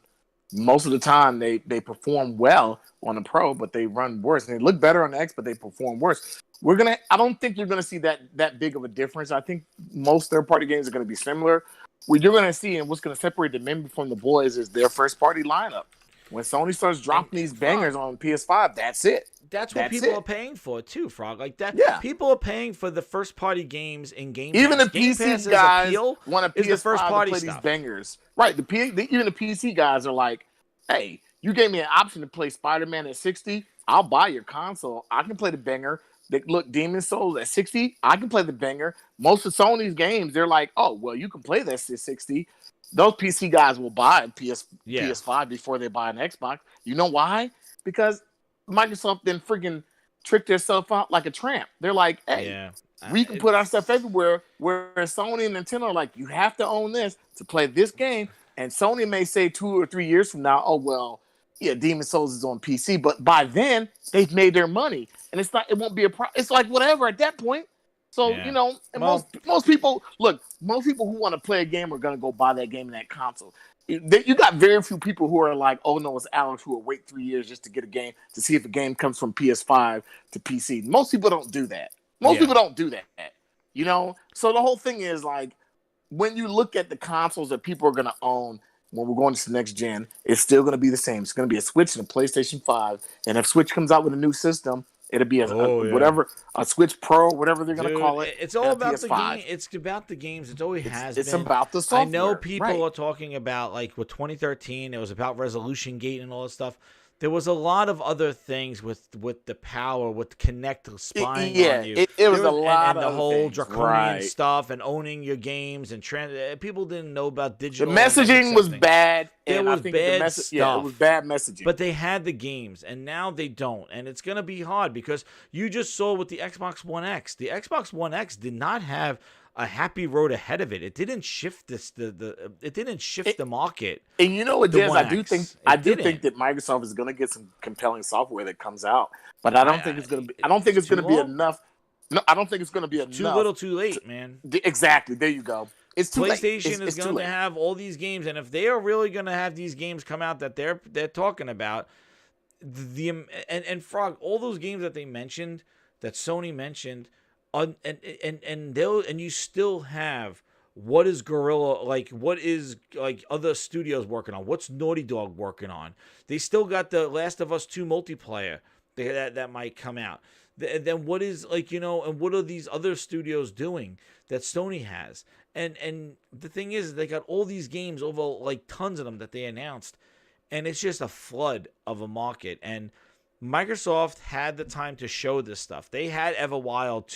most of the time. They perform well on the Pro, but they run worse. And they look better on the X, but they perform worse. I don't think you're gonna see that big of a difference. I think most third-party games are gonna be similar. What you're gonna see, and what's gonna separate the men from the boys, is their first-party lineup. When Sony starts dropping these bangers on PS5, that's it. That's what people are paying for too, Frog. Like that. Yeah. People are paying for the first-party games in Game Pass. Even the PC guys want a PS5 to play these bangers, right? Even the PC guys are like, "Hey, you gave me an option to play Spider-Man at 60. I'll buy your console. I can play the banger. Look, Demon's Souls at 60. I can play the banger." Most of Sony's games, they're like, "Oh, well, you can play this at 60." Those PC guys will buy a PS5 before they buy an Xbox. You know why? Because Microsoft then freaking tricked themselves out like a tramp. They're like, hey, we can put our stuff everywhere, whereas Sony and Nintendo are like, you have to own this to play this game. And Sony may say 2 or 3 years from now, oh, well, yeah, Demon's Souls is on PC. But by then, they've made their money. and it won't be a problem. It's like whatever at that point. So Yeah. you know, and most people who want to play a game are gonna go buy that game in that console. You got very few people who are like, oh no, it's Alex, who will wait 3 years just to get a game to see if a game comes from PS5 to PC. Most people don't do that. Most people don't do that. You know, so the whole thing is like, when you look at the consoles that people are going to own when we're going to the next gen, it's still going to be the same. It's going to be a Switch and a PlayStation 5. And if Switch comes out with a new system, it'll be a Switch Pro, whatever they're going to call it. It's all about the game. It's about the games. It always has been. It's about the software. I know people are talking about, like, with 2013, it was about resolution gate and all that stuff. There was a lot of other things with the power, with Kinect spying on you. It was a lot and the of whole things. draconian stuff and owning your games and people didn't know about digital. The messaging was bad. It was bad stuff. Yeah, it was bad messaging. But they had the games, and now they don't, and it's gonna be hard because you just saw with the Xbox One X. The Xbox One X did not have a happy road ahead of it. It didn't shift the market. And you know what, Jez, I do think that Microsoft is going to get some compelling software that comes out, but I don't think it's going to be. I don't think it's going to be enough. No, I don't think it's going to be enough. Too little, too late, man. Exactly. There you go. It's too late. PlayStation is going to have all these games, and if they are really going to have these games come out that they're talking about, and Frog, all those games that they mentioned, that Sony mentioned. And you still have, what is Guerrilla, like, what is, like, other studios working on? What's Naughty Dog working on? They still got the Last of Us 2 multiplayer that might come out. Then what is, like, you know, and what are these other studios doing that Sony has? And the thing is, they got all these games, over, like, tons of them that they announced, and it's just a flood of a market. And Microsoft had the time to show this stuff. They had Everwild,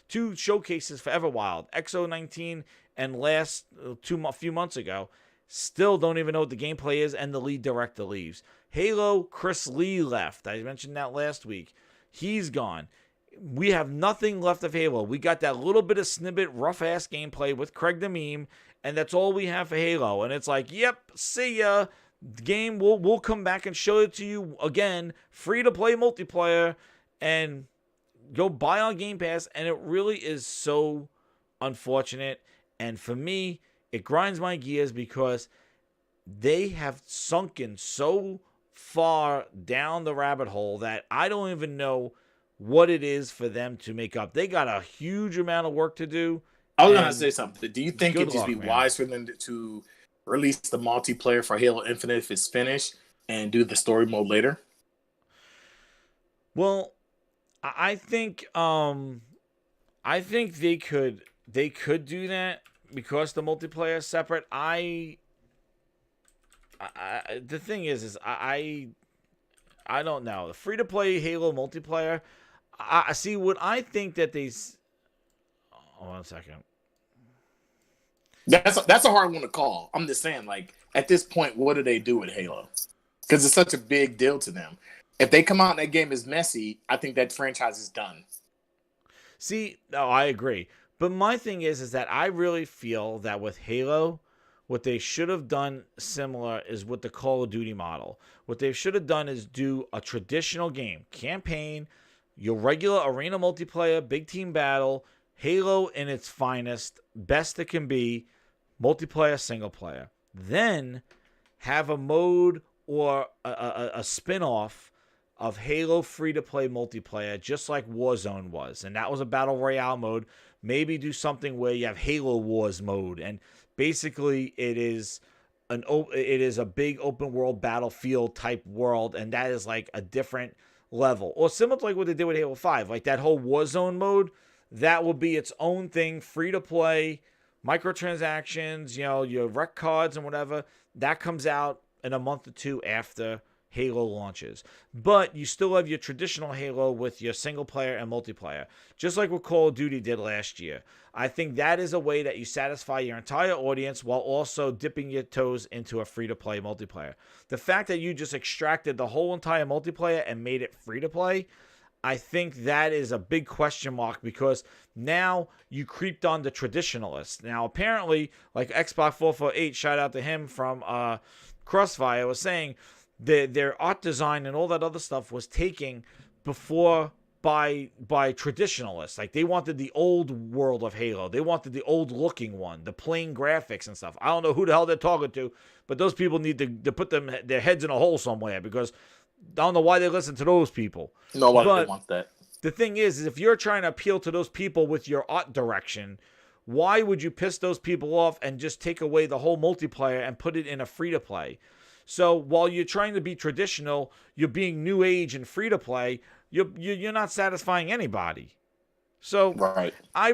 2 showcases for Everwild, XO19, and a few months ago. Still don't even know what the gameplay is, and the lead director leaves. Halo, Chris Lee left. I mentioned that last week. He's gone. We have nothing left of Halo. We got that little bit of snippet, rough-ass gameplay with Craig the Meme, and that's all we have for Halo. And it's like, yep, see ya. The game, we'll come back and show it to you again, free-to-play multiplayer, and go buy on Game Pass. And it really is so unfortunate. And for me, it grinds my gears because they have sunken so far down the rabbit hole that I don't even know what it is for them to make up. They got a huge amount of work to do. I was going to say something. Do you think it'd just be wise for them to release the multiplayer for Halo Infinite if it's finished and do the story mode later? Well, I think they could do that because the multiplayer is separate. The thing is I don't know. The free to play Halo multiplayer. I see what I think that they. Hold on a second. That's a hard one to call. I'm just saying, like, at this point, what do they do with Halo? Because it's such a big deal to them. If they come out and that game is messy, I think that franchise is done. See, no, I agree. But my thing is that I really feel that with Halo, what they should have done similar is with the Call of Duty model. What they should have done is do a traditional game, campaign, your regular arena multiplayer, big team battle, Halo in its finest, best it can be, multiplayer, single player. Then have a mode or a spin-off of Halo free-to-play multiplayer, just like Warzone was. And that was a Battle Royale mode. Maybe do something where you have Halo Wars mode. And basically it is a big open-world battlefield type world, and that is like a different level. Or similar to like what they did with Halo 5. Like that whole Warzone mode, that will be its own thing, free-to-play, microtransactions, you know, your rec cards and whatever. That comes out in a month or two after Halo launches. But you still have your traditional Halo with your single player and multiplayer, just like what Call of Duty did last year. I think that is a way that you satisfy your entire audience while also dipping your toes into a free-to-play multiplayer. The fact that you just extracted the whole entire multiplayer and made it free-to-play, I think that is a big question mark, because now you creeped on the traditionalists. Now, apparently, like Xbox 448, shout out to him from Crossfire, was saying their art design and all that other stuff was taking before by traditionalists. Like, they wanted the old world of Halo. They wanted the old looking one, the plain graphics and stuff. I don't know who the hell they're talking to, but those people need to put their heads in a hole somewhere, because I don't know why they listen to those people. Nobody wants that. The thing is if you're trying to appeal to those people with your art direction, why would you piss those people off and just take away the whole multiplayer and put it in a free-to-play? So while you're trying to be traditional, you're being new age and free-to-play, you're not satisfying anybody. So right. I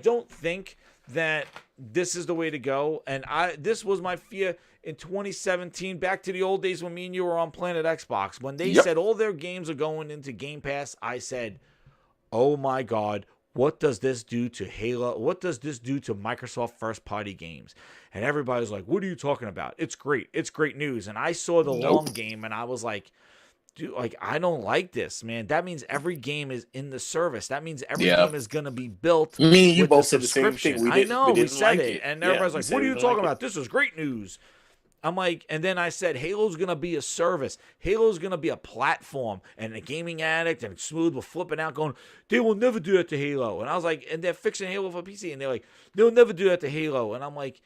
don't think that this is the way to go. And this was my fear in 2017, back to the old days when me and you were on Planet Xbox. When they said all their games are going into Game Pass, I said, oh my God, what does this do to Halo? What does this do to Microsoft first-party games? And everybody's like, what are you talking about? It's great. It's great news. And I saw the long game, and I was like, dude, like, I don't like this, man. That means every game is in the service. That means every game is going to be built. Me and you with both the said the same thing. I know, we said like it. And everybody's like, what are you talking about? This is great news. I'm like, and then I said, Halo's going to be a service. Halo's going to be a platform. And a gaming addict and Smooth were flipping out going, they will never do that to Halo. And I was like, and they're fixing Halo for PC. And they're like, they'll never do that to Halo. And I'm like,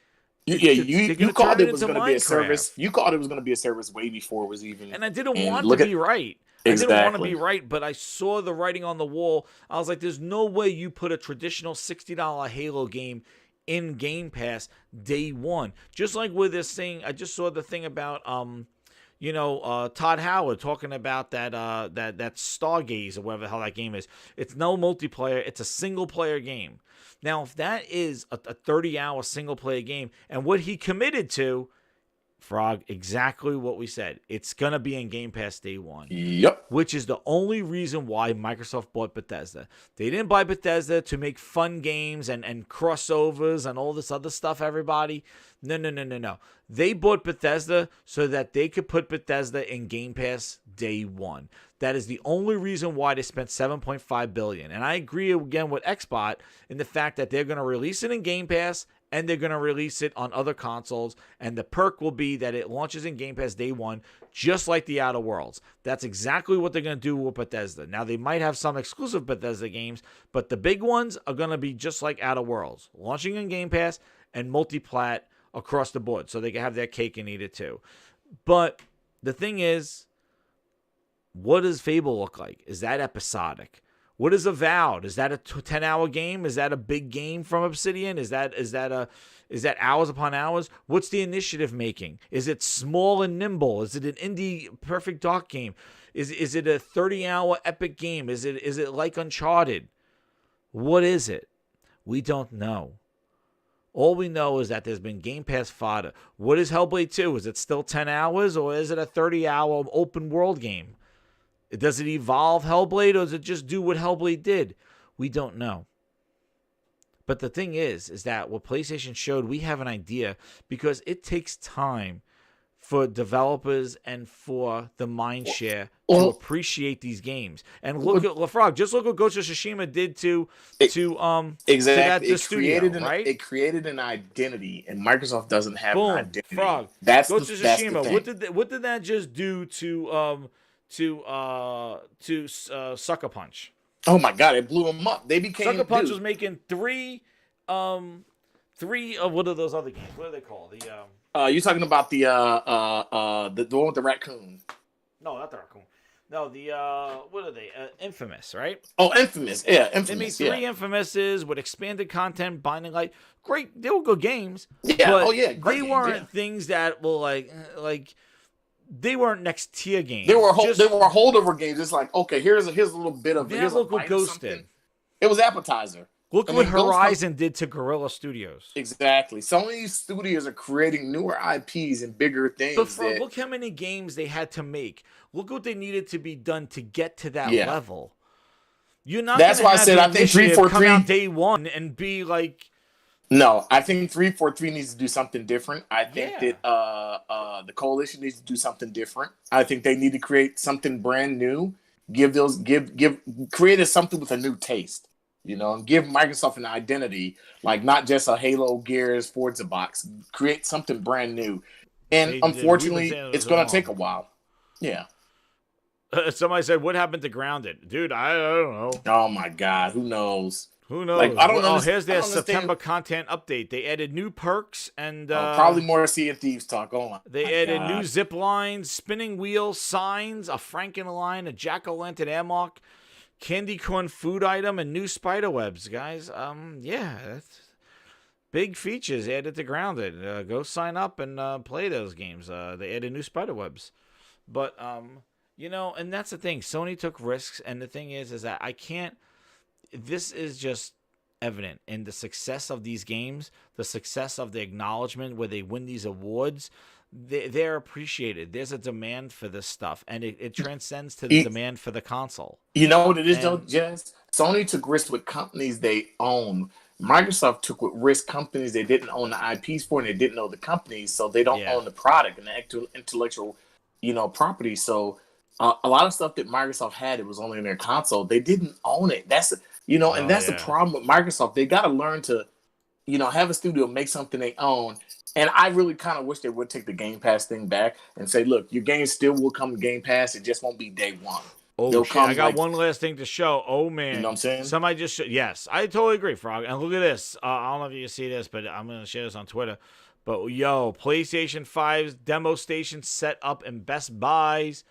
you called it was going to be a service. You called it was going to be a service way before it was even. And I didn't want to be right. Exactly. I didn't want to be right, but I saw the writing on the wall. I was like, there's no way you put a traditional $60 Halo game in Game Pass day one. Just like with this thing, I just saw the thing about Todd Howard talking about that Stargaze or whatever the hell that game is. It's no multiplayer, it's a single player game. Now, if that is a 30-hour single player game, and what he committed to, Frog, exactly what we said. It's going to be in Game Pass day one. Yep. Which is the only reason why Microsoft bought Bethesda. They didn't buy Bethesda to make fun games and crossovers and all this other stuff, everybody. No. They bought Bethesda so that they could put Bethesda in Game Pass day one. That is the only reason why they spent $7.5 billion. And I agree again with Xbot in the fact that they're going to release it in Game Pass and they're going to release it on other consoles. And the perk will be that it launches in Game Pass day one, just like the Outer Worlds. That's exactly what they're going to do with Bethesda. Now, they might have some exclusive Bethesda games, but the big ones are going to be just like Outer Worlds, launching in Game Pass and multi-plat across the board, so they can have their cake and eat it too. But the thing is, what does Fable look like? Is that episodic? What is Avowed? Is that a 10-hour game? Is that a big game from Obsidian? Is that hours upon hours? What's the initiative making? Is it small and nimble? Is it an indie perfect dark game? Is it a 30-hour epic game? Is it like Uncharted? What is it? We don't know. All we know is that there's been Game Pass fodder. What is Hellblade 2? Is it still 10 hours or is it a 30-hour open world game? Does it evolve Hellblade or does it just do what Hellblade did? We don't know. But the thing is that what PlayStation showed, we have an idea because it takes time for developers and for the mind share to appreciate these games. And look at LaFrog. Just look what Ghost of Tsushima did to exactly. studio, right? It created an identity, and Microsoft doesn't have an identity. Frog. That's Ghost of Tsushima. the thing. What did that just do to Sucker Punch? Oh my God! It blew them up. They became Sucker Punch was making three of what are those other games? What are they called? You're talking about the one with the raccoon. No, not the raccoon. No, what are they? Infamous, right? Oh, Infamous. Yeah, Infamous. They made three Infamouses with expanded content, Binding Light. Great, they were good games. Yeah. But great they games, weren't things that were like they weren't next tier games. They were holdover games. It's like, okay, here's a little bit of. Look what Ghost did. It was appetizer. Look what Horizon did to Guerrilla Studios. Exactly. Sony studios are creating newer IPs and bigger things. But look how many games they had to make. Look what they needed to be done to get to that level. You're not. That's why I said I think 343 come out day one and be like. No, I think 343 needs to do something different. I think that the coalition needs to do something different. I think they need to create something brand new. Create something with a new taste. And give Microsoft an identity, like not just a Halo, Gears, Forza box. Create something brand new. And unfortunately, it's going to take a while. Yeah. Somebody said, "What happened to Grounded?" Dude, I don't know. Oh my God, who knows? Who knows? Like, I don't Here's their September content update. They added new perks and probably more Sea of Thieves talk. Oh my! They added new zip lines, spinning wheels, signs, a Frankenline, a jack-o'-lantern airmark, candy corn food item, and new spider webs, guys. Yeah, that's big features added to Grounded. Go sign up and play those games. They added new spider webs, but and that's the thing. Sony took risks, and the thing is that I can't. This is just evident in the success of these games, the success of the acknowledgement where they win these awards. They're appreciated. There's a demand for this stuff, and it transcends to the demand for the console. You know what it is, though, Jess? Sony took risks with companies they own. Microsoft took with risk companies they didn't own the IPs for, and they didn't know the companies, so they don't own the product and the intellectual, property. So a lot of stuff that Microsoft had, it was only in their console. They didn't own it. That's the problem with Microsoft. They got to learn to, have a studio make something they own. And I really kind of wish they would take the Game Pass thing back and say, look, your game still will come to Game Pass. It just won't be day one. Oh, shit. I got one last thing to show. Oh, man. You know what I'm saying? Somebody just yes, I totally agree, Frog. And look at this. I don't know if you can see this, but I'm going to share this on Twitter. But, PlayStation 5's demo station set up in Best Buys.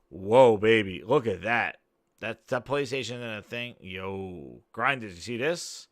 Whoa, baby. Look at that. That PlayStation and a thing. Grind, did you see this?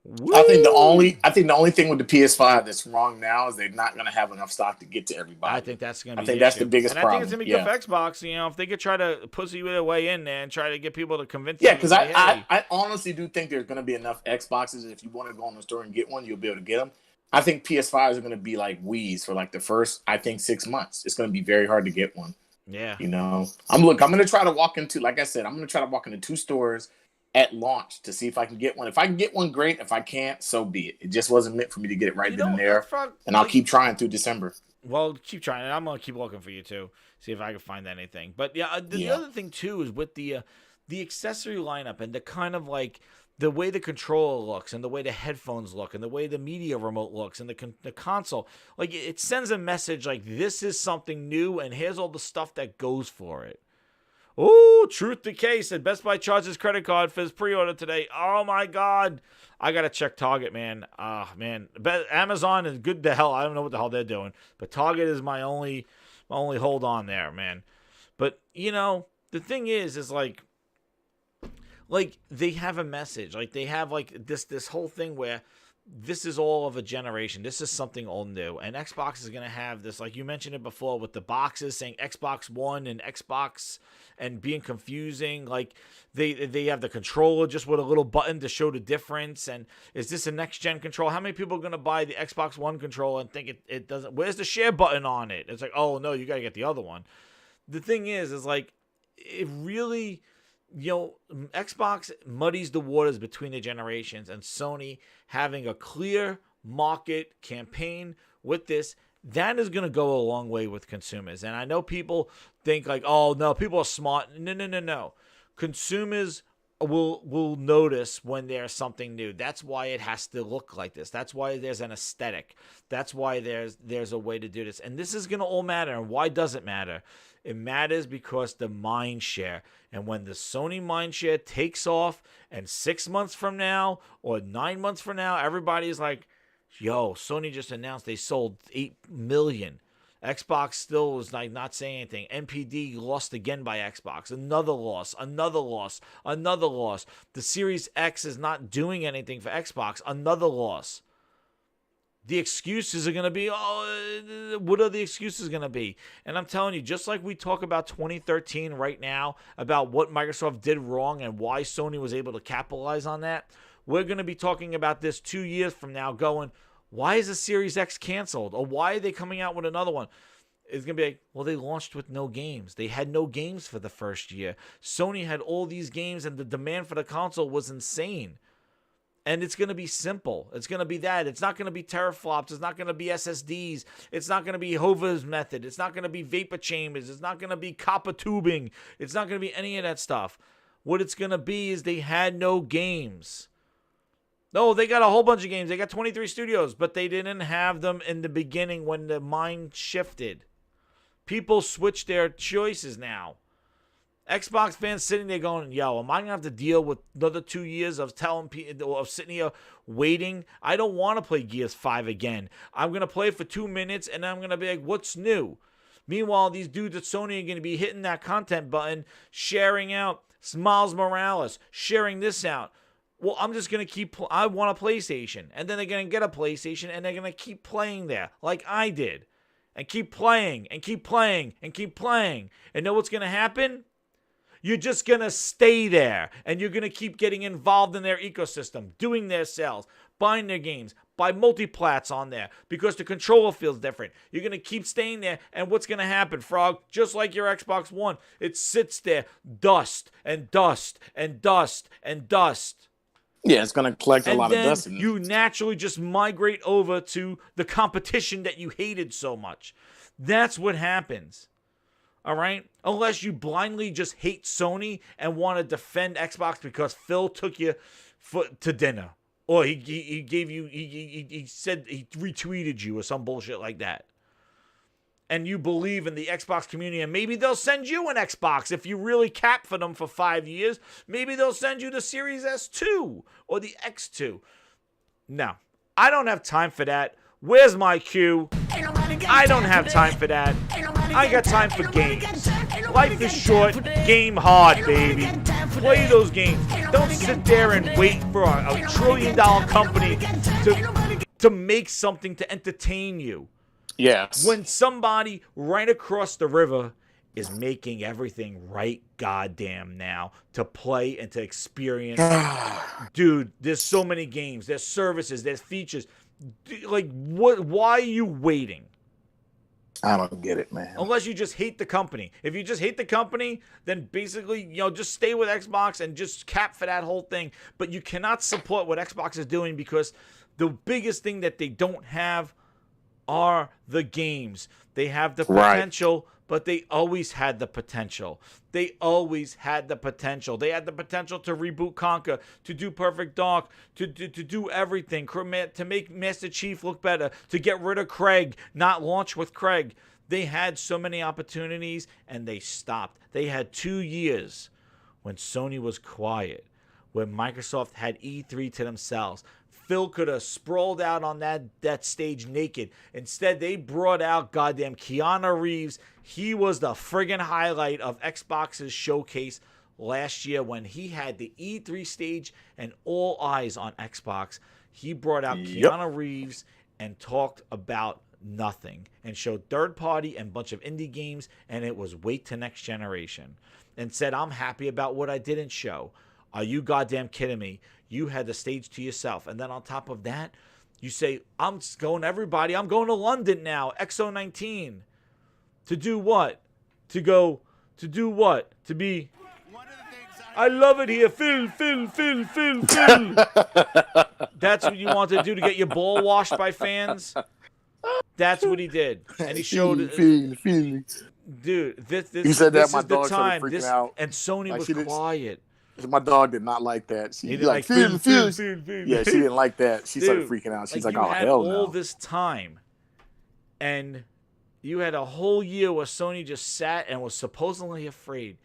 Woo! I think the only thing with the PS5 that's wrong now is they're not going to have enough stock to get to everybody. I think that's going to be. I think that's the biggest problem. I think it's going to be good for Xbox. If they could try to pussy their way in there and try to get people to convince. Yeah, because I honestly do think there's going to be enough Xboxes. If you want to go in the store and get one, you'll be able to get them. I think PS5s are going to be like Wii's for like the first, 6 months. It's going to be very hard to get one. Yeah. I'm going to try to walk into, like I said, I'm going to try to walk into 2 stores at launch to see if I can get one. If I can get one, great. If I can't, so be it. It just wasn't meant for me to get it right then and there. And I'll keep trying through December. Well, keep trying. I'm going to keep looking for you, too. See if I can find anything. But, the other thing, too, is with the accessory lineup and the kind of like the way the controller looks and the way the headphones look and the way the media remote looks and the console. Like, it sends a message like this is something new and here's all the stuff that goes for it. Oh, Truth Decay said Best Buy charges credit card for his pre-order today. Oh, my God. I got to check Target, man. Man. Amazon is good to hell. I don't know what the hell they're doing. But Target is my only hold on there, man. But, the thing is like they have a message. Like, they have, like, this whole thing where this is all of a generation. This is something all new. And Xbox is going to have this, like you mentioned it before, with the boxes saying Xbox One and Xbox and being confusing. Like, they have the controller just with a little button to show the difference. And is this a next-gen controller? How many people are going to buy the Xbox One controller and think it doesn't? Where's the share button on it? It's like, oh, no, you got to get the other one. The thing is like, it really... Xbox muddies the waters between the generations, and Sony having a clear market campaign with this, that is going to go a long way with consumers. And I know people think like, oh, no, people are smart. No. Consumers will notice when there's something new. That's why it has to look like this. That's why there's an aesthetic. That's why there's a way to do this. And this is going to all matter. And why does it matter? It matters because the mind share. And when the Sony mind share takes off, and 6 months from now or 9 months from now, everybody's like, yo, Sony just announced they sold 8 million. Xbox still is like not saying anything. NPD lost again by Xbox. Another loss. The Series X is not doing anything for Xbox. Another loss. The excuses are going to be, what are the excuses going to be? And I'm telling you, just like we talk about 2013 right now, about what Microsoft did wrong and why Sony was able to capitalize on that, we're going to be talking about this 2 years from now going, why is the Series X canceled? Or why are they coming out with another one? It's going to be like, well, they launched with no games. They had no games for the first year. Sony had all these games, and the demand for the console was insane. And it's going to be simple. It's going to be that. It's not going to be teraflops. It's not going to be SSDs. It's not going to be Hover's method. It's not going to be vapor chambers. It's not going to be copper tubing. It's not going to be any of that stuff. What it's going to be is they had no games. No, they got a whole bunch of games. They got 23 studios, but they didn't have them in the beginning when the mind shifted. People switch their choices now. Xbox fans sitting there going, yo, am I going to have to deal with another 2 years of telling people, of sitting here waiting? I don't want to play Gears 5 again. I'm going to play it for 2 minutes, and I'm going to be like, what's new? Meanwhile, these dudes at Sony are going to be hitting that content button, sharing out Miles Morales, sharing this out. Well, I'm just going to I want a PlayStation. And then they're going to get a PlayStation, and they're going to keep playing there like I did. And keep playing, and keep playing, and keep playing. And know what's going to happen? You're just going to stay there, and you're going to keep getting involved in their ecosystem, doing their sales, buying their games, buy multiplats on there because the controller feels different. You're going to keep staying there, and what's going to happen, Frog? Just like your Xbox One, it sits there, dust and dust and dust and dust. Yeah, it's going to collect a lot of dust. And then you naturally just migrate over to the competition that you hated so much. That's what happens. All right? Unless you blindly just hate Sony and want to defend Xbox because Phil took you to dinner. Or he gave you, he said he retweeted you or some bullshit like that. And you believe in the Xbox community, and maybe they'll send you an Xbox if you really cap for them for 5 years. Maybe they'll send you the Series S2 or the X2. No, I don't have time for that. Where's my cue? I don't have time for that. I got time for games. Life is short. Game hard, baby. Play those games. Don't sit there and wait for a $1 trillion company to make something to entertain you. Yes. When somebody right across the river is making everything right goddamn now to play and to experience. Dude, there's so many games. There's services. There's features. Like, what? Why are you waiting? I don't get it, man. Unless you just hate the company. If you just hate the company, then basically, just stay with Xbox and just cap for that whole thing. But you cannot support what Xbox is doing because the biggest thing that they don't have are the games. They have the potential, but they always had the potential. They always had the potential. They had the potential to reboot Conker, to do Perfect Dark, to do everything, to make Master Chief look better, to get rid of Craig, not launch with Craig. They had so many opportunities, and they stopped. They had 2 years when Sony was quiet, when Microsoft had E3 to themselves. Phil could have sprawled out on that stage naked. Instead, they brought out goddamn Keanu Reeves. He was the friggin' highlight of Xbox's showcase last year when he had the E3 stage and all eyes on Xbox. He brought out Keanu Reeves and talked about nothing and showed third party and a bunch of indie games, and it was wait to next generation. And said, I'm happy about what I didn't show. Are you goddamn kidding me? You had the stage to yourself. And then on top of that, you say, I'm going to London now, XO19. To do what? To do what? To be, I love it here. Phil. That's what you want to do to get your ball washed by fans? That's what he did. And he showed Phil. Dude, this he said this that, my is the dog started time. freaking out. And Sony Like, was quiet. My dog did not like that. She did like Phil. Yeah, she didn't like that. She started freaking out. She's like, oh, hell no. All this time, and you had a whole year where Sony just sat and was supposedly afraid,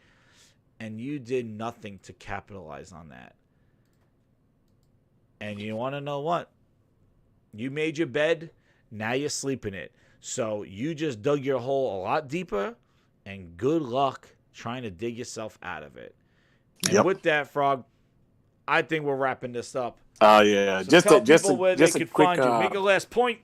and you did nothing to capitalize on that. And you want to know what? You made your bed, now you're sleeping it. So you just dug your hole a lot deeper, and good luck trying to dig yourself out of it. And with that, Frog, I think we're wrapping this up. Oh yeah, So tell people where they a could quick, find you. Make a last point.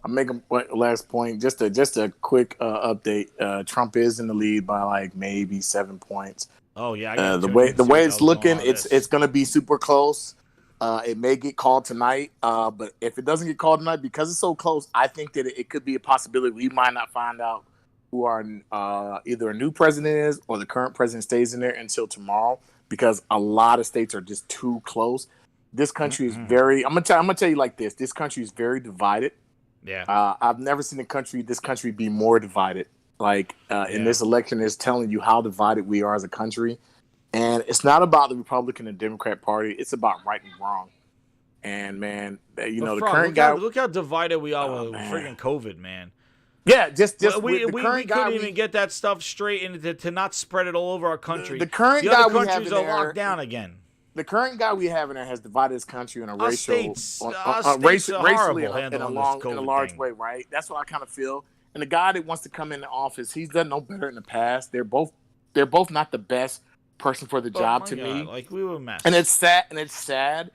I'll make a last point. Just a quick update. Trump is in the lead by like maybe 7 points. Oh yeah, the way it's looking, it's going to be super close. It may get called tonight, but if it doesn't get called tonight because it's so close, I think that it could be a possibility we might not find out who our either a new president is or the current president stays in there until tomorrow, because a lot of states are just too close. This country is very. I'm gonna tell you like this. This country is very divided. Yeah. I've never seen this country be more divided. Like in this election, is telling you how divided we are as a country, and it's not about the Republican and Democrat Party. It's about right and wrong. And man, the Frog, current guy. Look how divided we are with freaking COVID, man. Yeah, just we the current guy. Couldn't even get that stuff straight and to not spread it all over our country. The current the guy other we have countries in are there, locked down again. The current guy we have in there has divided this country in a Our racially horrible in a handling large thing. way, right? That's what I kind of feel. And the guy that wants to come in the office, he's done no better in the past. They're both not the best person for the job to me. Like we were messed. And it's sad,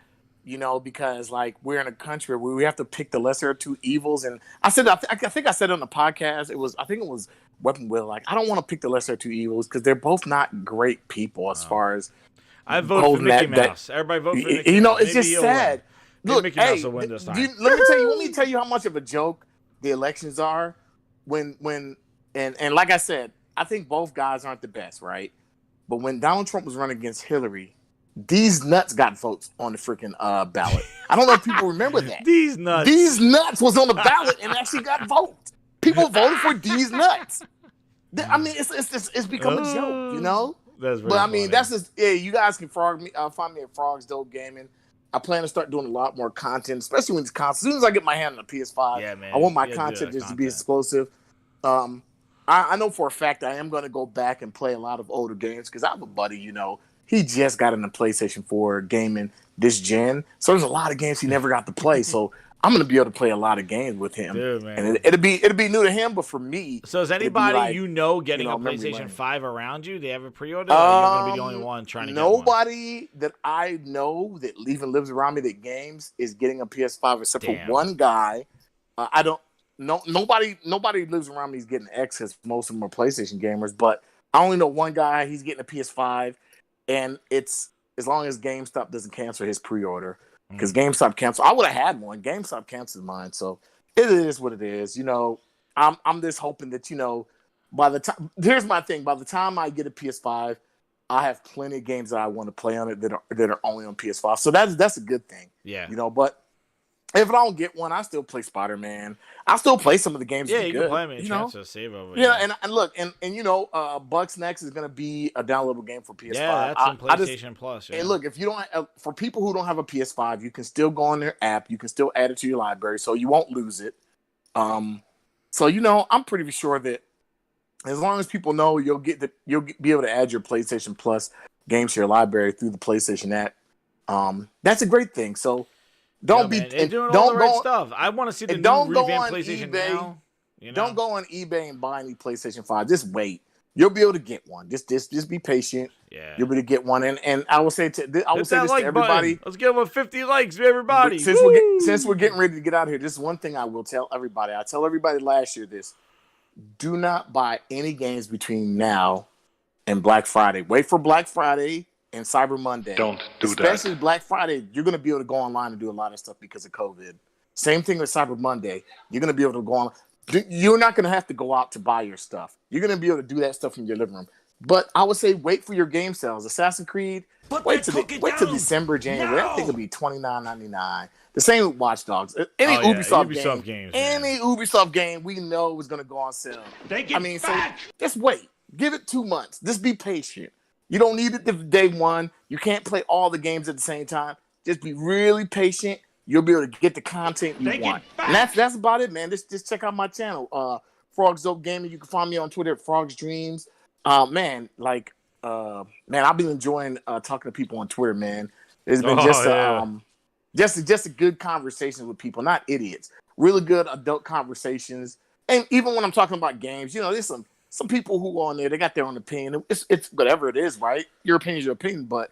you know, because like we're in a country where we have to pick the lesser of two evils. And I think I said on the podcast, I think it was Weapon Will, like I don't want to pick the lesser of two evils because they're both not great people as far as I vote for Mickey Mouse. Everybody vote for Mickey Mouse. You know, it's just sad. Look, Mickey Mouse will win this time. Let me tell you how much of a joke the elections are. When like I said, I think both guys aren't the best, right? But when Donald Trump was running against Hillary, these nuts got votes on the freaking ballot. I don't know if people remember that. These nuts was on the ballot and actually got votes. People voted for these nuts. I mean, it's become a joke, you know. But I mean, that's just you guys can find me at Frogs Dope Gaming. I plan to start doing a lot more content, especially when it's content. As soon as I get my hand on the PS5, yeah, man, I want my content just to be explosive. I know for a fact I am going to go back and play a lot of older games because I have a buddy, you know, he just got into PlayStation 4 gaming this gen. So there's a lot of games he never got to play. So I'm going to be able to play a lot of games with him. Dude, man. And it'll be new to him, but for me. So is anybody getting a PlayStation 5 around you? They have a pre-order? Or you're going to be the only one trying to get one? Nobody that I know that even lives around me that games is getting a PS5 except for one guy. Nobody lives around me is getting X because most of them are PlayStation gamers. But I only know one guy. He's getting a PS5, and it's as long as GameStop doesn't cancel his pre-order. Because GameStop canceled. I would have had one. GameStop canceled mine. So it is what it is. You know, I'm just hoping that, you know, by the time here's my thing. By the time I get a PS5, I have plenty of games that I want to play on it that are only on PS5. So that's a good thing. Yeah. You know, but if I don't get one, I still play Spider-Man. I still play some of the games. Yeah, you can play them in chance to save over. Yeah, and look, and you know, Bucks Next is going to be a downloadable game for PS5. Yeah, that's on PlayStation Plus. Yeah. And look, if you don't, for people who don't have a PS5, you can still go on their app. You can still add it to your library, so you won't lose it. So you know, I'm pretty sure that as long as people know, you'll be able to add your PlayStation Plus games to your library through the PlayStation app. That's a great thing. So. Don't doing all the right stuff. I want to see the new revamped PlayStation eBay, now. You know? Don't go on eBay and buy any PlayStation 5. Just wait. You'll be able to get one. Just be patient. Yeah. You'll be able to get one. And I will say this to everybody. Let's give them 50 likes for everybody. Since we're getting ready to get out of here, this is one thing I will tell everybody. I tell everybody last year this. Do not buy any games between now and Black Friday. Wait for Black Friday and Cyber Monday. Don't do that. Especially Black Friday, you're going to be able to go online and do a lot of stuff because of COVID. Same thing with Cyber Monday. You're going to be able to go on. You're not going to have to go out to buy your stuff. You're going to be able to do that stuff from your living room. But I would say wait for your game sales. Assassin's Creed, wait till December, January. I think it'll be $29.99. The same with Watch Dogs. Any Ubisoft game, any Ubisoft game we know is going to go on sale. So just wait. Give it 2 months. Just be patient. You don't need it the day one. You can't play all the games at the same time. Just be really patient. You'll be able to get the content you want. And that's about it, man. Just check out my channel, Frogs Dope Gaming. You can find me on Twitter at Frogs Dreams. I've been enjoying talking to people on Twitter, man. It's been just a good conversation with people, not idiots. Really good adult conversations. And even when I'm talking about games, you know, there's some people who are on there, they got their own opinion. It's whatever it is, right? Your opinion is your opinion, but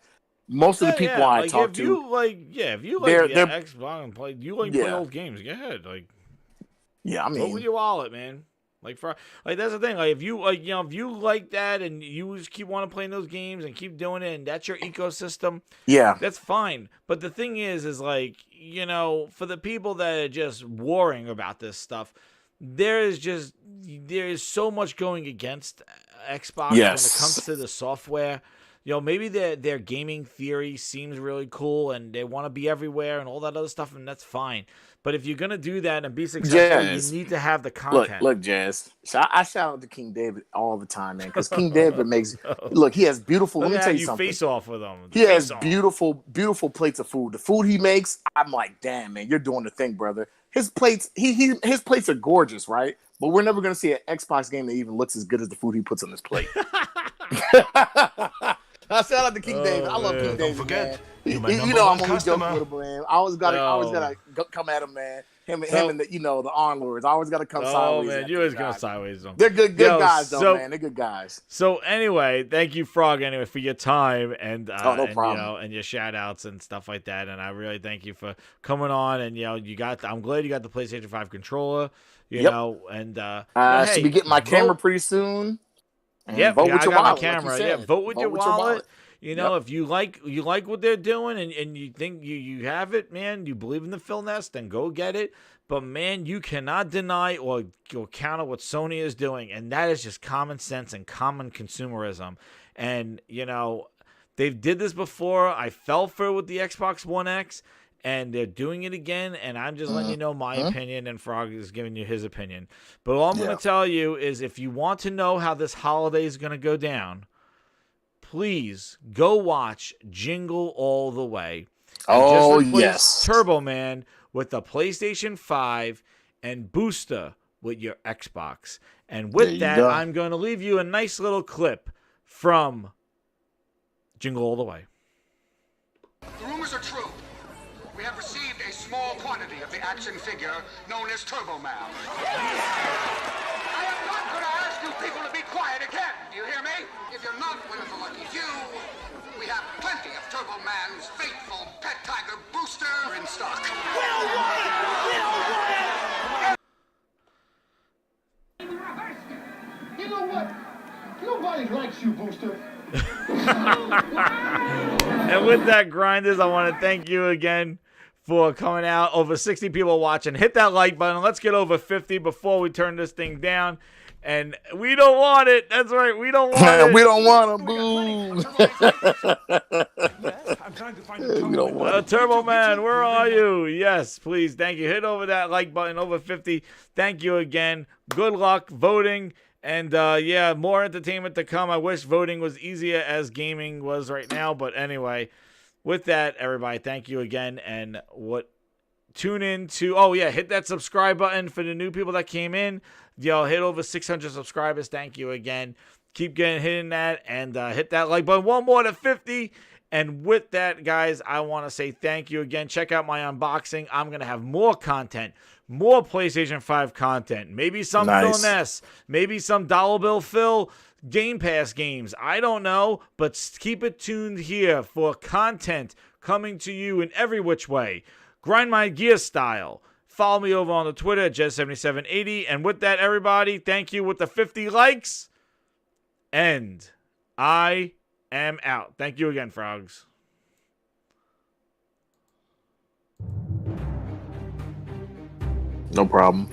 most of the people I talk to, if you like the Xbox and play, play old games, go ahead. Vote with your wallet, man. That's the thing. If you if you like that and you just keep wanting to play those games and keep doing it, and that's your ecosystem, that's fine. But the thing is for the people that are just warring about this stuff, there is so much going against Xbox when it comes to the software. You know, maybe their gaming theory seems really cool and they want to be everywhere and all that other stuff, and that's fine. But if you're gonna do that and be successful, you need to have the content. Look, Jazz. I shout out to King David all the time, man, because King David look. He has beautiful. Let me tell you something. Face off with him. He has beautiful plates of food. The food he makes, I'm like, damn, man, you're doing the thing, brother. His plates, his plates are gorgeous, right? but we're never going to see an Xbox game that even looks as good as the food he puts on his plate. I shout out to King David. I love King David, man. You know I'm only joking with him, man. I always gotta come at him, man. Him and the onlords. I always gotta come sideways. Oh man, you always go sideways. They're good guys, though, man. They're good guys. So anyway, thank you, Frog, anyway, for your time and no problem. And your shout outs and stuff like that. And I really thank you for coming on. And I'm glad you got the PlayStation 5 controller. You know, and should be getting my camera pretty soon. Yeah, vote with your wallet, camera. Like vote with your wallet. You know, Yep. if you like what they're doing and you think you have it, man, you believe in the Phil Nest, then go get it. But man, you cannot deny or counter what Sony is doing, and that is just common sense and common consumerism. And you know, they did this before. I fell for it with the Xbox One X. And they're doing it again, and I'm just letting you know my opinion, and Frog is giving you his opinion. But all I'm going to tell you is if you want to know how this holiday is going to go down, please go watch Jingle All the Way. Oh, yes. Turbo Man with the PlayStation 5 and Booster with your Xbox. And with that, I'm going to leave you a nice little clip from Jingle All the Way. The rumors are true. We have received a small quantity of the action figure known as Turbo Man. I am not going to ask you people to be quiet again. Do you hear me? If you're not one of the lucky few, we have plenty of Turbo Man's faithful pet tiger Booster in stock. We don't want it! We don't want it! You know what? Nobody likes you, Booster. And with that, Grinders, I want to thank you again for coming out. Over 60 people watching. Hit that like button. Let's get over 50 before we turn this thing down. And we don't want it. That's right. We don't want it. We don't want them. I'm trying to find Turbo Man, where are you? Yes, please. Thank you. Hit over that like button. Over 50. Thank you again. Good luck voting. And, more entertainment to come. I wish voting was easier as gaming was right now. But anyway, with that, everybody, thank you again. And tune in to, hit that subscribe button for the new people that came in. Hit over 600 subscribers. Thank you again. Keep hitting that and hit that like button. One more to 50. And with that, guys, I want to say thank you again. Check out my unboxing. I'm going to have more content, more PlayStation 5 content, maybe some Phil Ness, maybe some DollarBillPhil Game Pass games. I don't know, but keep it tuned here for content coming to you in every which way. Grind My Gear style. Follow me over on the Twitter at Jez7780. And with that, everybody, thank you with the 50 likes. And I am out. Thank you again, Frogs. No problem.